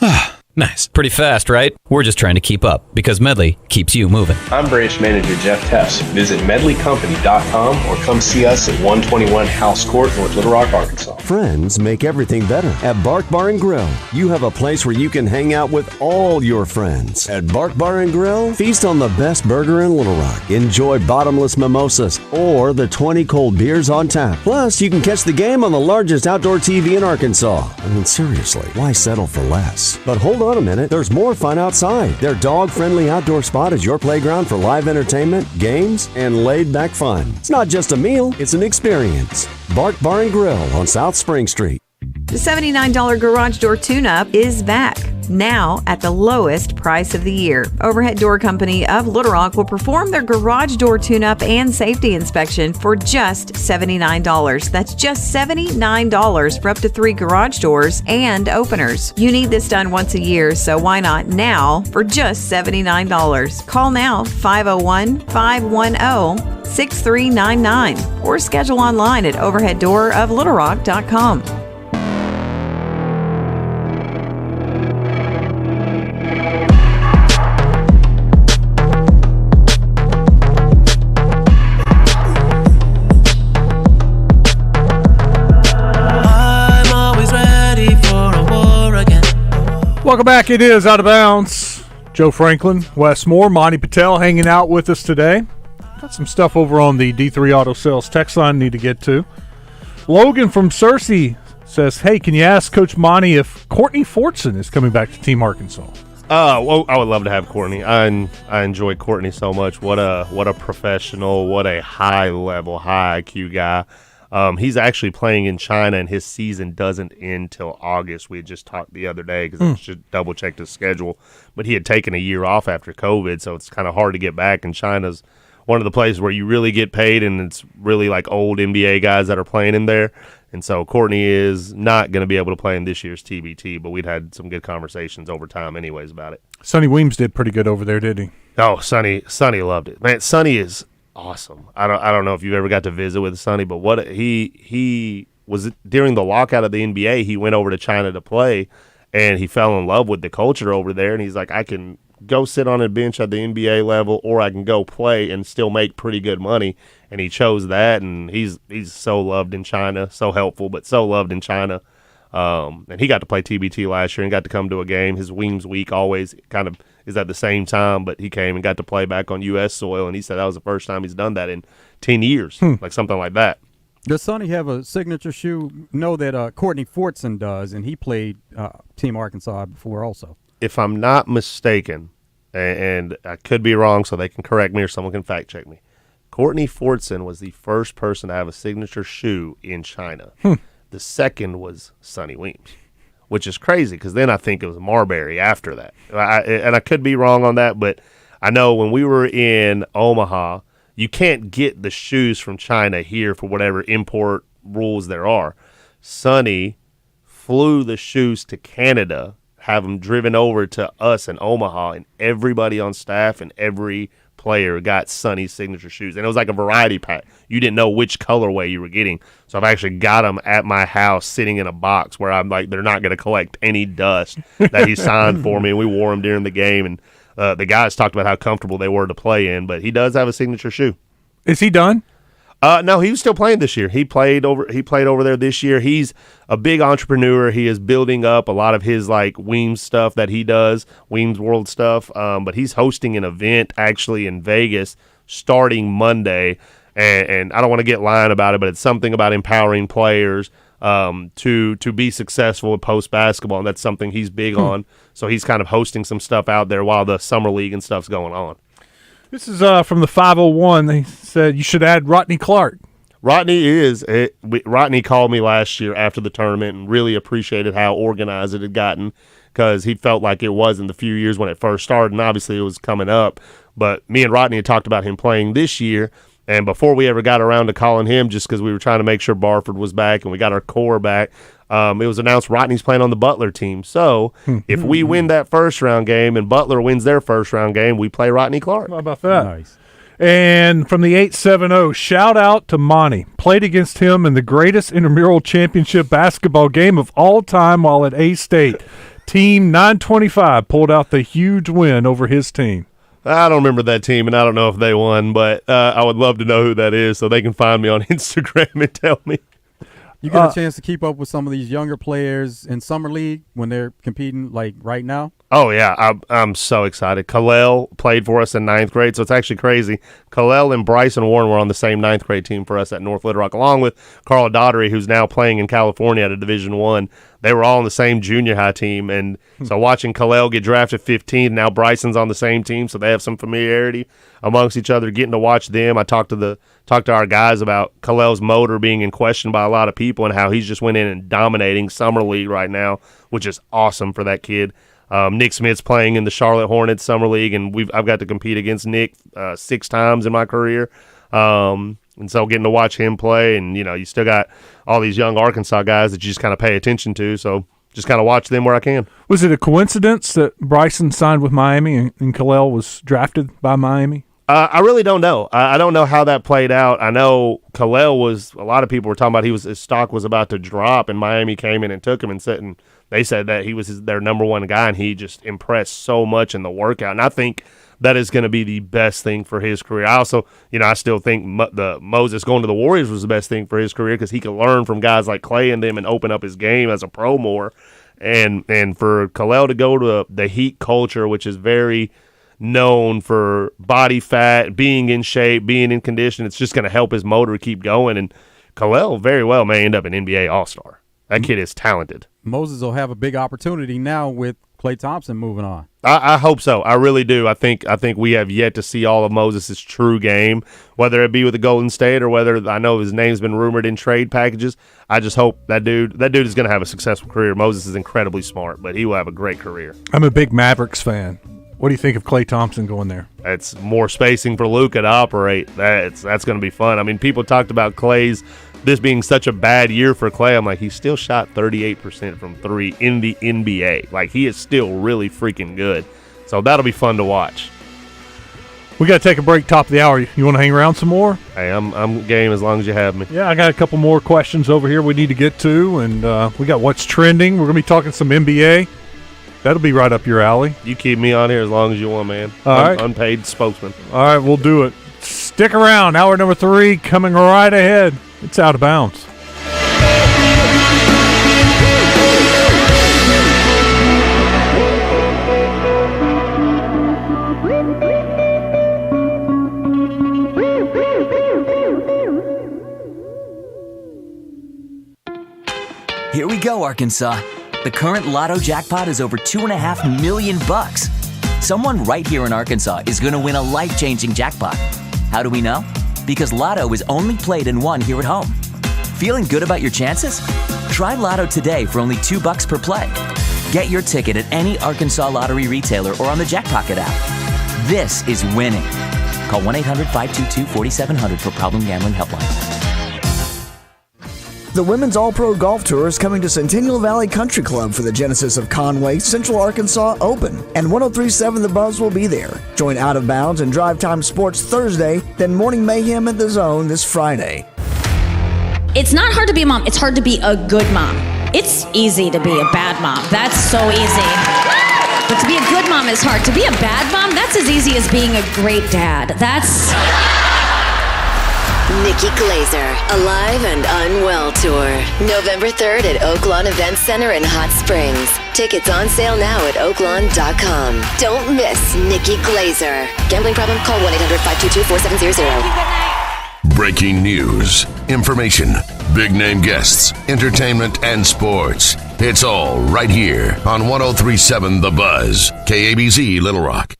Nice. Pretty fast, right? We're just trying to keep up because Medley keeps you moving. I'm branch manager Jeff Tess. Visit medleycompany.com or come see us at 121 House Court, North Little Rock, Arkansas. Friends make everything better. At Bark Bar and Grill, you have a place where you can hang out with all your friends. At Bark Bar and Grill, feast on the best burger in Little Rock. Enjoy bottomless mimosas or the 20 cold beers on tap. Plus, you can catch the game on the largest outdoor TV in Arkansas. I mean, seriously, why settle for less? But hold on a minute, there's more fun outside. Their dog-friendly outdoor spot is your playground for live entertainment, games, and laid-back fun. It's not just a meal, it's an experience. Bark Bar and Grill on South Spring Street. The $79 garage door tune-up is back, now at the lowest price of the year. Overhead Door Company of Little Rock will perform their garage door tune-up and safety inspection for just $79. That's just $79 for up to 3 garage doors and openers. You need this done once a year, so why not now for just $79? Call now, 501-510-6399, or schedule online at overheaddooroflittlerock.com. Welcome back. It is Out of Bounds. Joe Franklin, Wes Moore, Monty Patel hanging out with us today. Got some stuff over on the D3 Auto Sales text line need to get to. Logan from Searcy says, hey, can you ask Coach Monty if Courtney Fortson is coming back to Team Arkansas? Well, I would love to have Courtney. I enjoy Courtney so much. What a professional, what a high level, high IQ guy. He's actually playing in China, and his season doesn't end till August. We had just talked the other day because I should double-check his schedule. But he had taken a year off after COVID, so it's kind of hard to get back. And China's one of the places where you really get paid, and it's really like old NBA guys that are playing in there. And so Courtney is not going to be able to play in this year's TBT, but we'd had some good conversations over time anyways about it. Sonny Weems did pretty good over there, did he? Oh, Sonny loved it. Man, Sonny is awesome. I don't know if you ever got to visit with Sonny, but what he was during the lockout of the NBA, he went over to China to play, and he fell in love with the culture over there, and he's like, I can go sit on a bench at the NBA level, or I can go play and still make pretty good money. And he chose that, and he's so loved in China, so helpful, but so loved in China. And he got to play TBT last year and got to come to a game. His Weems week always kind of is at the same time, but he came and got to play back on U.S. soil, and he said that was the first time he's done that in 10 years, like something like that. Does Sonny have a signature shoe? Know that Courtney Fortson does, and he played Team Arkansas before also. If I'm not mistaken, and I could be wrong, so they can correct me or someone can fact check me, Courtney Fortson was the first person to have a signature shoe in China. The second was Sonny Weems, which is crazy because then I think it was Marbury after that. And I could be wrong on that, but I know when we were in Omaha, you can't get the shoes from China here for whatever import rules there are. Sonny flew the shoes to Canada, have them driven over to us in Omaha, and everybody on staff and every player got Sonny's signature shoes. And it was like a variety pack. You didn't know which colorway you were getting. So I've actually got them at my house sitting in a box where I'm like, they're not going to collect any dust that he signed for me. And we wore them during the game. And the guys talked about how comfortable they were to play in. But he does have a signature shoe. Is he done? No, he was still playing this year. He played over there this year. He's a big entrepreneur. He is building up a lot of his like Weems stuff that he does, Weems World stuff. But he's hosting an event actually in Vegas starting Monday. And I don't want to get lying about it, but it's something about empowering players to be successful in post basketball, and that's something he's big on. So he's kind of hosting some stuff out there while the summer league and stuff's going on. This is from the 501. They said you should add Rodney Clark. Rodney called me last year after the tournament and really appreciated how organized it had gotten because he felt like it wasn't the few years when it first started, and obviously it was coming up. But me and Rodney had talked about him playing this year, and before we ever got around to calling him, just because we were trying to make sure Barford was back and we got our core back, it was announced Rodney's playing on the Butler team. So if we win that first-round game and Butler wins their first-round game, we play Rodney Clark. How about that? Nice. And from the 870, shout out to Monty. Played against him in the greatest intramural championship basketball game of all time while at A-State. Team 925 pulled out the huge win over his team. I don't remember that team, and I don't know if they won, but I would love to know who that is so they can find me on Instagram and tell me. You get a chance to keep up with some of these younger players in Summer League when they're competing, like right now? Oh, yeah. I'm so excited. Kalel played for us in 9th grade, so it's actually crazy. Kalel and Bryson Warren were on the same 9th grade team for us at North Little Rock, along with Carla Daughtery, who's now playing in California at a Division I. They were all on the same junior high team, and so watching Kalel get drafted 15, now Bryson's on the same team, so they have some familiarity amongst each other. Getting to watch them, I talked to our guys about Kalel's motor being in question by a lot of people and how he's just went in and dominating Summer League right now, which is awesome for that kid. Nick Smith's playing in the Charlotte Hornets Summer League, and I've got to compete against Nick 6 times in my career. And so getting to watch him play, and, you still got all these young Arkansas guys that you just kind of pay attention to. So just kind of watch them where I can. Was it a coincidence that Bryson signed with Miami and Kalel was drafted by Miami? I really don't know. I don't know how that played out. I know Kalel a lot of people were talking about his stock was about to drop, and Miami came in and took him and they said that he was their number one guy, and he just impressed so much in the workout. And I think that is going to be the best thing for his career. I also, I still think Moses going to the Warriors was the best thing for his career because he could learn from guys like Clay and them and open up his game as a pro more. And for Kalel to go to the Heat culture, which is very known for body fat, being in shape, being in condition, it's just going to help his motor keep going. And Kalel very well may end up an NBA All-Star. That kid is talented. Moses will have a big opportunity now with Klay Thompson moving on. I hope so. I really do. I think we have yet to see all of Moses' true game, whether it be with the Golden State or whether I know his name's been rumored in trade packages. I just hope that dude is going to have a successful career. Moses is incredibly smart, but he will have a great career. I'm a big Mavericks fan. What do you think of Klay Thompson going there? It's more spacing for Luka to operate. That's going to be fun. I mean, people talked about this being such a bad year for Klay. I'm like, he still shot 38% from 3 in the NBA. Like, he is still really freaking good. So that'll be fun to watch. We got to take a break top of the hour. You want to hang around some more? Hey, I'm game as long as you have me. Yeah, I got a couple more questions over here we need to get to, and we got what's trending. We're going to be talking some NBA. That'll be right up your alley. You keep me on here as long as you want, man. All right. Unpaid spokesman. All right, we'll do it. Stick around. Hour number 3 coming right ahead. It's Out of Bounds. Here we go, Arkansas. The current Lotto jackpot is over $2.5 million. Someone right here in Arkansas is going to win a life-changing jackpot. How do we know? Because Lotto is only played and won here at home. Feeling good about your chances? Try Lotto today for only $2 per play. Get your ticket at any Arkansas Lottery retailer or on the Jackpocket app. This is winning. Call 1-800-522-4700 for Problem Gambling Helpline. The Women's All-Pro Golf Tour is coming to Centennial Valley Country Club for the Genesis of Conway Central Arkansas Open, and 103.7 The Buzz will be there. Join Out of Bounds and Drive Time Sports Thursday, then Morning Mayhem at The Zone this Friday. It's not hard to be a mom. It's hard to be a good mom. It's easy to be a bad mom. That's so easy. But to be a good mom is hard. To be a bad mom, that's as easy as being a great dad. That's... Nikki Glazer, Alive and Unwell Tour. November 3rd at Oaklawn Event Center in Hot Springs. Tickets on sale now at oaklawn.com. Don't miss Nikki Glazer. Gambling problem? Call 1-800-522-4700. Breaking news, information, big name guests, entertainment, and sports. It's all right here on 103.7 The Buzz, KABZ Little Rock.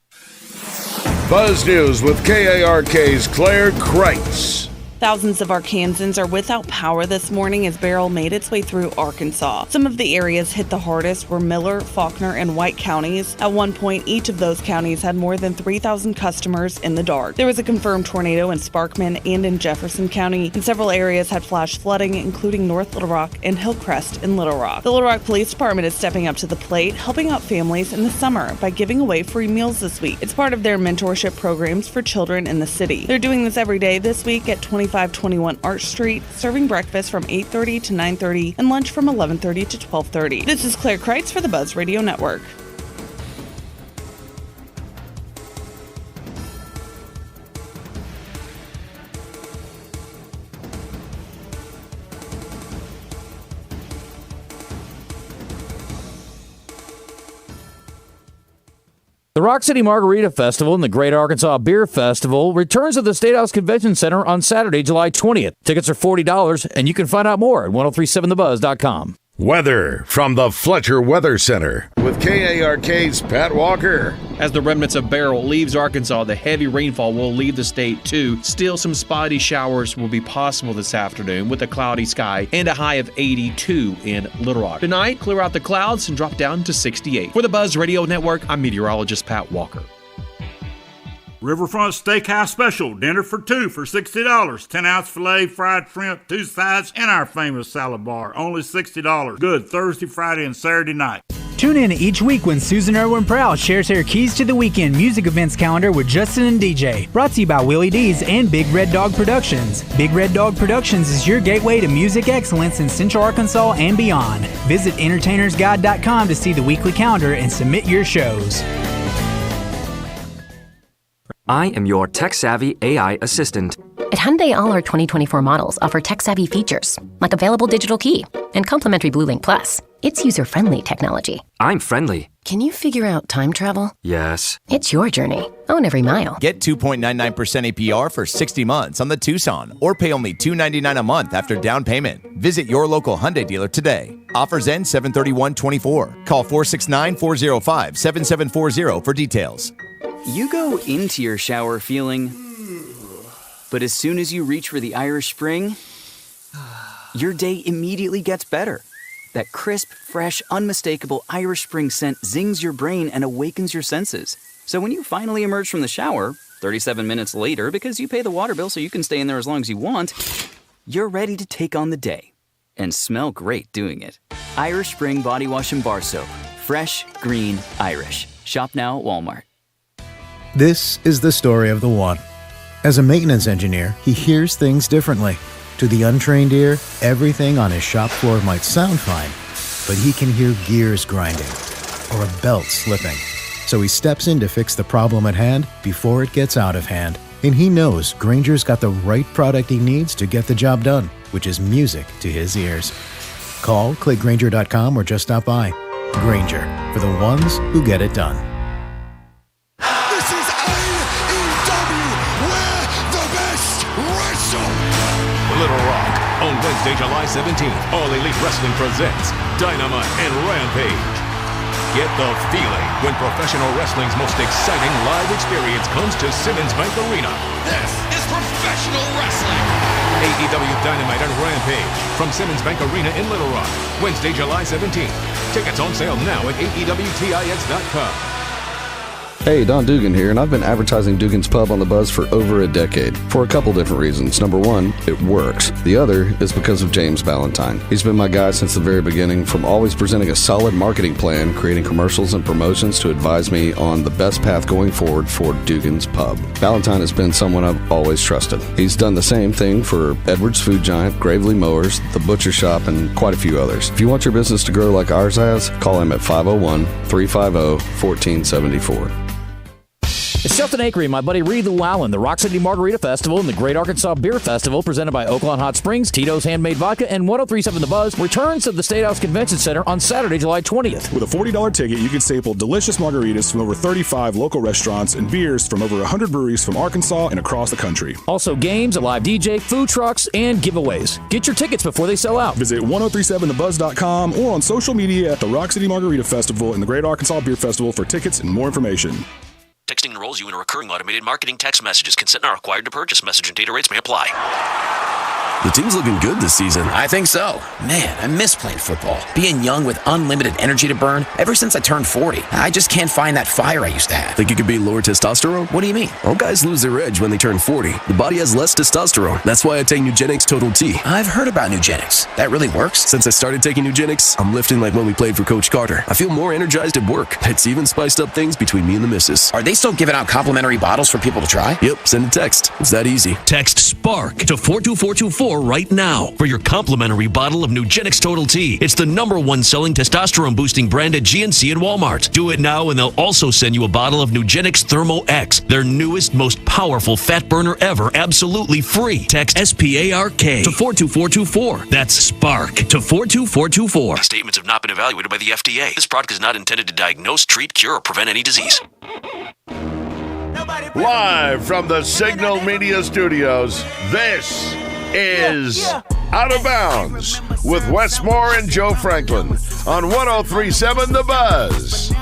Buzz News with KARK's Claire Kreitz. Thousands of Arkansans are without power this morning as Beryl made its way through Arkansas. Some of the areas hit the hardest were Miller, Faulkner, and White counties. At one point, each of those counties had more than 3,000 customers in the dark. There was a confirmed tornado in Sparkman and in Jefferson County, and several areas had flash flooding, including North Little Rock and Hillcrest in Little Rock. The Little Rock Police Department is stepping up to the plate, helping out families in the summer by giving away free meals this week. It's part of their mentorship programs for children in the city. They're doing this every day this week at 2521 Arch Street, serving breakfast from 8:30 to 9:30 and lunch from 11:30 to 12:30. This is Claire Kreitz for the Buzz Radio Network. The Rock City Margarita Festival and the Great Arkansas Beer Festival returns to the State House Convention Center on Saturday, July 20th. Tickets are $40, and you can find out more at 1037thebuzz.com. Weather from the Fletcher Weather Center with KARK's Pat Walker. As the remnants of Beryl leaves Arkansas, the heavy rainfall will leave the state too. Still, some spotty showers will be possible this afternoon with a cloudy sky and a high of 82 in Little Rock. Tonight, clear out the clouds and drop down to 68. For the Buzz Radio Network, I'm meteorologist Pat Walker. Riverfront Steakhouse Special. Dinner for two for $60. 10-ounce filet, fried shrimp, 2 sides, and our famous salad bar. Only $60. Good Thursday, Friday, and Saturday night. Tune in each week when Susan Irwin Prowl shares her Keys to the Weekend music events calendar with Justin and DJ. Brought to you by Willie D's and Big Red Dog Productions. Big Red Dog Productions is your gateway to music excellence in Central Arkansas and beyond. Visit entertainersguide.com to see the weekly calendar and submit your shows. I am your tech-savvy AI assistant. At Hyundai, all our 2024 models offer tech-savvy features, like available digital key and complimentary BlueLink Plus. It's user-friendly technology. I'm friendly. Can you figure out time travel? Yes. It's your journey. Own every mile. Get 2.99% APR for 60 months on the Tucson, or pay only $299 a month after down payment. Visit your local Hyundai dealer today. Offers end 7/31/24. Call 469-405-7740 for details. You go into your shower feeling, but as soon as you reach for the Irish Spring, your day immediately gets better. That crisp, fresh, unmistakable Irish Spring scent zings your brain and awakens your senses. So when you finally emerge from the shower, 37 minutes later, because you pay the water bill so you can stay in there as long as you want, you're ready to take on the day and smell great doing it. Irish Spring Body Wash and Bar Soap. Fresh, green, Irish. Shop now at Walmart. This is the story of the one. As a maintenance engineer, he hears things differently. To the untrained ear, everything on his shop floor might sound fine, but he can hear gears grinding or a belt slipping. So he steps in to fix the problem at hand before it gets out of hand. And he knows Grainger's got the right product he needs to get the job done, which is music to his ears. Call, click Grainger.com, or just stop by. Grainger, for the ones who get it done. Little Rock. On Wednesday, July 17th, All Elite Wrestling presents Dynamite and Rampage. Get the feeling when professional wrestling's most exciting live experience comes to Simmons Bank Arena. This is professional wrestling. AEW Dynamite and Rampage from Simmons Bank Arena in Little Rock. Wednesday, July 17th. Tickets on sale now at AEWTIX.com. Hey, Don Dugan here, and I've been advertising Dugan's Pub on the Buzz for over a decade, for a couple different reasons. Number one, it works. The other is because of James Ballantyne. He's been my guy since the very beginning, from always presenting a solid marketing plan, creating commercials and promotions to advise me on the best path going forward for Dugan's Pub. Ballantyne has been someone I've always trusted. He's done the same thing for Edwards Food Giant, Gravely Mowers, The Butcher Shop, and quite a few others. If you want your business to grow like ours has, call him at 501-350-1474. It's Shelton Acre and my buddy Reed Llewellyn, the Rock City Margarita Festival and the Great Arkansas Beer Festival, presented by Oaklawn Hot Springs, Tito's Handmade Vodka, and 1037 The Buzz, returns to the State House Convention Center on Saturday, July 20th. With a $40 ticket, you can sample delicious margaritas from over 35 local restaurants and beers from over 100 breweries from Arkansas and across the country. Also games, a live DJ, food trucks, and giveaways. Get your tickets before they sell out. Visit 1037thebuzz.com or on social media at the Rock City Margarita Festival and the Great Arkansas Beer Festival for tickets and more information. Texting enrolls you in a recurring automated marketing text messages. Consent not required to purchase. Message and data rates may apply. The team's looking good this season. I think so. Man, I miss playing football. Being young with unlimited energy to burn. Ever since I turned 40, I just can't find that fire I used to have. Think you could be lower testosterone? What do you mean? All guys lose their edge when they turn 40. The body has less testosterone. That's why I take Nugenix Total T. I've heard about Nugenix. That really works? Since I started taking Nugenix, I'm lifting like when we played for Coach Carter. I feel more energized at work. It's even spiced up things between me and the missus. Are they still giving out complimentary bottles for people to try? Yep, send a text. It's that easy. Text SPARK to 42424 right now for your complimentary bottle of Nugenix Total T. It's the #1 selling testosterone boosting brand at GNC and Walmart. Do it now and they'll also send you a bottle of Nugenix Thermo X, their newest, most powerful fat burner ever, absolutely free. Text SPARK to 42424. That's SPARK to 42424. These statements have not been evaluated by the FDA. This product is not intended to diagnose, treat, cure, or prevent any disease. Live from the Signal Media Studios, this is Out of Bounds with Wes Moore and Joe Franklin on 103.7 The Buzz.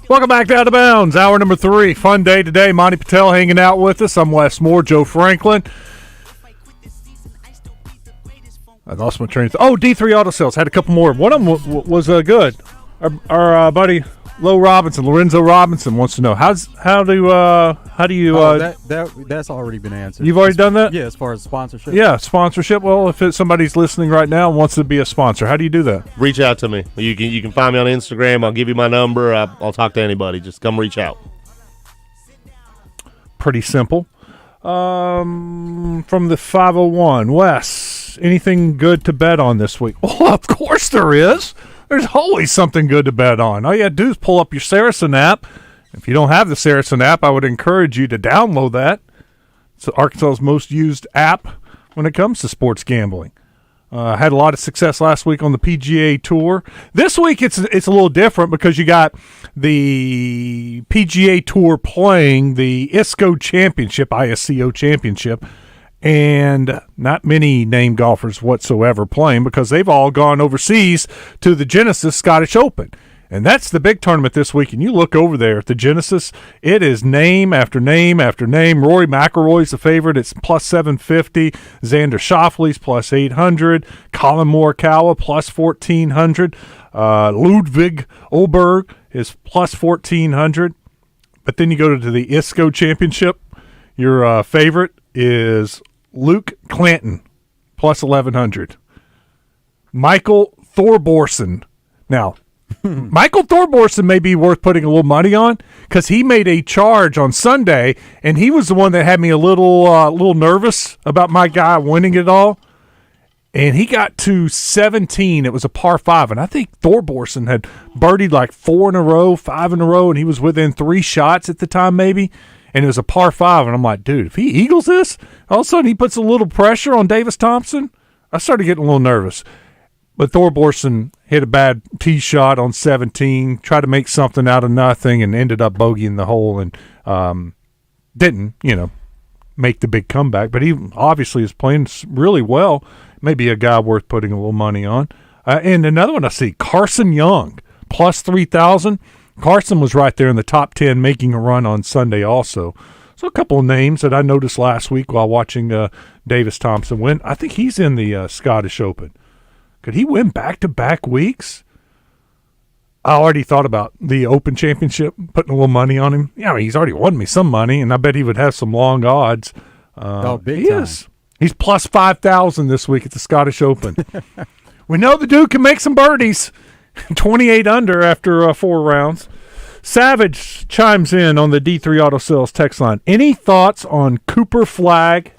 Welcome back to Out of Bounds, hour number 3. Fun day today. Monty Patel hanging out with us. I'm Wes Moore, Joe Franklin. I lost my train of thought. Oh, D3 Auto Sales. Had a couple more. One of them was good. Our buddy Lorenzo Robinson wants to know how do you that's already been answered. You've already done that? Yeah, as far as sponsorship. Yeah, sponsorship. Well, if somebody's listening right now and wants to be a sponsor, how do you do that? Reach out to me. You can find me on Instagram. I'll give you my number. I'll talk to anybody. Just come reach out. Pretty simple. From the 501, Wes, anything good to bet on this week? Well, of course there is. There's always something good to bet on. All you got to do is pull up your Saracen app. If you don't have the Saracen app, I would encourage you to download that. It's Arkansas's most used app when it comes to sports gambling. Had a lot of success last week on the PGA Tour. This week it's a little different because you got the PGA Tour playing the ISCO Championship, and not many named golfers whatsoever playing because they've all gone overseas to the Genesis Scottish Open. And that's the big tournament this week. And you look over there at the Genesis, it is name after name after name. Rory McIlroy's the favorite. It's plus 750. Xander Schauffele's plus 800. Colin Morikawa plus 1,400. Ludwig Oberg is plus 1,400. But then you go to the ISCO Championship. Your favorite is Luke Clanton, plus 1,100. Michael Thorborson. Now, Michael Thorborson may be worth putting a little money on because he made a charge on Sunday, and he was the one that had me a little nervous about my guy winning it all. And he got to 17. It was a par 5, and I think Thorborson had birdied like 4 in a row, 5 in a row, and he was within 3 shots at the time maybe. And it was a par 5, and I'm like, dude, if he eagles this, all of a sudden he puts a little pressure on Davis Thompson. I started getting a little nervous. But Thorborson hit a bad tee shot on 17, tried to make something out of nothing, and ended up bogeying the hole and didn't, make the big comeback. But he obviously is playing really well. Maybe a guy worth putting a little money on. And another one I see, Carson Young, plus 3,000. Carson was right there in the top 10 making a run on Sunday also. So a couple of names that I noticed last week while watching Davis Thompson win. I think he's in the Scottish Open. Could he win back-to-back weeks? I already thought about the Open Championship, putting a little money on him. Yeah, I mean, he's already won me some money, and I bet he would have some long odds. Big time. Is. He's plus 5,000 this week at the Scottish Open. We know the dude can make some birdies. 28 under after 4 rounds. Savage chimes in on the D3 Auto Sales text line. Any thoughts on Cooper Flagg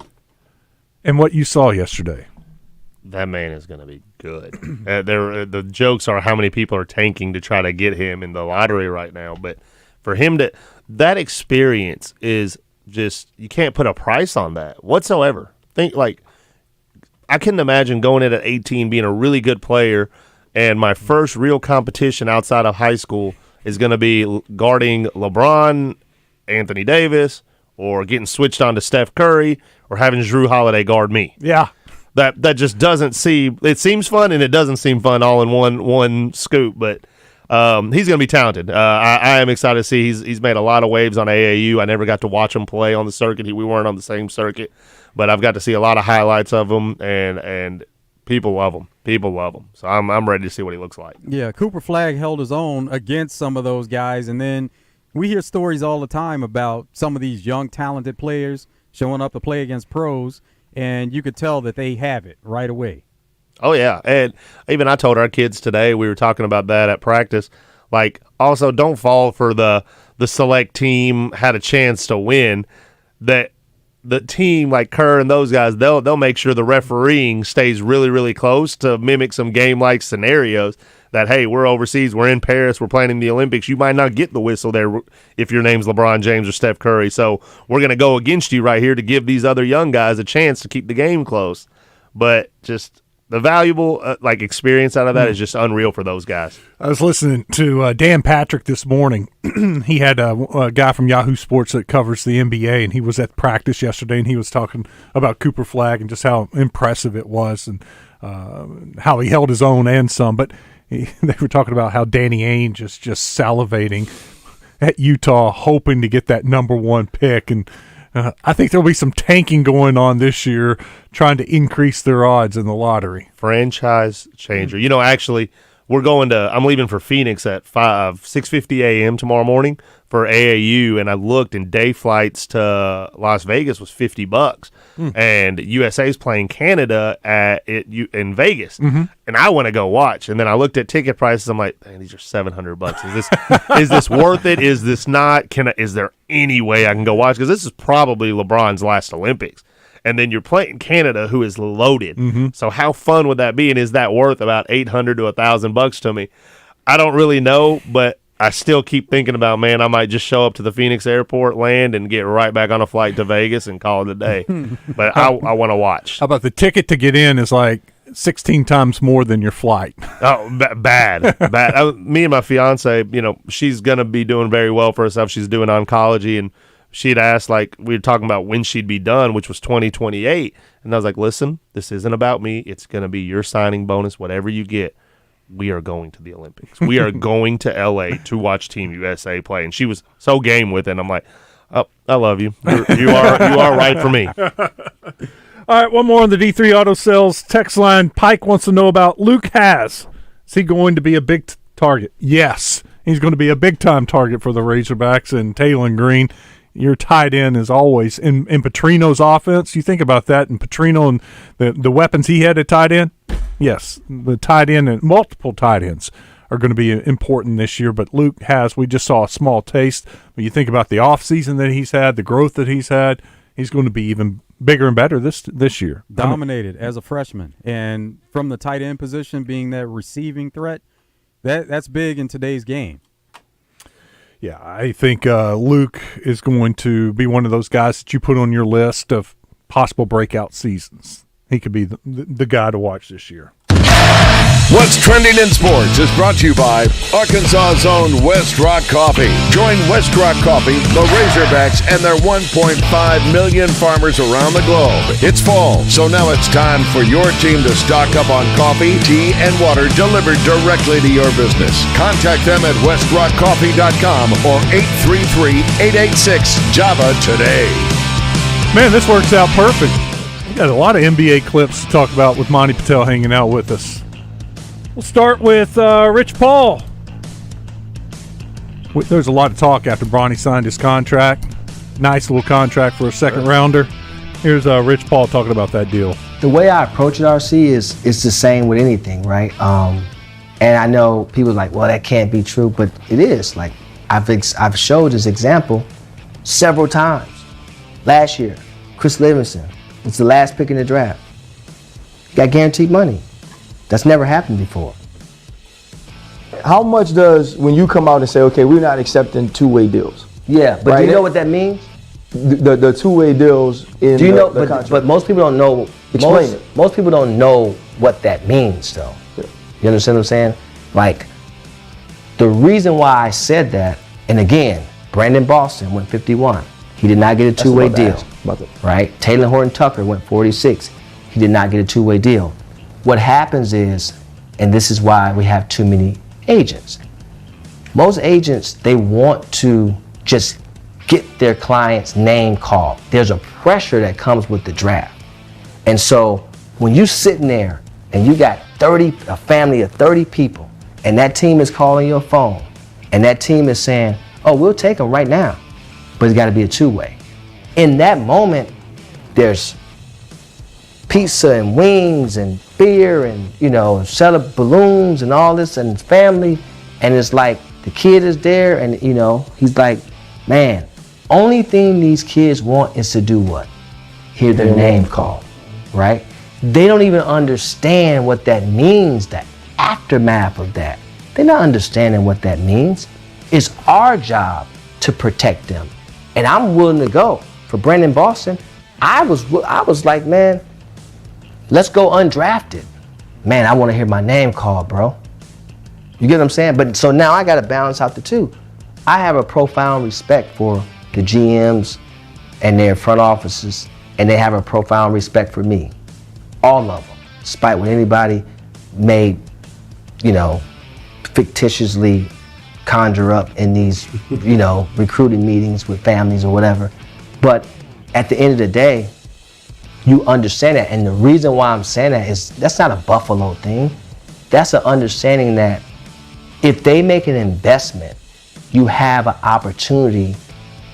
and what you saw yesterday? That man is going to be good. The jokes are how many people are tanking to try to get him in the lottery right now. But for him that experience is just, you can't put a price on that whatsoever. Think like I couldn't imagine going in at 18, being a really good player, and my first real competition outside of high school is going to be guarding LeBron, Anthony Davis, or getting switched on to Steph Curry, or having Jrue Holiday guard me. Yeah. That just doesn't seem – it seems fun, and it doesn't seem fun all in one scoop, but he's going to be talented. I am excited to see he's made a lot of waves on AAU. I never got to watch him play on the circuit. We weren't on the same circuit, but I've got to see a lot of highlights of him, and people love him. People love him. So I'm ready to see what he looks like. Yeah, Cooper Flagg held his own against some of those guys, and then we hear stories all the time about some of these young, talented players showing up to play against pros, and you could tell that they have it right away. Oh, yeah. And even I told our kids today, we were talking about that at practice, like, also don't fall for the select team had a chance to win. That the team like Kerr and those guys, they'll make sure the refereeing stays really, really close to mimic some game-like scenarios that, hey, we're overseas, we're in Paris, we're playing in the Olympics. You might not get the whistle there if your name's LeBron James or Steph Curry. So we're going to go against you right here to give these other young guys a chance to keep the game close. But just the valuable experience out of that is just unreal for those guys. I was listening to Dan Patrick this morning. He had a guy from Yahoo Sports that covers the NBA, and he was at practice yesterday, and he was talking about Cooper Flagg and just how impressive it was and how he held his own and some. But they were talking about how Danny Ainge is just salivating at Utah, hoping to get that number one pick. And I think there'll be some tanking going on this year, trying to increase their odds in the lottery. Franchise changer. You know, actually, I'm leaving for Phoenix at 6:50 a.m. tomorrow morning for AAU, and I looked, and day flights to Las Vegas was $50, and USA's playing Canada in Vegas, and I want to go watch. And then I looked at ticket prices. I'm like, man, these are $700. Is this worth it? Is this not? Is there any way I can go watch? Because this is probably LeBron's last Olympics. And then you're playing Canada, who is loaded. So how fun would that be? And is that worth about $800 to $1,000 to me? I don't really know, but I still keep thinking about, man, I might just show up to the Phoenix airport, land, and get right back on a flight to Vegas and call it a day. But I want to watch. How about the ticket to get in is like 16 times more than your flight? Oh, bad. Me and my fiance, she's going to be doing very well for herself. She's doing oncology, and she'd asked, we were talking about when she'd be done, which was 2028. And I was like, listen, this isn't about me. It's going to be your signing bonus, whatever you get. We are going to the Olympics. We are going to L.A. to watch Team USA play. And she was so game with it. And I'm like, oh, I love you. You are right for me. All right, one more on the D3 Auto Sales text line. Pike wants to know about Luke Haas. Is he going to be a big target? Yes, he's going to be a big-time target for the Razorbacks and Taylor Green. Your tight end is always in Petrino's offense. You think about that, and Petrino and the weapons he had at tight end. Yes, the tight end and multiple tight ends are going to be important this year. But Luke we just saw a small taste. When you think about the offseason that he's had, the growth that he's had, he's going to be even bigger and better this year. Dominated as a freshman. And from the tight end position being that receiving threat, that's big in today's game. Yeah, I think Luke is going to be one of those guys that you put on your list of possible breakout seasons. He could be the guy to watch this year. What's Trending in Sports is brought to you by Arkansas's own West Rock Coffee. Join West Rock Coffee, the Razorbacks, and their 1.5 million farmers around the globe. It's fall, so now it's time for your team to stock up on coffee, tea, and water delivered directly to your business. Contact them at westrockcoffee.com or 833-886-JAVA today. Man, this works out perfect. We got a lot of NBA clips to talk about with Monty Patel hanging out with us. We'll start with Rich Paul. There's a lot of talk after Bronny signed his contract. Nice little contract for a second rounder. Here's Rich Paul talking about that deal. The way I approach it, RC, is the same with anything, right? And I know people are like, well, that can't be true, but it is. Like, I've showed this example several times. Last year, Chris Livingston was the last pick in the draft. Got guaranteed money. That's never happened before. How much does, when you come out and say, okay, we're not accepting two-way deals? Yeah, but right? do you know what that means? the two-way deals in Do you know? the contract. But most people don't know. Explain it. Most people don't know what that means, though. Yeah. You understand what I'm saying? Like, the reason why I said that, and again, Brandon Boston went 51. He did not get a two-way deal. Right? Taylor Horton Tucker went 46. He did not get a two-way deal. What happens is, and this is why we have too many agents. Most agents, they want to just get their client's name called. There's a pressure that comes with the draft. And so when you're sitting there and you got a family of 30 people, and that team is calling your phone, and that team is saying, oh, we'll take him right now, but it's got to be a two-way. In that moment, there's pizza and wings and beer and, set up balloons and all this and family. And it's like the kid is there and, he's like, man, only thing these kids want is to do what? Hear their name called, right? They don't even understand what that means, the aftermath of that. They're not understanding what that means. It's our job to protect them. And I'm willing to go. For Brandon Boston, I was like, man, let's go undrafted. Man, I want to hear my name called, bro. You get what I'm saying? But so now I got to balance out the two. I have a profound respect for the GMs and their front offices, and they have a profound respect for me. All of them, despite what anybody may, fictitiously conjure up in these, recruiting meetings with families or whatever. But at the end of the day, you understand that. And the reason why I'm saying that is that's not a Buffalo thing. That's an understanding that if they make an investment, you have an opportunity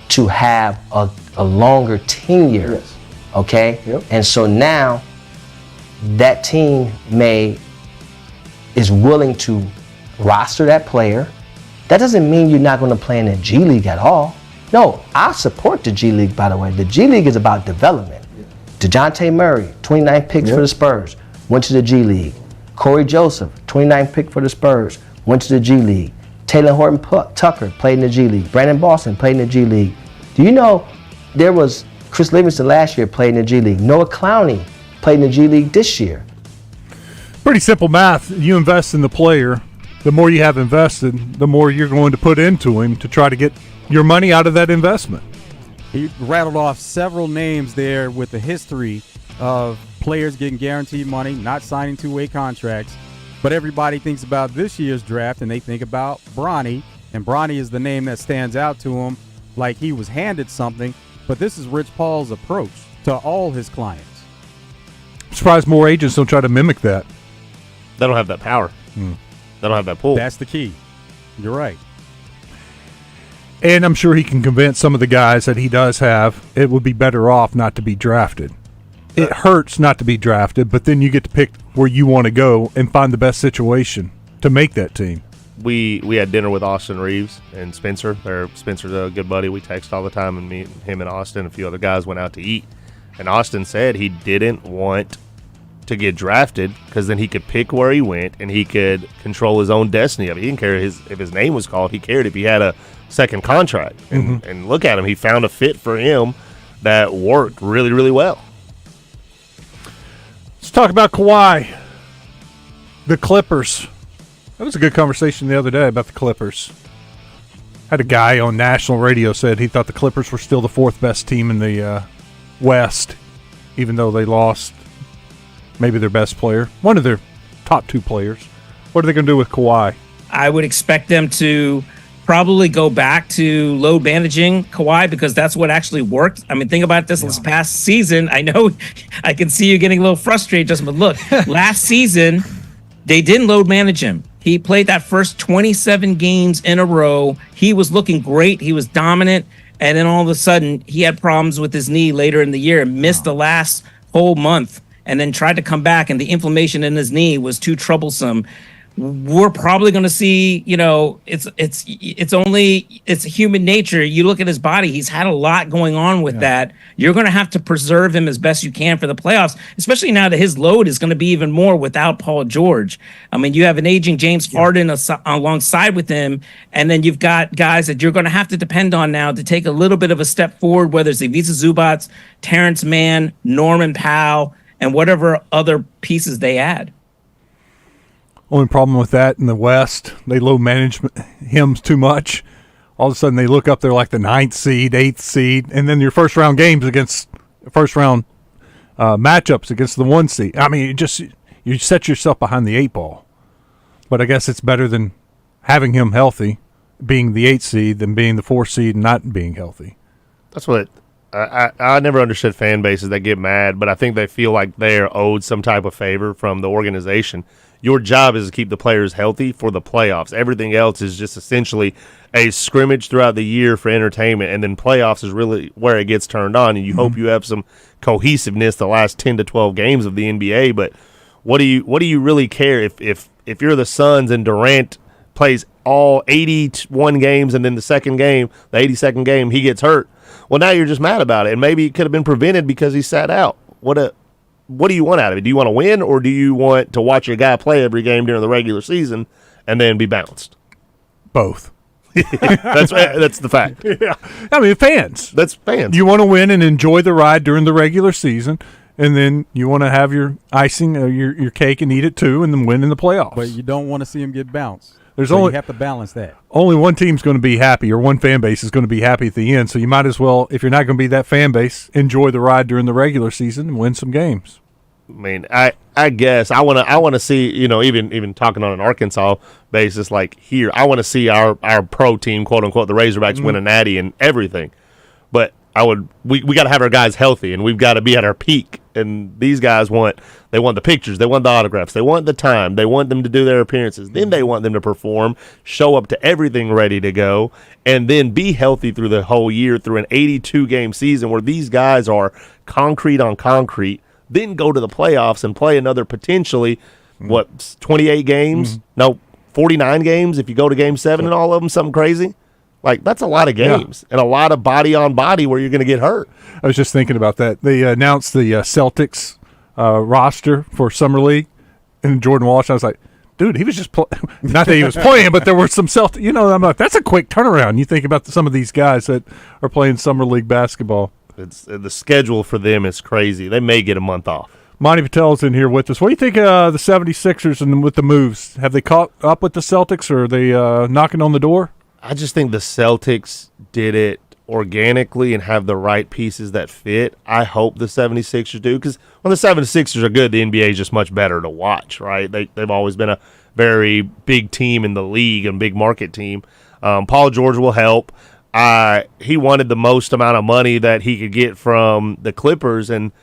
to have a longer tenure. Yes. Okay? Yep. And so now that team is willing to roster that player. That doesn't mean you're not going to play in the G League at all. No, I support the G League, by the way. The G League is about development. DeJounte Murray, 29th pick for the Spurs, went to the G League. Corey Joseph, 29th pick for the Spurs, went to the G League. Taylor Horton Tucker played in the G League. Brandon Boston played in the G League. Do you know there was Chris Livingston last year played in the G League. Noah Clowney played in the G League this year. Pretty simple math. You invest in the player, the more you have invested, the more you're going to put into him to try to get your money out of that investment. He rattled off several names there with the history of players getting guaranteed money, not signing two-way contracts. But everybody thinks about this year's draft, and they think about Bronny. And Bronny is the name that stands out to him like he was handed something. But this is Rich Paul's approach to all his clients. I'm surprised more agents don't try to mimic that. They don't have that power. They don't have that pull. That's the key. You're right. And I'm sure he can convince some of the guys that he does have it would be better off not to be drafted. It hurts not to be drafted, but then you get to pick where you want to go and find the best situation to make that team. We had dinner with Austin Reeves and Spencer. Spencer's a good buddy. We text all the time, and him and Austin and a few other guys went out to eat. And Austin said he didn't want to get drafted because then he could pick where he went and he could control his own destiny. I mean, he didn't care if his name was called. He cared if he had a second contract. And look at him. He found a fit for him that worked really, really well. Let's talk about Kawhi. The Clippers. That was a good conversation the other day about the Clippers. Had a guy on national radio said he thought the Clippers were still the fourth best team in the West, even though they lost maybe their best player, one of their top two players. What are they going to do with Kawhi? I would expect them to probably go back to load managing Kawhi because that's what actually worked. I mean, think about this past season. I know I can see you getting a little frustrated, Justin, but look, last season, they didn't load manage him. He played that first 27 games in a row. He was looking great. He was dominant. And then all of a sudden, he had problems with his knee later in the year and missed the last whole month and then tried to come back, and the inflammation in his knee was too troublesome. we're probably going to see, it's human nature. You look at his body, he's had a lot going on with that. You're going to have to preserve him as best you can for the playoffs, especially now that his load is going to be even more without Paul George. I mean, you have an aging James Harden alongside with him, and then you've got guys that you're going to have to depend on now to take a little bit of a step forward, whether it's Ivica Zubac, Terrence Mann, Norman Powell, and whatever other pieces they add. Only problem with that in the West, they low manage him too much. All of a sudden, they look up, they're like the 9th seed, 8th seed, and then your first round matchups against the 1 seed. I mean, you set yourself behind the 8 ball. But I guess it's better than having him healthy, being the 8th seed, than being the 4th seed and not being healthy. That's what I never understood fan bases that get mad, but I think they feel like they're owed some type of favor from the organization. Your job is to keep the players healthy for the playoffs. Everything else is just essentially a scrimmage throughout the year for entertainment, and then playoffs is really where it gets turned on, and you hope you have some cohesiveness the last 10 to 12 games of the NBA. But what do you really care if you're the Suns and Durant plays all 81 games and then the 82nd game, he gets hurt? Well, now you're just mad about it, and maybe it could have been prevented because he sat out. What do you want out of it? Do you want to win, or do you want to watch your guy play every game during the regular season and then be bounced? Both. That's the fact. Yeah, I mean, fans. That's fans. You want to win and enjoy the ride during the regular season, and then you want to have your icing, your cake, and eat it too, and then win in the playoffs. But you don't want to see him get bounced. You have to balance that. Only one team's going to be happy, or one fan base is going to be happy at the end. So you might as well, if you're not going to be that fan base, enjoy the ride during the regular season and win some games. I mean, I guess I want to see, even talking on an Arkansas basis, like here, I want to see our pro team, quote unquote, the Razorbacks win a natty and everything. But we got to have our guys healthy, and we've got to be at our peak. And these guys want the pictures, they want the autographs, they want the time, they want them to do their appearances, then they want them to perform, show up to everything ready to go, and then be healthy through the whole year through an 82-game season where these guys are concrete on concrete. Then go to the playoffs and play another potentially, 28 games? No, 49 games if you go to Game 7 and all of them, something crazy. Like, that's a lot of games and a lot of body on body where you're going to get hurt. I was just thinking about that. They announced the Celtics roster for Summer League, and Jordan Walsh, I was like, dude, he was just not that he was playing, but there were some Celtics. I'm like, that's a quick turnaround. You think about some of these guys that are playing Summer League basketball. It's the schedule for them is crazy. They may get a month off. Monty Patel's in here with us. What do you think of the 76ers and with the moves? Have they caught up with the Celtics, or are they knocking on the door? I just think the Celtics did it organically and have the right pieces that fit. I hope the 76ers do, because when the 76ers are good, the NBA is just much better to watch, right? They've always been a very big team in the league and big market team. Paul George will help. He wanted the most amount of money that he could get from the Clippers, and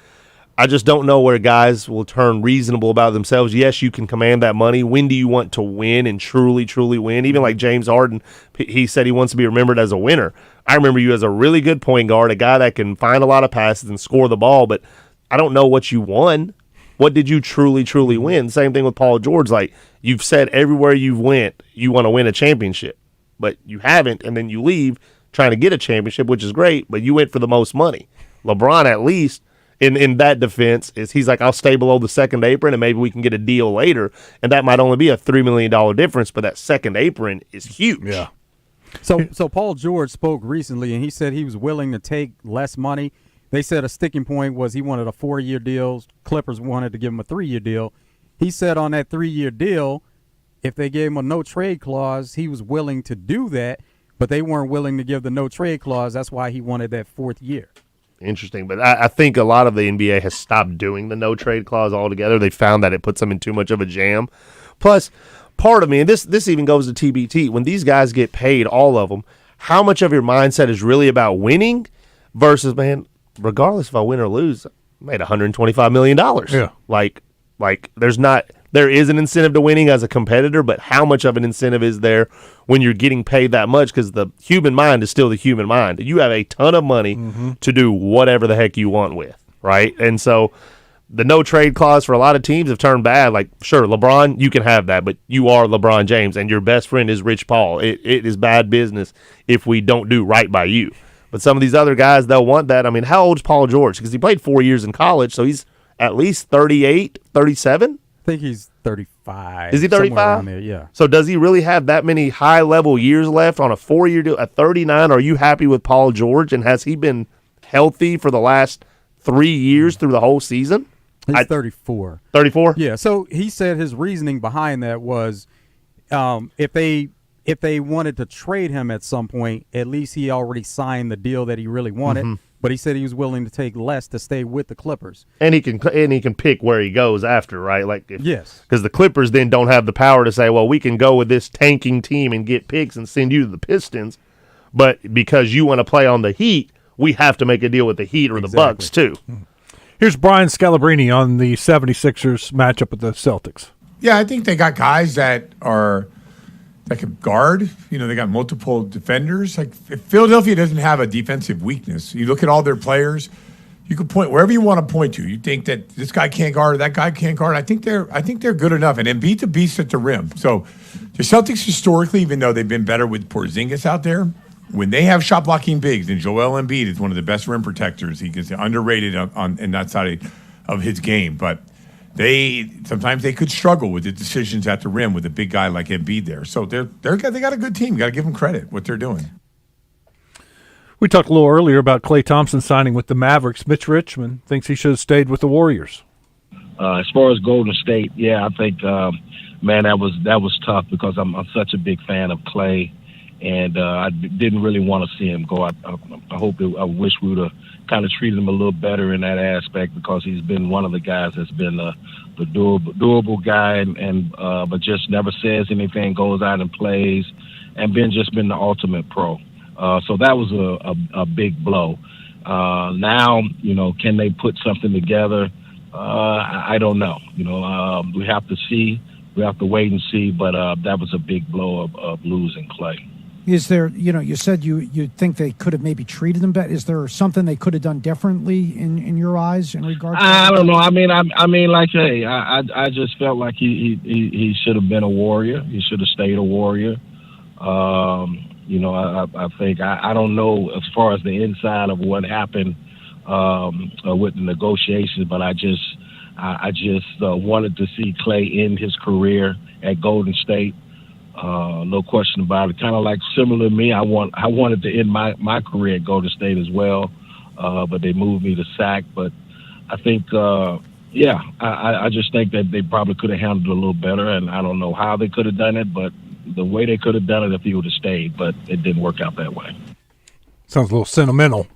I just don't know where guys will turn reasonable about themselves. Yes, you can command that money. When do you want to win and truly, truly win? Even like James Harden, he said he wants to be remembered as a winner. I remember you as a really good point guard, a guy that can find a lot of passes and score the ball, but I don't know what you won. What did you truly, truly win? Same thing with Paul George. Like, you've said everywhere you've went, you want to win a championship, but you haven't, and then you leave trying to get a championship, which is great, but you went for the most money. LeBron, at least, in that defense, he's like, I'll stay below the second apron and maybe we can get a deal later. And that might only be a $3 million difference, but that second apron is huge. Yeah. So Paul George spoke recently, and he said he was willing to take less money. They said a sticking point was he wanted a 4-year deal. Clippers wanted to give him a 3-year deal. He said on that 3-year deal, if they gave him a no-trade clause, he was willing to do that, but they weren't willing to give the no-trade clause. That's why he wanted that 4th year. Interesting, but I think a lot of the NBA has stopped doing the no-trade clause altogether. They found that it puts them in too much of a jam. Plus, part of me, and this even goes to TBT, when these guys get paid, all of them, how much of your mindset is really about winning versus, man, regardless if I win or lose, I made $125 million. Yeah. Like there is an incentive to winning as a competitor, but how much of an incentive is there when you're getting paid that much? Because the human mind is still the human mind. You have a ton of money to do whatever the heck you want with, right? And so the no trade clause for a lot of teams have turned bad. Like, sure, LeBron, you can have that, but you are LeBron James, and your best friend is Rich Paul. It is bad business if we don't do right by you. But some of these other guys, they'll want that. I mean, how old's Paul George? Because he played 4 years in college, so he's at least 38, 37? I think he's 35. Is he 35? There, yeah. So does he really have that many high-level years left on a 4-year deal? At 39, are you happy with Paul George? And has he been healthy for the last 3 years through the whole season? He's 34. 34? Yeah. So he said his reasoning behind that was if they wanted to trade him at some point, at least he already signed the deal that he really wanted. Mhm. But he said he was willing to take less to stay with the Clippers. And he can pick where he goes after, right? Like yes, because the Clippers then don't have the power to say, well, we can go with this tanking team and get picks and send you to the Pistons, but because you want to play on the Heat, we have to make a deal with the Heat or the Bucks too. Here's Brian Scalabrine on the 76ers matchup with the Celtics. Yeah, I think they got guys that could guard. You know, they got multiple defenders. Like, if Philadelphia doesn't have a defensive weakness, you look at all their players, you could point wherever you want to point to. You think that this guy can't guard or that guy can't guard. I think they're good enough. And Embiid's a beast at the rim. So the Celtics historically, even though they've been better with Porzingis out there, when they have shot blocking bigs, and Joel Embiid is one of the best rim protectors, he gets underrated on that side of his game. But sometimes they could struggle with the decisions at the rim with a big guy like Embiid there. So they got a good team. You got to give them credit what they're doing. We talked a little earlier about Klay Thompson signing with the Mavericks. Mitch Richmond thinks he should have stayed with the Warriors. As far as Golden State, yeah, I think, man, that was tough because I'm such a big fan of Klay, and I didn't really want to see him go. I wish we would have kind of treated him a little better in that aspect because he's been one of the guys that's been the durable guy, and but just never says anything, goes out and plays, and just been the ultimate pro. So that was a big blow. Now, you know, can they put something together? I don't know. You know, we have to see. We have to wait and see. But that was a big blow of losing Klay. Is there, you know, you said you think they could have maybe treated him better. Is there something they could have done differently in your eyes in regard to I don't know. I mean, like, hey, I just felt like he should have been a Warrior. He should have stayed a Warrior. You know, I think I don't know as far as the inside of what happened with the negotiations, but I just wanted to see Klay end his career at Golden State. No question about it. Kind of like similar to me, I wanted to end my career at Golden State as well, but they moved me to SAC. But I think, I just think that they probably could have handled it a little better, and I don't know how they could have done it, but the way they could have done it if he would have stayed, but it didn't work out that way. Sounds a little sentimental.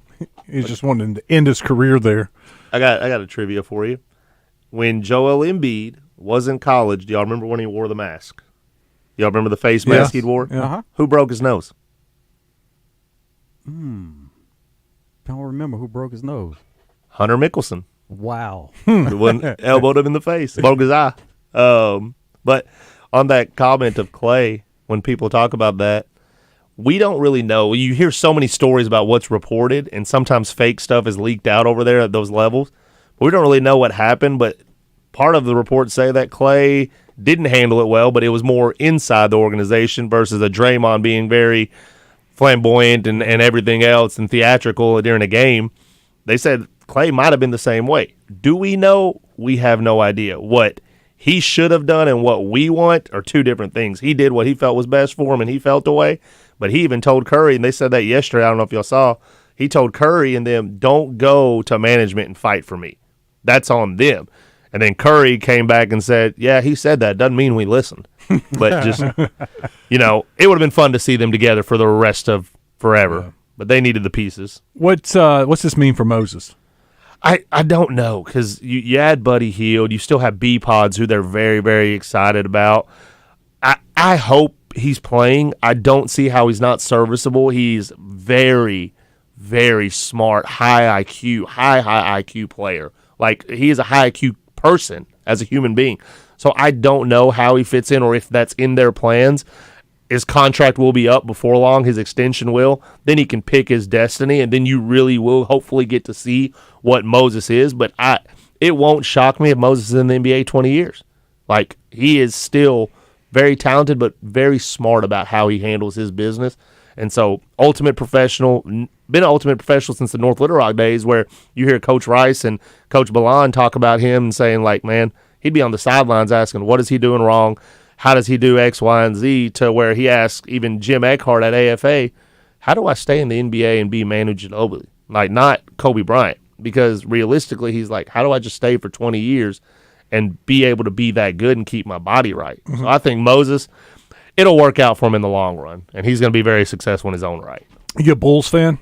He's just wanting to end his career there. I got a trivia for you. When Joel Embiid was in college, do y'all remember when he wore the mask? Y'all remember the face mask he'd wore? Yeah. Uh-huh. Who broke his nose? Don't remember who broke his nose. Hunter Mickelson. Wow. The one elbowed him in the face, broke his eye. But on that comment of Klay, when people talk about that, we don't really know. You hear so many stories about what's reported, and sometimes fake stuff is leaked out over there at those levels. But we don't really know what happened, but part of the reports say that Klay didn't handle it well, but it was more inside the organization versus a Draymond being very flamboyant and everything else and theatrical during a game. They said Klay might have been the same way. Do we know? We have no idea. What he should have done and what we want are two different things. He did what he felt was best for him, and he felt the way. But he even told Curry, and they said that yesterday, I don't know if y'all saw, he told Curry and them, don't go to management and fight for me. That's on them. And then Curry came back and said, yeah, he said that. Doesn't mean we listened. But just, you know, it would have been fun to see them together for the rest of forever. Yeah. But they needed the pieces. What's this mean for Moses? I don't know, because you add Buddy Hield. You still have B-Pods, who they're very, very excited about. I hope he's playing. I don't see how he's not serviceable. He's very, very smart, high IQ player. Like, he is a high IQ person as a human being. So I don't know how he fits in or if that's in their plans. His contract will be up before long. His extension will. Then he can pick his destiny, and then you really will hopefully get to see what Moses is. But it won't shock me if Moses is in the NBA 20 years. Like, he is still very talented, but very smart about how he handles his business. And so, ultimate professional, been an ultimate professional since the North Little Rock days, where you hear Coach Rice and Coach Balan talk about him and saying, like, man, he'd be on the sidelines asking, what is he doing wrong? How does he do X, Y, and Z? To where he asked even Jim Eckhart at AFA, how do I stay in the NBA and be Manu Ginobili? Like, not Kobe Bryant. Because realistically, he's like, how do I just stay for 20 years and be able to be that good and keep my body right? Mm-hmm. So I think Moses, it'll work out for him in the long run, and he's going to be very successful in his own right. You a Bulls fan?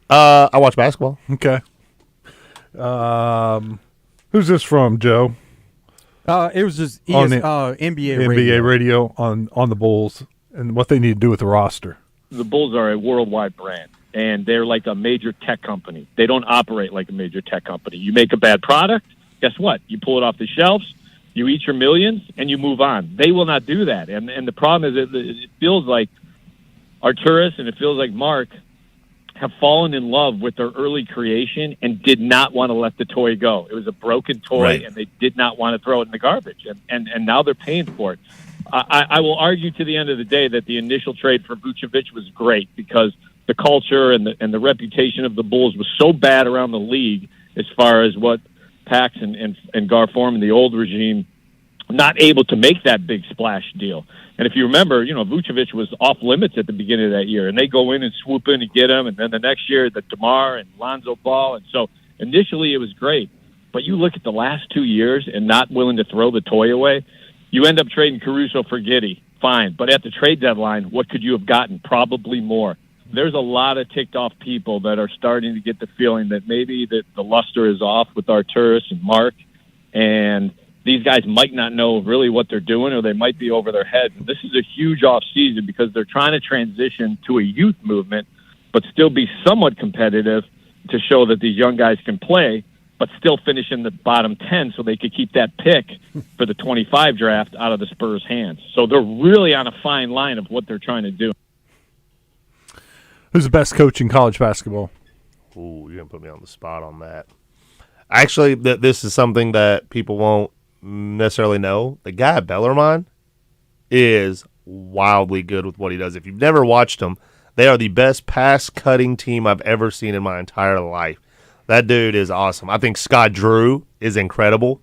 I watch basketball. Okay. Who's this from, Joe? It was just On the- NBA radio on the Bulls and what they need to do with the roster. The Bulls are a worldwide brand, and they're like a major tech company. They don't operate like a major tech company. You make a bad product, guess what? You pull it off the shelves, you eat your millions, and you move on. They will not do that. And the problem is it feels like Arturis and it feels like Mark have fallen in love with their early creation and did not want to let the toy go. It was a broken toy, Right. and they did not want to throw it in the garbage. And now they're paying for it. I will argue to the end of the day that the initial trade for Vucevic was great because the culture and the reputation of the Bulls was so bad around the league as far as what Pax and Gar Forman, the old regime, not able to make that big splash deal. And if you remember, Vucevic was off limits at the beginning of that year, and they go in and swoop in and get him, and then the next year, the DeMar and Lonzo Ball. And so initially it was great. But you look at the last 2 years and not willing to throw the toy away, you end up trading Caruso for Giddey. Fine. But at the trade deadline, what could you have gotten? Probably more. There's a lot of ticked off people that are starting to get the feeling that maybe that the luster is off with Arturis and Mark, and these guys might not know really what they're doing, or they might be over their heads. And this is a huge off season because they're trying to transition to a youth movement, but still be somewhat competitive to show that these young guys can play, but still finish in the bottom 10 so they could keep that pick for the 25 draft out of the Spurs' hands. So they're really on a fine line of what they're trying to do. Who's the best coach in college basketball? Ooh, you're going to put me on the spot on that. Actually, this is something that people won't necessarily know. The guy at Bellarmine is wildly good with what he does. If you've never watched them, they are the best pass-cutting team I've ever seen in my entire life. That dude is awesome. I think Scott Drew is incredible.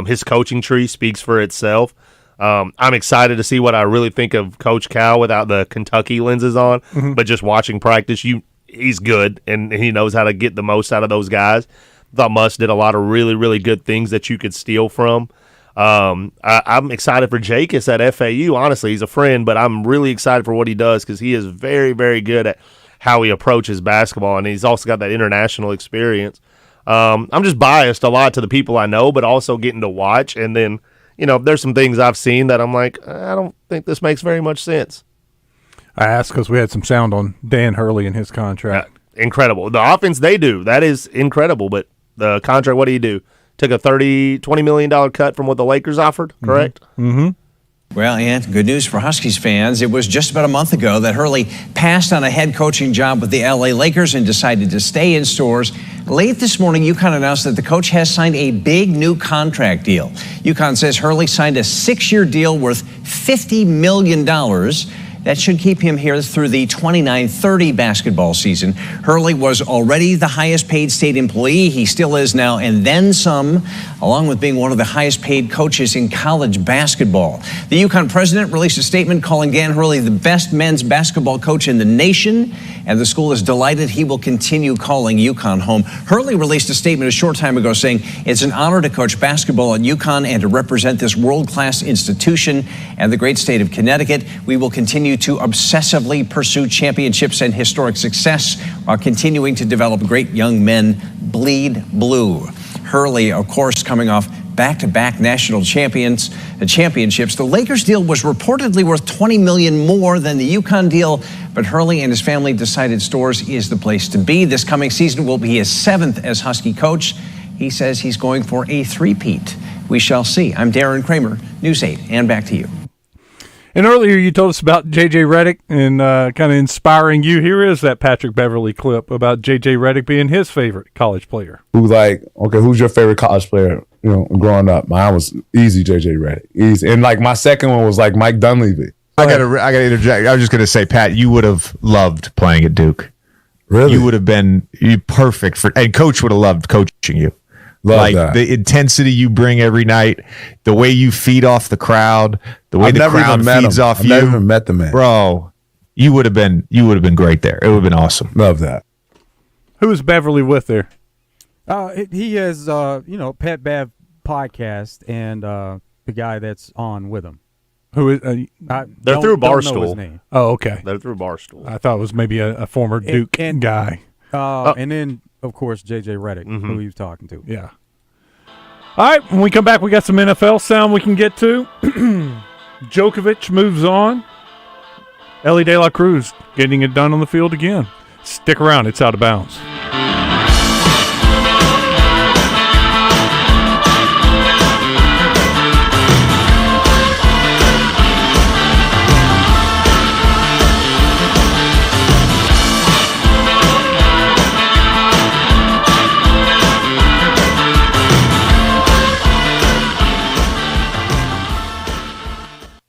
His coaching tree speaks for itself. I'm excited to see what I really think of Coach Cal without the Kentucky lenses on, but just watching practice, he's good, and he knows how to get the most out of those guys. I thought Muss did a lot of really, really good things that you could steal from. I'm excited for Jacobs at FAU. Honestly, he's a friend, but I'm really excited for what he does because he is very, very good at how he approaches basketball, and he's also got that international experience. I'm just biased a lot to the people I know, but also getting to watch. And then, there's some things I've seen that I'm like, I don't think this makes very much sense. I asked because we had some sound on Dan Hurley and his contract. Incredible. The offense they do, that is incredible, but the contract, what do you do? Took a $20 million cut from what the Lakers offered, correct? Mm-hmm. Well, and good news for Huskies fans. It was just about a month ago that Hurley passed on a head coaching job with the LA Lakers and decided to stay in stores. Late this morning, UConn announced that the coach has signed a big new contract deal. UConn says Hurley signed a 6-year deal worth $50 million. That should keep him here through the 29-30 basketball season. Hurley was already the highest paid state employee. He still is now, and then some, along with being one of the highest paid coaches in college basketball. The UConn president released a statement calling Dan Hurley the best men's basketball coach in the nation, and the school is delighted he will continue calling UConn home. Hurley released a statement a short time ago saying it's an honor to coach basketball at UConn and to represent this world-class institution and the great state of Connecticut. We will continue to obsessively pursue championships and historic success while continuing to develop great young men. Bleed blue. Hurley, of course, coming off back-to-back national championships. The Lakers deal was reportedly worth $20 million more than the UConn deal, but Hurley and his family decided Stores is the place to be. This coming season will be his 7th as Husky coach. He says he's going for a three-peat. We shall see. I'm Darren Kramer, News 8, and back to you. And earlier you told us about J.J. Redick and kind of inspiring you. Here is that Patrick Beverly clip about J.J. Redick being his favorite college player. Who's your favorite college player, growing up? Mine was easy J.J. Redick. Easy. And, my second one was, Mike Dunleavy. I gotta interject. I was just gonna say, Pat, you would have loved playing at Duke. Really? You would have been perfect for, and Coach would have loved coaching you. Love that. The intensity you bring every night, the way you feed off the crowd, the way the crowd feeds off you. I've never even met the man, bro. You would have been great there. It would have been awesome. Love that. Who is Beverly with there? He has Pat Bev podcast and the guy that's on with him. Who is? They're through Barstool. Oh, okay. They're through Barstool. I thought it was maybe a former Duke guy. And then, of course, J.J. Redick, who he was talking to. Yeah. All right, when we come back, we got some NFL sound we can get to. Djokovic moves on. Ellie De La Cruz getting it done on the field again. Stick around. It's Out of Bounds.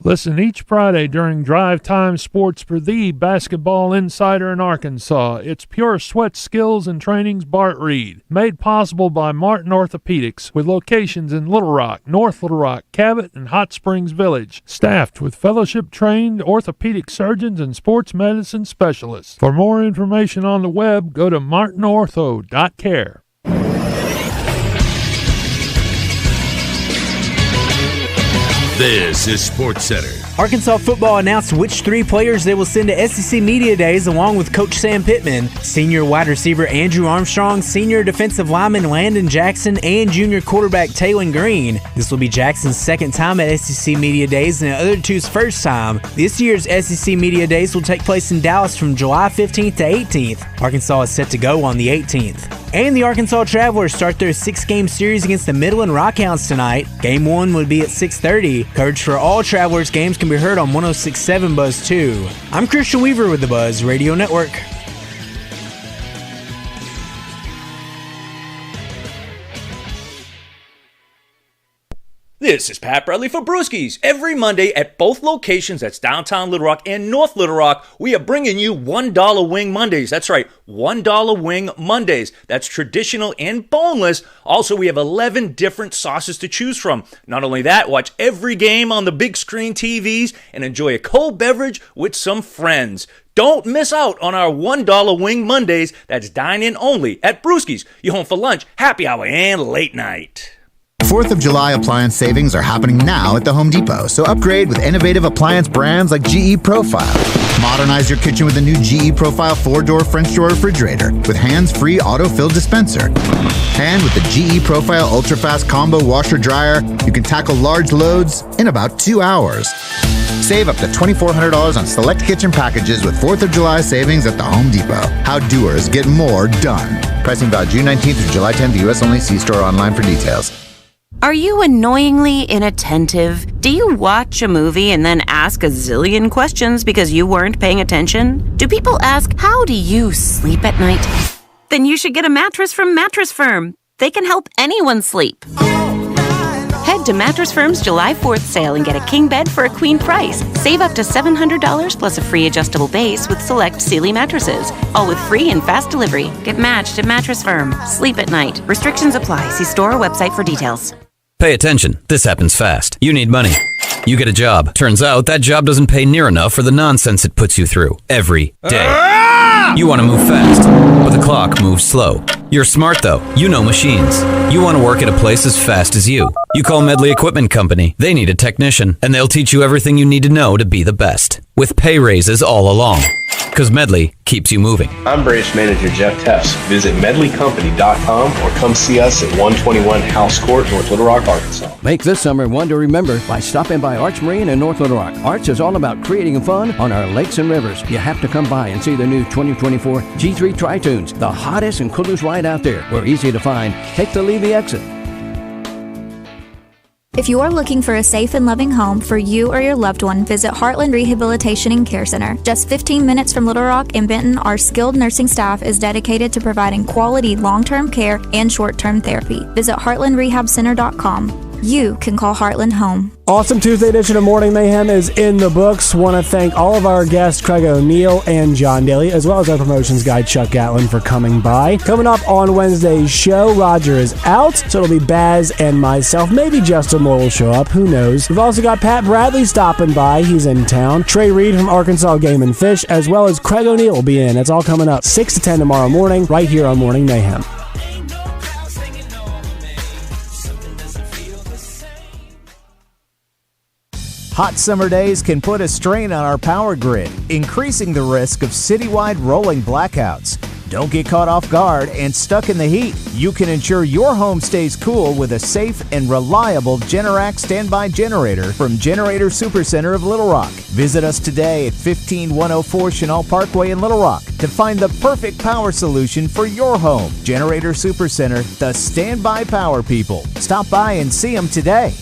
Listen each Friday during Drive Time Sports for the basketball insider in Arkansas. It's pure sweat skills and trainings Bart Reed. Made possible by Martin Orthopedics with locations in Little Rock, North Little Rock, Cabot, and Hot Springs Village. Staffed with fellowship-trained orthopedic surgeons and sports medicine specialists. For more information on the web, go to martinortho.care. This is Sports Center. Arkansas football announced which 3 players they will send to SEC Media Days along with Coach Sam Pittman, senior wide receiver Andrew Armstrong, senior defensive lineman Landon Jackson, and junior quarterback Taylon Green. This will be Jackson's second time at SEC Media Days and the other two's first time. This year's SEC Media Days will take place in Dallas from July 15th to 18th. Arkansas is set to go on the 18th. And the Arkansas Travelers start their 6-game series against the Midland Rockhounds tonight. Game 1 would be at 6:30. Coverage for all Travelers games can be heard on 106.7 Buzz 2. I'm Christian Weaver with the Buzz Radio Network. This is Pat Bradley for Brewskis. Every Monday at both locations, that's downtown Little Rock and North Little Rock, we are bringing you $1 Wing Mondays. That's right, $1 Wing Mondays. That's traditional and boneless. Also, we have 11 different sauces to choose from. Not only that, watch every game on the big screen TVs and enjoy a cold beverage with some friends. Don't miss out on our $1 Wing Mondays. That's dine-in only at Brewskis. You're home for lunch, happy hour, and late night. 4th of July appliance savings are happening now at the Home Depot, so upgrade with innovative appliance brands like GE Profile. Modernize your kitchen with a new GE Profile 4-door French door refrigerator with hands-free auto-fill dispenser. And with the GE Profile Ultra-Fast Combo Washer Dryer, you can tackle large loads in about 2 hours. Save up to $2,400 on select kitchen packages with 4th of July savings at the Home Depot. How doers get more done. Pricing about June 19th through July 10th, U.S. only. See store online for details. Are you annoyingly inattentive? Do you watch a movie and then ask a zillion questions because you weren't paying attention? Do people ask, how do you sleep at night? Then you should get a mattress from Mattress Firm. They can help anyone sleep. Head to Mattress Firm's July 4th sale and get a king bed for a queen price. Save up to $700 plus a free adjustable base with select Sealy mattresses. All with free and fast delivery. Get matched at Mattress Firm. Sleep at night. Restrictions apply. See store or website for details. Pay attention. This happens fast. You need money. You get a job. Turns out that job doesn't pay near enough for the nonsense it puts you through every day. You want to move fast, but the clock moves slow. You're smart though. You know machines. You want to work at a place as fast as you. You call Medley Equipment Company. They need a technician, and they'll teach you everything you need to know to be the best. With pay raises all along. Because Medley keeps you moving. I'm branch manager Jeff Tefts. Visit medleycompany.com or come see us at 121 House Court, North Little Rock, Arkansas. Make this summer one to remember by stopping by Arts Marine in North Little Rock. Arts is all about creating fun on our lakes and rivers. You have to come by and see the new 2024 G3 Tri-Tunes, the hottest and coolest ride out there. We're easy to find. Take the Levy exit. If you are looking for a safe and loving home for you or your loved one, visit Heartland Rehabilitation and Care Center. Just 15 minutes from Little Rock and Benton, our skilled nursing staff is dedicated to providing quality long-term care and short-term therapy. Visit heartlandrehabcenter.com. You can call Heartland home. Awesome Tuesday edition of Morning Mayhem is in the books. Want to thank all of our guests, Craig O'Neill and John Daly, as well as our promotions guy, Chuck Gatlin, for coming by. Coming up on Wednesday's show, Roger is out, so it'll be Baz and myself. Maybe Justin Moore will show up. Who knows? We've also got Pat Bradley stopping by. He's in town. Trey Reed from Arkansas Game and Fish, as well as Craig O'Neill will be in. It's all coming up 6 to 10 tomorrow morning, right here on Morning Mayhem. Hot summer days can put a strain on our power grid, increasing the risk of citywide rolling blackouts. Don't get caught off guard and stuck in the heat. You can ensure your home stays cool with a safe and reliable Generac standby generator from Generator Supercenter of Little Rock. Visit us today at 15104 Chenal Parkway in Little Rock to find the perfect power solution for your home. Generator Supercenter, the standby power people. Stop by and see them today.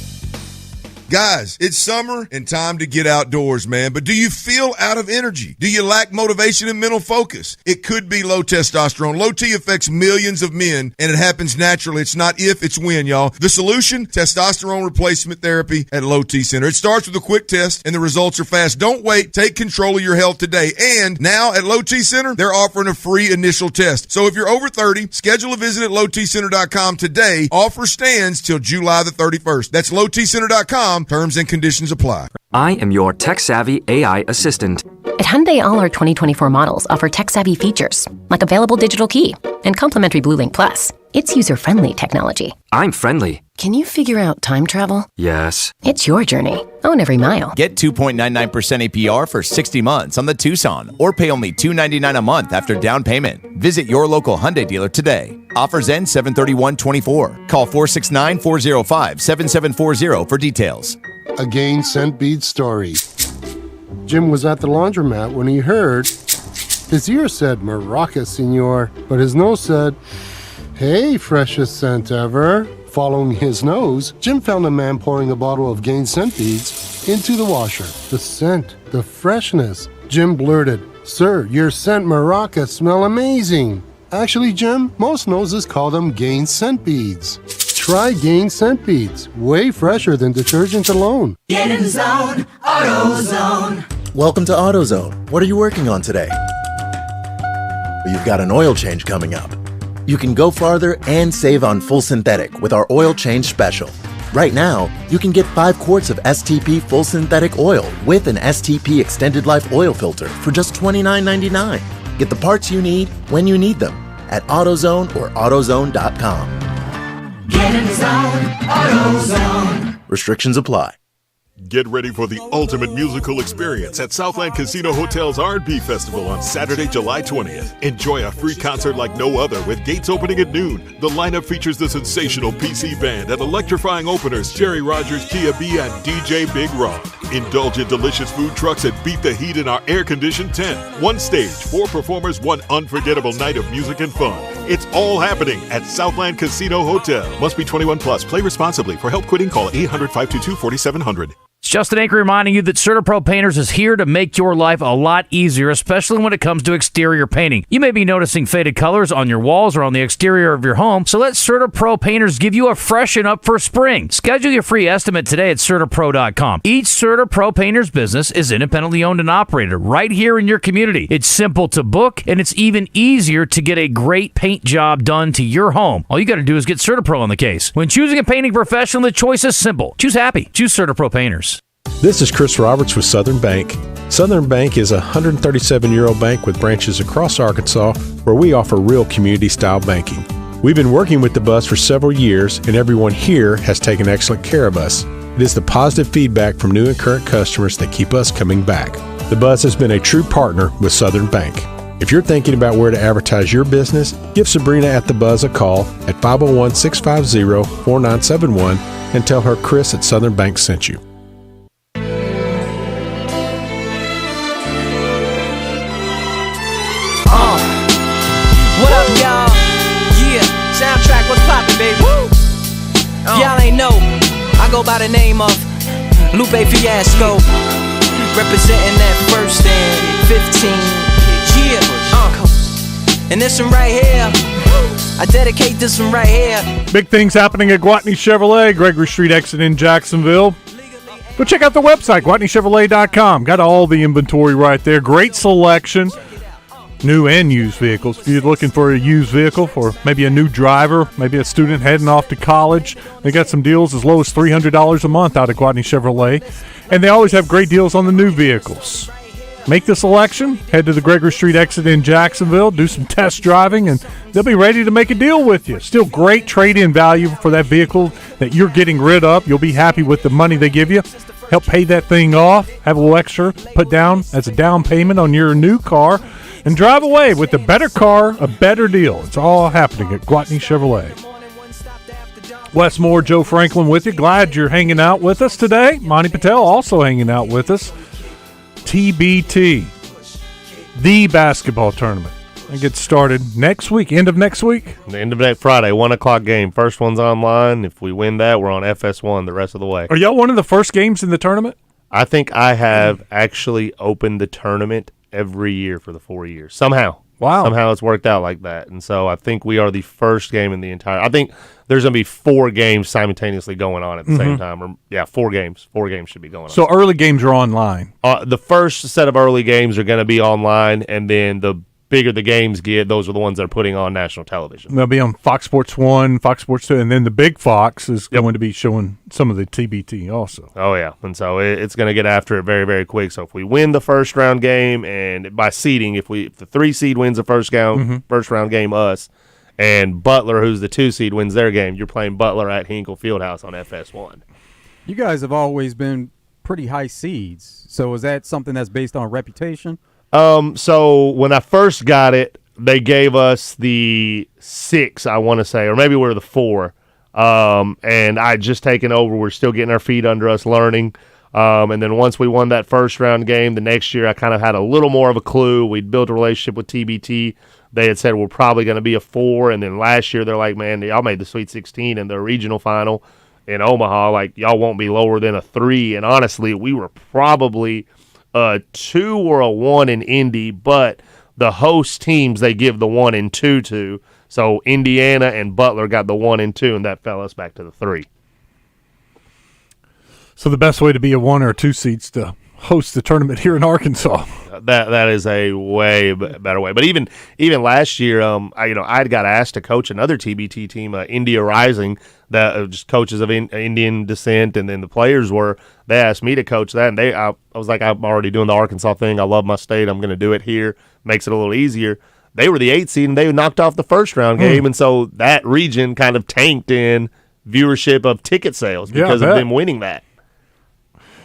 Guys, it's summer and time to get outdoors, man. But do you feel out of energy? Do you lack motivation and mental focus? It could be low testosterone. Low T affects millions of men, and it happens naturally. It's not if, it's when, y'all. The solution? Testosterone replacement therapy at Low T Center. It starts with a quick test, and the results are fast. Don't wait. Take control of your health today. And now at Low T Center, they're offering a free initial test. So if you're over 30, schedule a visit at lowtcenter.com today. Offer stands till July the 31st. That's lowtcenter.com. Terms and conditions apply. I am your tech-savvy AI assistant. At Hyundai, all our 2024 models offer tech-savvy features, like available digital key and complimentary BlueLink Plus. It's user-friendly technology. I'm friendly. Can you figure out time travel? Yes. It's your journey. Own every mile. Get 2.99% APR for 60 months on the Tucson, or pay only $299 a month after down payment. Visit your local Hyundai dealer today. Offers end 7/31/24. Call 469-405-7740 for details. A Gain Scent Bead story. Jim was at the laundromat when he heard his ear said Maraca, senor, but his nose said, hey, freshest scent ever. Following his nose, Jim found a man pouring a bottle of Gain Scent Beads into the washer. The scent, the freshness. Jim blurted, sir, your scent Maraca smell amazing. Actually, Jim, most noses call them Gain Scent Beads. Try Gain Scent Beads, way fresher than detergent alone. Get in the zone, AutoZone. Welcome to AutoZone. What are you working on today? Well, you've got an oil change coming up. You can go farther and save on full synthetic with our oil change special. Right now, you can get 5 quarts of STP full synthetic oil with an STP extended life oil filter for just $29.99. Get the parts you need when you need them at AutoZone or AutoZone.com. Get in the zone, AutoZone. Restrictions apply. Get ready for the ultimate musical experience at Southland Casino Hotel's R&B Festival on Saturday, July 20th. Enjoy a free concert like no other with gates opening at noon. The lineup features the sensational PC Band and electrifying openers Jerry Rogers, Kia B, and DJ Big Rod. Indulge in delicious food trucks and beat the heat in our air-conditioned tent. 1 stage, 4 performers, 1 unforgettable night of music and fun. It's all happening at Southland Casino Hotel. Must be 21 plus. Play responsibly. For help quitting, call 800-522-4700. It's Justin Anker reminding you that CertaPro Painters is here to make your life a lot easier, especially when it comes to exterior painting. You may be noticing faded colors on your walls or on the exterior of your home, so let CertaPro Painters give you a freshen up for spring. Schedule your free estimate today at CertaPro.com. Each CertaPro Painters business is independently owned and operated right here in your community. It's simple to book, and it's even easier to get a great paint job done to your home. All you got to do is get CertaPro on the case. When choosing a painting professional, the choice is simple. Choose happy. Choose CertaPro Painters. This is Chris Roberts with Southern Bank. Southern Bank is a 137-year-old bank with branches across Arkansas where we offer real community-style banking. We've been working with the Buzz for several years, and everyone here has taken excellent care of us. It is the positive feedback from new and current customers that keep us coming back. The Buzz has been a true partner with Southern Bank. If you're thinking about where to advertise your business, give Sabrina at The Buzz a call at 501-650-4971 and tell her Chris at Southern Bank sent you. What up, y'all? Yeah, soundtrack, what's poppin', baby? Y'all ain't know. I go by the name of Lupe Fiasco, representing that first and 15. Yeah, and this one right here, I dedicate this one right here. Big things happening at Gwatney Chevrolet, Gregory Street exit in Jacksonville. Go check out the website, GwatneyChevrolet.com. Got all the inventory right there. Great selection, new and used vehicles. If you're looking for a used vehicle for maybe a new driver, maybe a student heading off to college, they got some deals as low as $300 a month out of Gwatney Chevrolet. And they always have great deals on the new vehicles. Make the selection, head to the Gregory Street exit in Jacksonville, do some test driving, and they'll be ready to make a deal with you. Still great trade-in value for that vehicle that you're getting rid of. You'll be happy with the money they give you. Help pay that thing off, have a little extra put down as a down payment on your new car, and drive away with a better car, a better deal. It's all happening at Gwatney Chevrolet. Wes Moore, Joe Franklin with you. Glad you're hanging out with us today. Monty Patel also hanging out with us. TBT, the basketball tournament. It gets started next week, end of next week? The end of next Friday, 1 o'clock game. First one's online. If we win that, we're on FS1 the rest of the way. Are y'all one of the first games in the tournament? I think I have actually opened the tournament every year for the 4 years. Somehow. Wow. Somehow it's worked out like that. And so I think we are the first game in the entire – I think there's going to be 4 games simultaneously going on at the same time. Or, yeah, 4 games. 4 games should be going on. So early games are online. The first set of early games are going to be online, and then the bigger the games get, those are the ones that are putting on national television. They'll be on Fox Sports 1, Fox Sports 2, and then the big Fox is going to be showing some of the TBT also. Oh, yeah. And so it's going to get after it very, very quick. So if we win the first round game, and by seeding, if the 3 seed wins the first round game, us, and Butler, who's the 2 seed, wins their game, you're playing Butler at Hinkle Fieldhouse on FS1. You guys have always been pretty high seeds. So is that something that's based on reputation? So when I first got it, they gave us the 6, I want to say, or maybe we're the 4. And I just taken over. We're still getting our feet under us, learning. And then once we won that first round game, the next year I kind of had a little more of a clue. We'd built a relationship with TBT. They had said we're probably going to be a 4. And then last year they're like, man, y'all made the Sweet 16 in the regional final in Omaha. Like, y'all won't be lower than a 3. And honestly, we were probably a 2 or a 1 in Indy, but the host teams they give the 1 and 2 to. So Indiana and Butler got the 1 and 2, and that fell us back to the 3. So the best way to be a 1 or 2 seeds to host the tournament here in Arkansas. That is a way better way. But even last year, I got asked to coach another TBT team, India Rising, that just coaches of Indian descent, and then the players they asked me to coach that, and I was like, I'm already doing the Arkansas thing. I love my state. I'm going to do it here. Makes it a little easier. They were the 8th seed, and they knocked off the first round game, and so that region kind of tanked in viewership of ticket sales because of them winning that.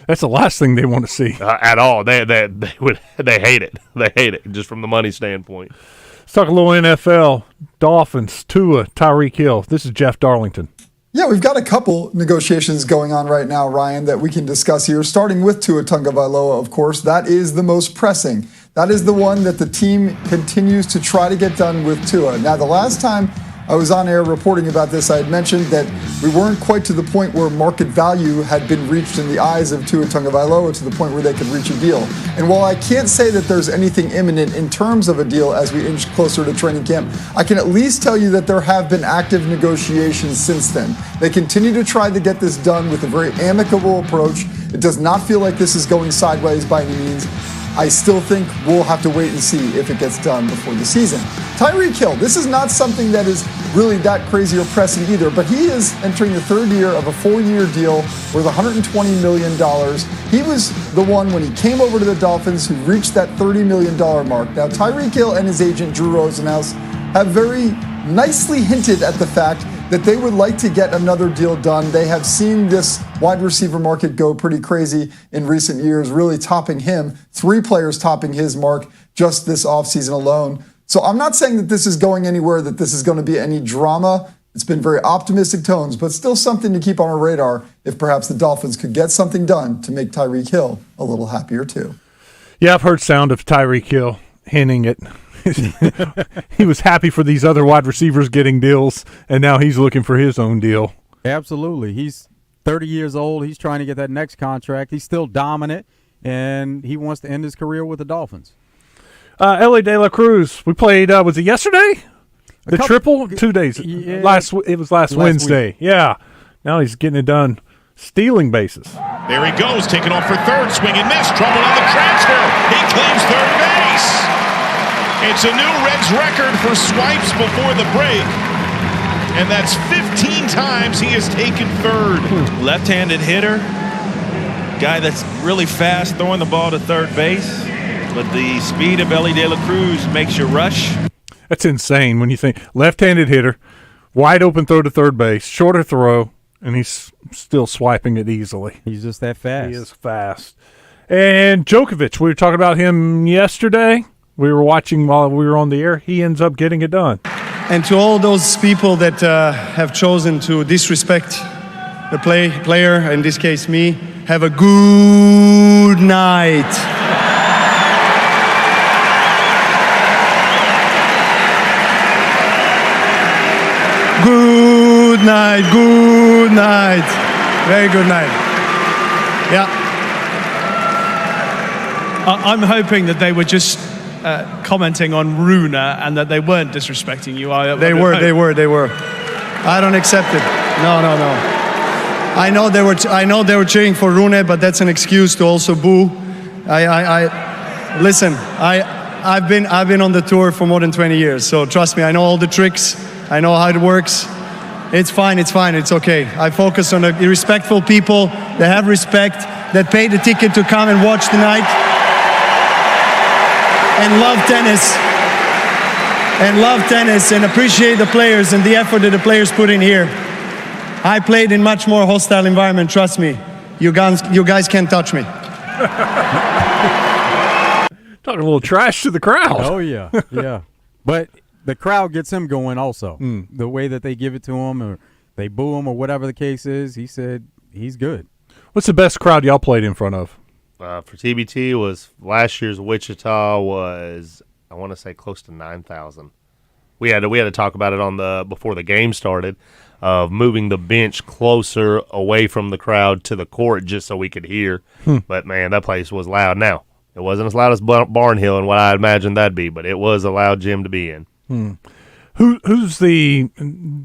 That's the last thing they want to see at all. They hate it. They hate it just from the money standpoint. Let's talk a little NFL. Dolphins, Tua, Tyreek Hill. This is Jeff Darlington. Yeah, we've got a couple negotiations going on right now, Ryan, that we can discuss here, starting with Tua Tagovailoa, of course. That is the most pressing. That is the one that the team continues to try to get done with Tua. Now, the last time I was on air reporting about this, I had mentioned that we weren't quite to the point where market value had been reached in the eyes of Tua Tagovailoa to the point where they could reach a deal. And while I can't say that there's anything imminent in terms of a deal as we inch closer to training camp, I can at least tell you that there have been active negotiations since then. They continue to try to get this done with a very amicable approach. It does not feel like this is going sideways by any means. I still think we'll have to wait and see if it gets done before the season. Tyreek Hill, this is not something that is really that crazy or pressing either, but he is entering the 3rd year of a 4-year deal worth $120 million. He was the one when he came over to the Dolphins who reached that $30 million mark. Now, Tyreek Hill and his agent, Drew Rosenhaus, have very nicely hinted at the fact that they would like to get another deal done. They have seen this wide receiver market go pretty crazy in recent years, really topping him. 3 players topping his mark just this offseason alone. So I'm not saying that this is going anywhere, that this is going to be any drama. It's been very optimistic tones, but still something to keep on our radar if perhaps the Dolphins could get something done to make Tyreek Hill a little happier too. Yeah, I've heard sound of Tyreek Hill hinting it. He was happy for these other wide receivers getting deals, and now he's looking for his own deal. Absolutely. He's 30 years old. He's trying to get that next contract. He's still dominant, and he wants to end his career with the Dolphins. Ellie De La Cruz, we played, was it yesterday? The triple? 2 days. Yeah. It was last Wednesday. week. Yeah. Now he's getting it done. Stealing bases. There he goes, taking off for third, swing and miss, trouble on the transfer. He claims third base. It's a new Reds record for swipes before the break, and that's 15 times he has taken third. Left-handed hitter, guy that's really fast throwing the ball to third base, but the speed of Ellie De La Cruz makes you rush. That's insane when you think left-handed hitter, wide open throw to third base, shorter throw, and he's still swiping it easily. He's just that fast. He is fast. And Djokovic, we were talking about him yesterday. We were watching while we were on the air. He ends up getting it done. And to all those people that have chosen to disrespect the player, in this case me, have a good night. Good night, good night. Very good night. Yeah. I'm hoping that they were just commenting on Runa and that they weren't disrespecting you. They were. I don't accept it. No. I know they were cheering for Rune, but that's an excuse to also boo. Listen. I've been on the tour for more than 20 years, so trust me. I know all the tricks. I know how it works. It's fine. It's okay. I focus on the respectful people that have respect, that pay the ticket to come and watch tonight, and love tennis, and appreciate the players and the effort that the players put in here. I played in much more hostile environment. Trust me. You guys can't touch me. Talking a little trash to the crowd. Oh, yeah. Yeah. But the crowd gets him going also. The way that they give it to him or they boo him or whatever the case is, he said he's good. What's the best crowd y'all played in front of? For TBT was last year's Wichita was, I want to say, close to 9,000. We had to talk about it before the game started, of moving the bench closer away from the crowd to the court just so we could hear. But man, that place was loud. Now it wasn't as loud as Barnhill and what I imagined that'd be, but it was a loud gym to be in. Who's the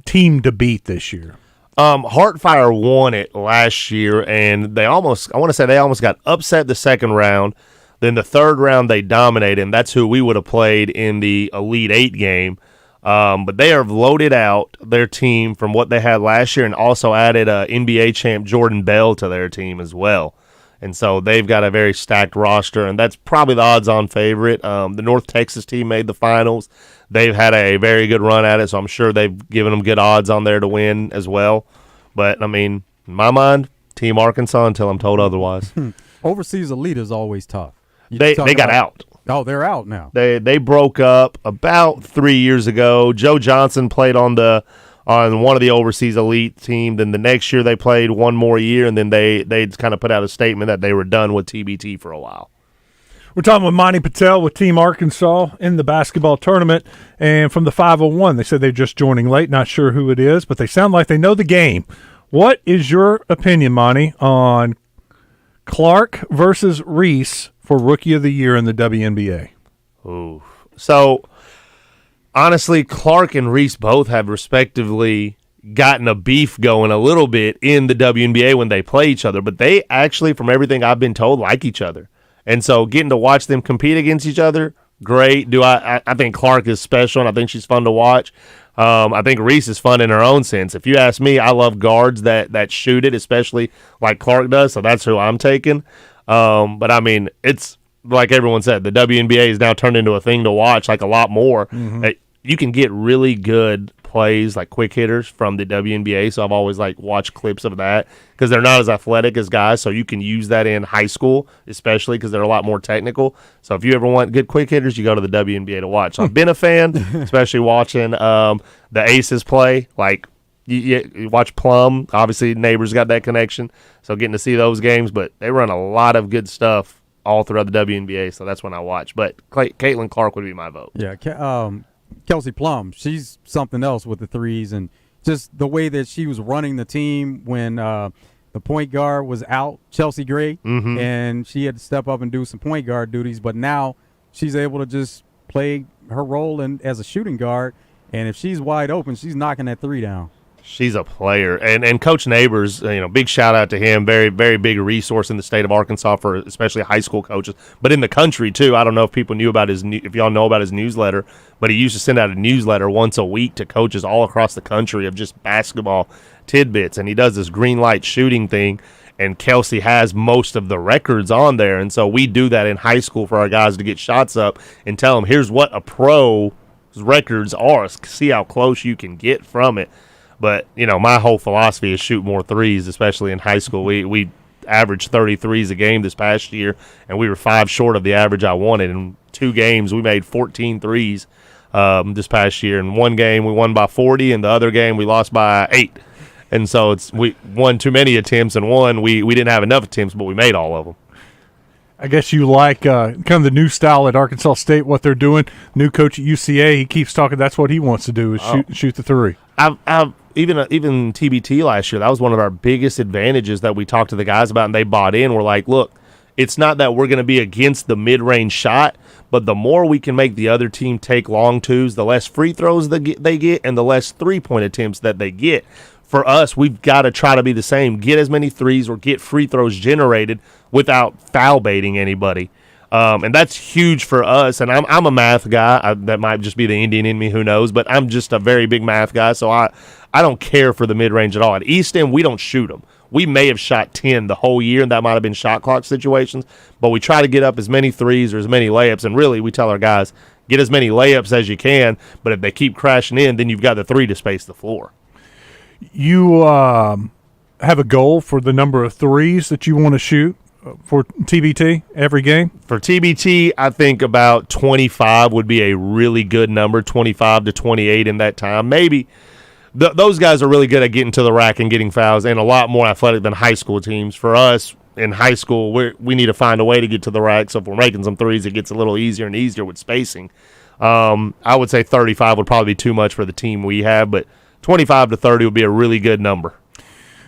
team to beat this year? Heartfire won it last year, and they almost got upset the second round. Then the third round they dominated, and that's who we would have played in the Elite Eight game. But they have loaded out their team from what they had last year, and also added NBA champ Jordan Bell to their team as well. And so they've got a very stacked roster, and that's probably the odds-on favorite. The North Texas team made the finals. They've had a very good run at it, so I'm sure they've given them good odds on there to win as well. But, I mean, in my mind, Team Arkansas until I'm told otherwise. Overseas Elite is always tough. They got out. Oh, they're out now. They broke up about 3 years ago. Joe Johnson played on one of the Overseas Elite team. Then the next year they played one more year, and then they kind of put out a statement that they were done with TBT for a while. We're talking with Monty Patel with Team Arkansas in the basketball tournament, and from the 501, they said they're just joining late. Not sure who it is, but they sound like they know the game. What is your opinion, Monty, on Clark versus Reese for Rookie of the Year in the WNBA? Ooh. So, honestly, Clark and Reese both have respectively gotten a beef going a little bit in the WNBA when they play each other, but they actually, from everything I've been told, like each other. And so getting to watch them compete against each other, great. I think Clark is special, and I think she's fun to watch. I think Reese is fun in her own sense. If you ask me, I love guards that shoot it, especially like Clark does, so that's who I'm taking. But, I mean, it's like everyone said, the WNBA is now turned into a thing to watch, like a lot more. Mm-hmm. You can get really good plays, like quick hitters from the WNBA, so I've always watched clips of that because they're not as athletic as guys, so you can use that in high school, especially because they're a lot more technical. So if you ever want good quick hitters, you go to the WNBA to watch. So I've been a fan, especially watching the Aces play. You watch Plum, obviously neighbors got that connection, so getting to see those games, but they run a lot of good stuff all throughout the WNBA, so that's when I watch. But Caitlin Clark would be my vote. Yeah, Kelsey Plum, she's something else with the threes, and just the way that she was running the team when the point guard was out, Chelsea Gray, Mhm. and she had to step up and do some point guard duties. But now she's able to just play her role as a shooting guard. And if she's wide open, she's knocking that three down. She's a player, and Coach Neighbors, big shout out to him. Very, very big resource in the state of Arkansas for especially high school coaches, but in the country too. I don't know if people knew about if y'all know about his newsletter, but he used to send out a newsletter once a week to coaches all across the country of just basketball tidbits, and he does this green light shooting thing. And Kelsey has most of the records on there, and so we do that in high school for our guys to get shots up and tell them here's what a pro's records are. See how close you can get from it. But, my whole philosophy is shoot more threes, especially in high school. We averaged 30 threes a game this past year, and we were 5 short of the average I wanted. In 2 games, we made 14 threes this past year. In one game, we won by 40, and the other game, we lost by 8. And so we won too many attempts, and we didn't have enough attempts, but we made all of them. I guess you like kind of the new style at Arkansas State, what they're doing. New coach at UCA, he keeps talking that's what he wants to do is shoot the three. Even TBT last year, that was one of our biggest advantages that we talked to the guys about, and they bought in. We're like, look, it's not that we're going to be against the mid-range shot, but the more we can make the other team take long twos, the less free throws they get and the less three-point attempts that they get. For us, we've got to try to be the same. Get as many threes or get free throws generated without foul baiting anybody. And that's huge for us. And I'm a math guy. That might just be the Indian in me, who knows. But I'm just a very big math guy, so I don't care for the mid-range at all. At East End, we don't shoot them. We may have shot 10 the whole year, and that might have been shot clock situations. But we try to get up as many threes or as many layups. And really, we tell our guys, get as many layups as you can. But if they keep crashing in, then you've got the three to space the floor. You have a goal for the number of threes that you want to shoot for TBT every game? For TBT, I think about 25 would be a really good number, 25 to 28 in that time. Maybe those guys are really good at getting to the rack and getting fouls and a lot more athletic than high school teams. For us, in high school, we need to find a way to get to the rack. So if we're making some threes, it gets a little easier and easier with spacing. I would say 35 would probably be too much for the team we have, but 25 to 30 would be a really good number.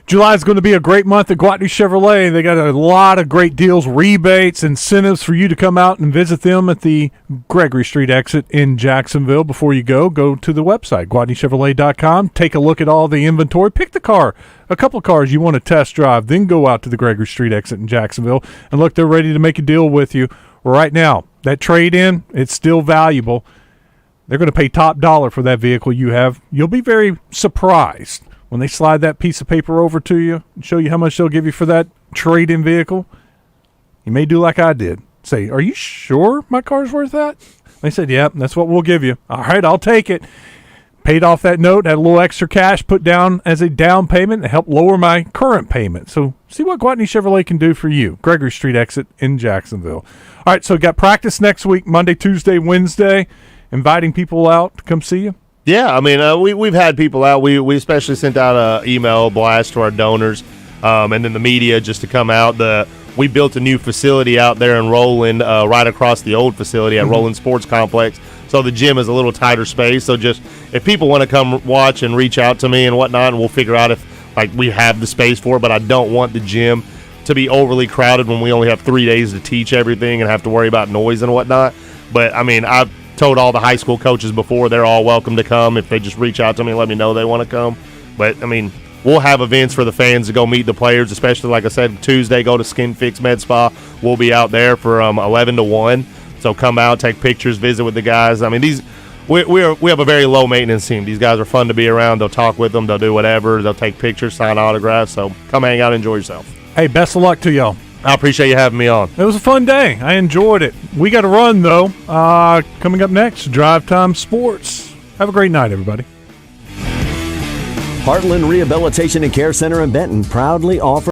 July is going to be a great month at Gwatney Chevrolet. They got a lot of great deals, rebates, incentives for you to come out and visit them at the Gregory Street exit in Jacksonville. Before you go to the website, GwatneyChevrolet.com. Take a look at all the inventory. Pick the car, a couple of cars you want to test drive. Then go out to the Gregory Street exit in Jacksonville. And look, they're ready to make a deal with you right now. That trade-in, it's still valuable. They're going to pay top dollar for that vehicle you have. You'll be very surprised when they slide that piece of paper over to you and show you how much they'll give you for that trade-in vehicle. You may do like I did. Say, are you sure my car's worth that? They said, yeah, that's what we'll give you. All right, I'll take it. Paid off that note, had a little extra cash put down as a down payment to help lower my current payment. So see what Gwatney Chevrolet can do for you. Gregory Street exit in Jacksonville. All right, so got practice next week, Monday, Tuesday, Wednesday. Inviting people out to come see you? Yeah, I mean, we've had people out. We especially sent out an email blast to our donors and then the media just to come out. We built a new facility out there in Roland right across the old facility at Roland Sports Complex. So the gym is a little tighter space. So just if people want to come watch and reach out to me and whatnot, and we'll figure out if we have the space for it. But I don't want the gym to be overly crowded when we only have 3 days to teach everything and have to worry about noise and whatnot. But, I mean, I've told all the high school coaches before they're all welcome to come if they just reach out to me and let me know they want to come. But, I mean, we'll have events for the fans to go meet the players, especially, like I said, Tuesday, go to Skin Fix Med Spa. We'll be out there from 11 to 1. So come out, take pictures, visit with the guys. I mean, we have a very low-maintenance team. These guys are fun to be around. They'll talk with them. They'll do whatever. They'll take pictures, sign autographs. So come hang out and enjoy yourself. Hey, best of luck to y'all. I appreciate you having me on. It was a fun day. I enjoyed it. We got to run, though. Coming up next, Drive Time Sports. Have a great night, everybody. Heartland Rehabilitation and Care Center in Benton proudly offers